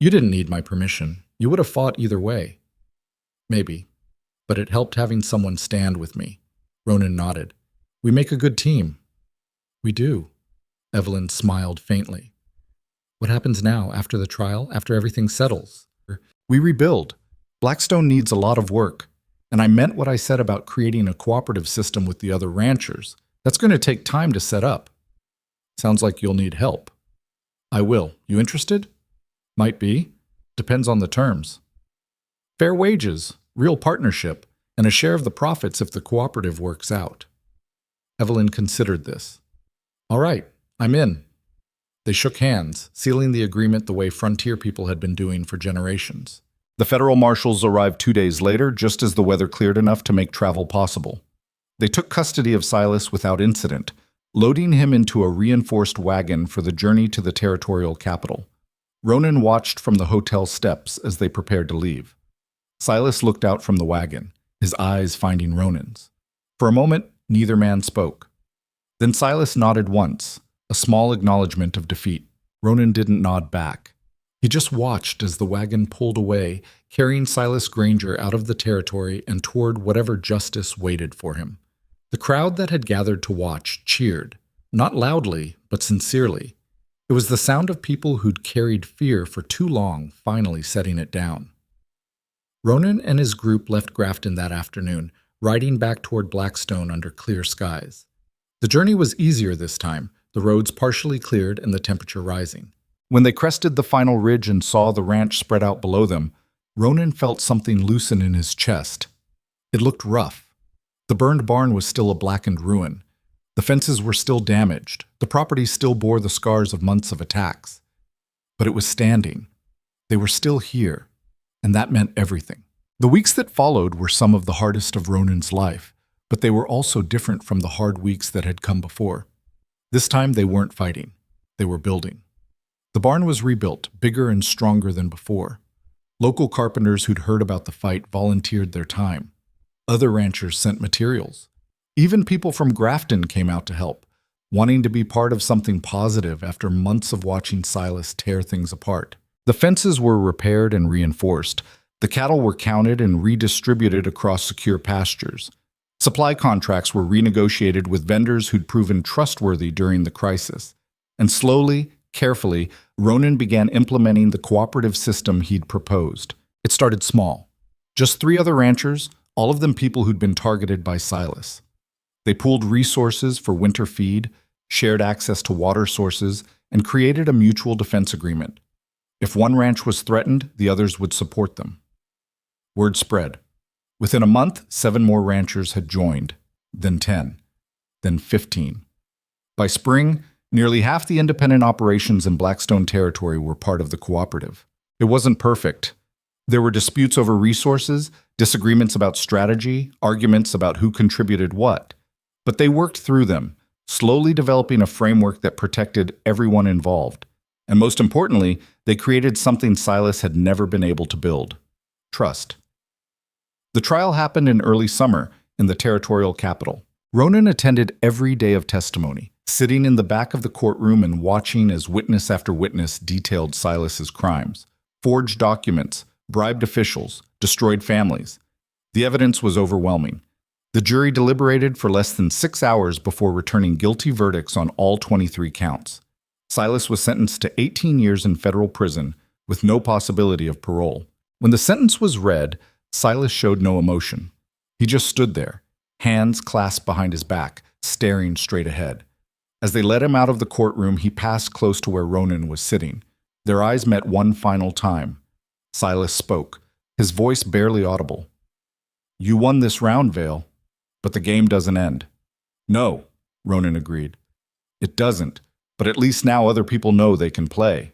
You didn't need my permission. You would have fought either way. Maybe. But it helped having someone stand with me. Ronan nodded. We make a good team. We do. Evelyn smiled faintly. What happens now, after the trial, after everything settles? We rebuild. Blackstone needs a lot of work. And I meant what I said about creating a cooperative system with the other ranchers. That's going to take time to set up. Sounds like you'll need help. I will. You interested? Might be. Depends on the terms. Fair wages, real partnership, and a share of the profits if the cooperative works out. Evelyn considered this. All right, I'm in. They shook hands, sealing the agreement the way frontier people had been doing for generations. The federal marshals arrived 2 days later, just as the weather cleared enough to make travel possible. They took custody of Silas without incident, loading him into a reinforced wagon for the journey to the territorial capital. Ronan watched from the hotel steps as they prepared to leave. Silas looked out from the wagon, his eyes finding Ronan's. For a moment, Neither man spoke. Then Silas nodded once, a small acknowledgement of defeat. Ronan didn't nod back. He just watched as the wagon pulled away, carrying Silas Granger out of the territory and toward whatever justice waited for him. The crowd that had gathered to watch cheered, not loudly, but sincerely. It was the sound of people who'd carried fear for too long finally setting it down. Ronan and his group left Grafton that afternoon, riding back toward Blackstone under clear skies. The journey was easier this time, the roads partially cleared and the temperature rising. When they crested the final ridge and saw the ranch spread out below them, Ronan felt something loosen in his chest. It looked rough. The burned barn was still a blackened ruin. The fences were still damaged. The property still bore the scars of months of attacks. But it was standing. They were still here, and that meant everything. The weeks that followed were some of the hardest of Ronan's life, but they were also different from the hard weeks that had come before. This time they weren't fighting. They were building. The barn was rebuilt, bigger and stronger than before. Local carpenters who'd heard about the fight volunteered their time. Other ranchers sent materials. Even people from Grafton came out to help, wanting to be part of something positive after months of watching Silas tear things apart. The fences were repaired and reinforced. The cattle were counted and redistributed across secure pastures. Supply contracts were renegotiated with vendors who'd proven trustworthy during the crisis. And slowly, carefully, Ronan began implementing the cooperative system he'd proposed. It started small. Just 3 other ranchers, all of them people who'd been targeted by Silas. They pooled resources for winter feed, shared access to water sources, and created a mutual defense agreement. If one ranch was threatened, the others would support them. Word spread. Within a month, 7 more ranchers had joined, then 10, then 15. By spring, nearly half the independent operations in Blackstone territory were part of the cooperative. It wasn't perfect. There were disputes over resources, disagreements about strategy, arguments about who contributed what. But they worked through them, slowly developing a framework that protected everyone involved. And most importantly, they created something Silas had never been able to build: trust. The trial happened in early summer in the territorial capital. Ronan attended every day of testimony, sitting in the back of the courtroom and watching as witness after witness detailed Silas's crimes. Forged documents, bribed officials, destroyed families. The evidence was overwhelming. The jury deliberated for less than 6 hours before returning guilty verdicts on all 23 counts. Silas was sentenced to 18 years in federal prison with no possibility of parole. When the sentence was read, Silas showed no emotion. He just stood there, hands clasped behind his back, staring straight ahead. As they led him out of the courtroom, he passed close to where Ronan was sitting. Their eyes met one final time. Silas spoke, his voice barely audible. "You won this round, Vale. But the game doesn't end." "No," Ronan agreed. "It doesn't, but at least now other people know they can play."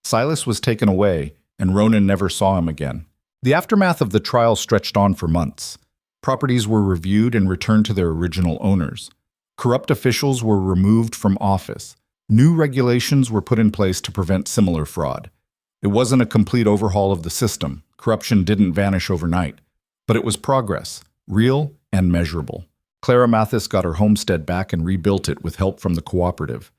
Silas was taken away, and Ronan never saw him again. The aftermath of the trial stretched on for months. Properties were reviewed and returned to their original owners. Corrupt officials were removed from office. New regulations were put in place to prevent similar fraud. It wasn't a complete overhaul of the system. Corruption didn't vanish overnight. But it was progress, real and measurable. Clara Mathis got her homestead back and rebuilt it with help from the cooperative.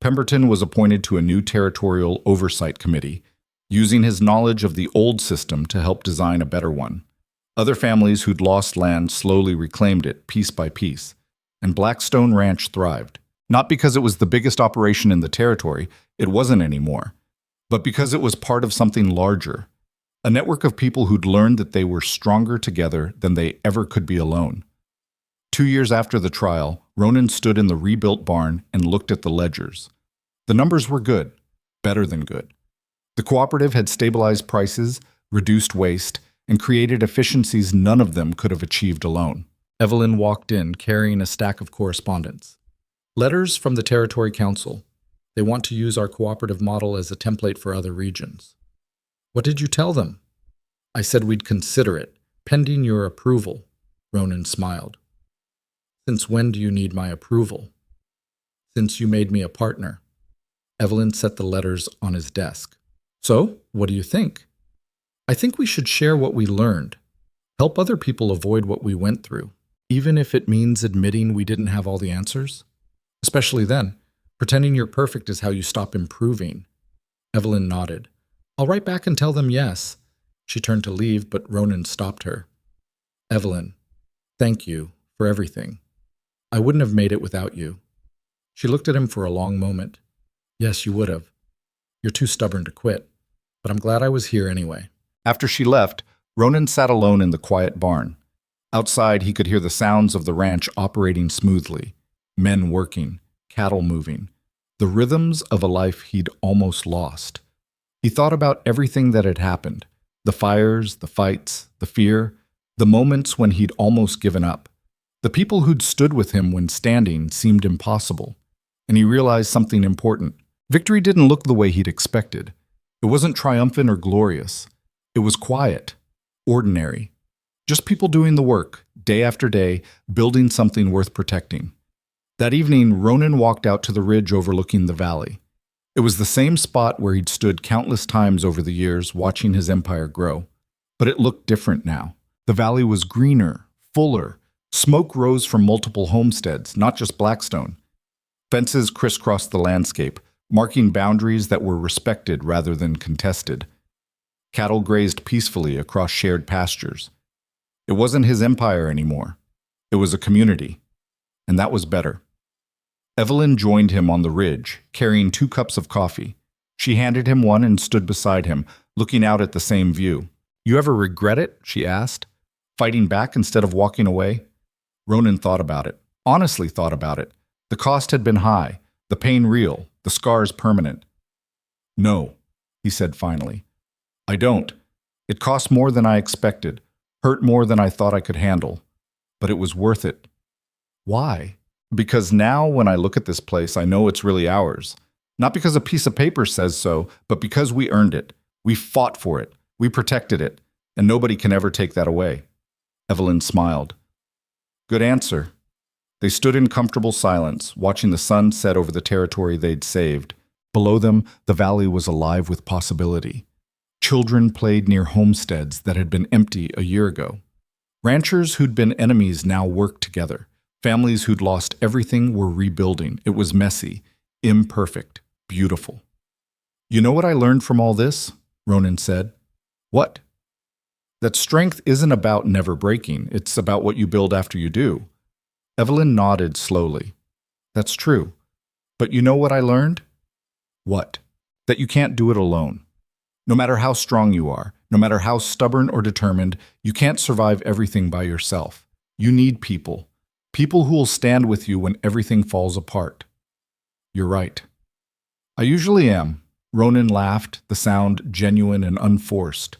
Pemberton was appointed to a new territorial oversight committee, using his knowledge of the old system to help design a better one. Other families who'd lost land slowly reclaimed it, piece by piece, and Blackstone Ranch thrived. Not because it was the biggest operation in the territory, it wasn't anymore, but because it was part of something larger, a network of people who'd learned that they were stronger together than they ever could be alone. 2 years after the trial, Ronan stood in the rebuilt barn and looked at the ledgers. The numbers were good, better than good. The cooperative had stabilized prices, reduced waste, and created efficiencies none of them could have achieved alone. Evelyn walked in, carrying a stack of correspondence. "Letters from the Territory Council. They want to use our cooperative model as a template for other regions." "What did you tell them?" "I said we'd consider it, pending your approval." Ronan smiled. "Since when do you need my approval?" "Since you made me a partner." Evelyn set the letters on his desk. "So, what do you think?" "I think we should share what we learned. Help other people avoid what we went through." Even if it means admitting we didn't have all the answers? Especially then. Pretending you're perfect is how you stop improving. Evelyn nodded. I'll write back and tell them yes. She turned to leave, but Ronan stopped her. Evelyn, thank you for everything. I wouldn't have made it without you. She looked at him for a long moment. Yes, you would have. You're too stubborn to quit, but I'm glad I was here anyway. After she left, Ronan sat alone in the quiet barn. Outside, he could hear the sounds of the ranch operating smoothly. Men working, cattle moving. The rhythms of a life he'd almost lost. He thought about everything that had happened. The fires, the fights, the fear, the moments when he'd almost given up. The people who'd stood with him when standing seemed impossible. And he realized something important. Victory didn't look the way he'd expected. It wasn't triumphant or glorious. It was quiet, ordinary. Just people doing the work, day after day, building something worth protecting. That evening, Ronan walked out to the ridge overlooking the valley. It was the same spot where he'd stood countless times over the years, watching his empire grow. But it looked different now. The valley was greener, fuller. Smoke rose from multiple homesteads, not just Blackstone. Fences crisscrossed the landscape, marking boundaries that were respected rather than contested. Cattle grazed peacefully across shared pastures. It wasn't his empire anymore. It was a community. And that was better. Evelyn joined him on the ridge, carrying 2 cups of coffee. She handed him one and stood beside him, looking out at the same view. You ever regret it? She asked. Fighting back instead of walking away? Ronan thought about it. Honestly thought about it. The cost had been high, the pain real, the scars permanent. No, he said finally. I don't. It cost more than I expected, hurt more than I thought I could handle. But it was worth it. Why? Because now when I look at this place, I know it's really ours. Not because a piece of paper says so, but because we earned it. We fought for it. We protected it. And nobody can ever take that away. Evelyn smiled. Good answer. They stood in comfortable silence, watching the sun set over the territory they'd saved. Below them, the valley was alive with possibility. Children played near homesteads that had been empty a year ago. Ranchers who'd been enemies now worked together. Families who'd lost everything were rebuilding. It was messy, imperfect, beautiful. You know what I learned from all this? Ronan said. What? That strength isn't about never breaking. It's about what you build after you do. Evelyn nodded slowly. That's true. But you know what I learned? What? That you can't do it alone. No matter how strong you are, no matter how stubborn or determined, you can't survive everything by yourself. You need people. People who will stand with you when everything falls apart. You're right. I usually am. Ronan laughed, the sound genuine and unforced.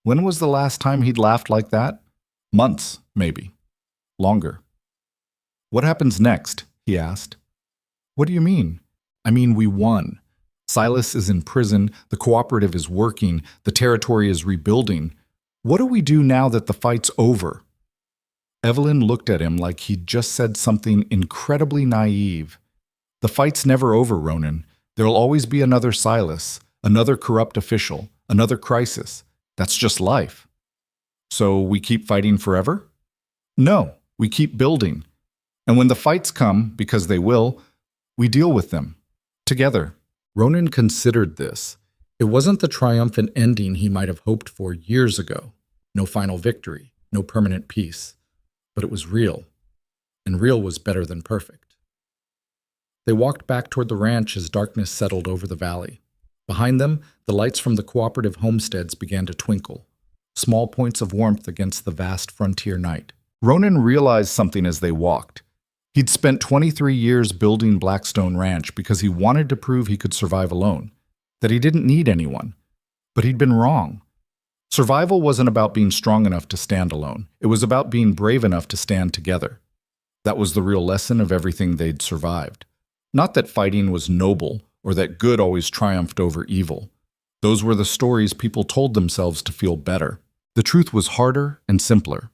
When was the last time he'd laughed like that? Months, maybe. Longer. What happens next? He asked. What do you mean? I mean, we won. Silas is in prison, the cooperative is working, the territory is rebuilding. What do we do now that the fight's over? Evelyn looked at him like he'd just said something incredibly naive. The fight's never over, Ronan. There'll always be another Silas, another corrupt official, another crisis. That's just life. So we keep fighting forever? No, we keep building. And when the fights come, because they will, we deal with them. Together. Ronan considered this. It wasn't the triumphant ending he might have hoped for years ago. No final victory, no permanent peace. But it was real. And real was better than perfect. They walked back toward the ranch as darkness settled over the valley. Behind them, the lights from the cooperative homesteads began to twinkle, small points of warmth against the vast frontier night. Ronan realized something as they walked. He'd spent 23 years building Blackstone Ranch because he wanted to prove he could survive alone, that he didn't need anyone. But he'd been wrong. Survival wasn't about being strong enough to stand alone. It was about being brave enough to stand together. That was the real lesson of everything they'd survived. Not that fighting was noble or that good always triumphed over evil. Those were the stories people told themselves to feel better. The truth was harder and simpler.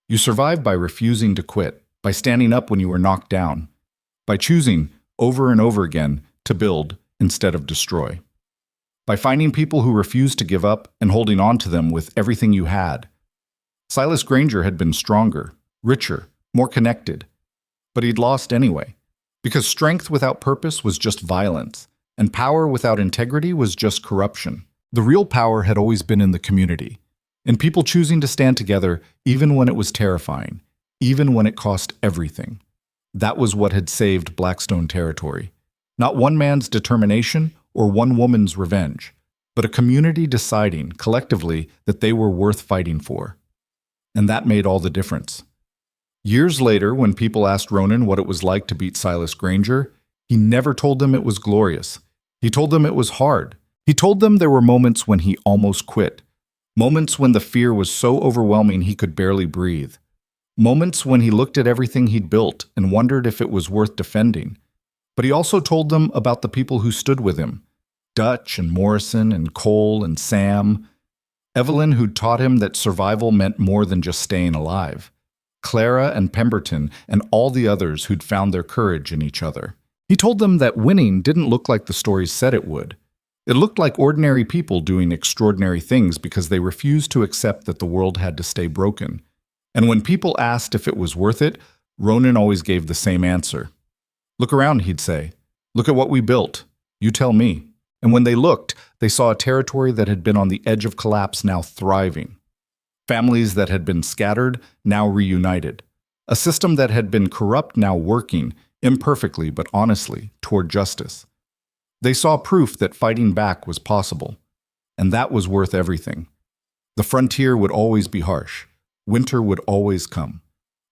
You survived by refusing to quit, by standing up when you were knocked down, by choosing, over and over again, to build instead of destroy, by finding people who refused to give up and holding on to them with everything you had. Silas Granger had been stronger, richer, more connected. But he'd lost anyway, because strength without purpose was just violence, and power without integrity was just corruption. The real power had always been in the community, in people choosing to stand together even when it was terrifying, even when it cost everything. That was what had saved Blackstone territory. Not one man's determination or one woman's revenge, but a community deciding, collectively, that they were worth fighting for. And that made all the difference. Years later, when people asked Ronan what it was like to beat Silas Granger, he never told them it was glorious. He told them it was hard. He told them there were moments when he almost quit. Moments when the fear was so overwhelming he could barely breathe. Moments when he looked at everything he'd built and wondered if it was worth defending. But he also told them about the people who stood with him. Dutch and Morrison and Cole and Sam. Evelyn, who'd taught him that survival meant more than just staying alive. Clara and Pemberton and all the others who'd found their courage in each other. He told them that winning didn't look like the stories said it would. It looked like ordinary people doing extraordinary things because they refused to accept that the world had to stay broken. And when people asked if it was worth it, Ronan always gave the same answer. "Look around," he'd say. "Look at what we built. You tell me." And when they looked, they saw a territory that had been on the edge of collapse now thriving. Families that had been scattered, now reunited. A system that had been corrupt now working, imperfectly but honestly, toward justice. They saw proof that fighting back was possible. And that was worth everything. The frontier would always be harsh. Winter would always come.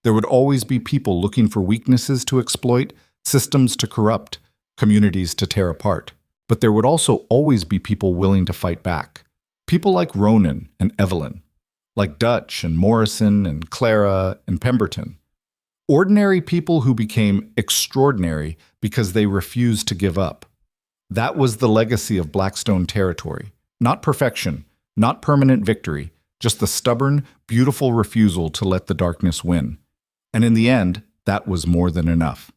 There would always be people looking for weaknesses to exploit, systems to corrupt, communities to tear apart. But there would also always be people willing to fight back. People like Ronan and Evelyn. Like Dutch and Morrison and Clara and Pemberton. Ordinary people who became extraordinary because they refused to give up. That was the legacy of Blackstone territory. Not perfection, not permanent victory, just the stubborn, beautiful refusal to let the darkness win. And in the end, that was more than enough.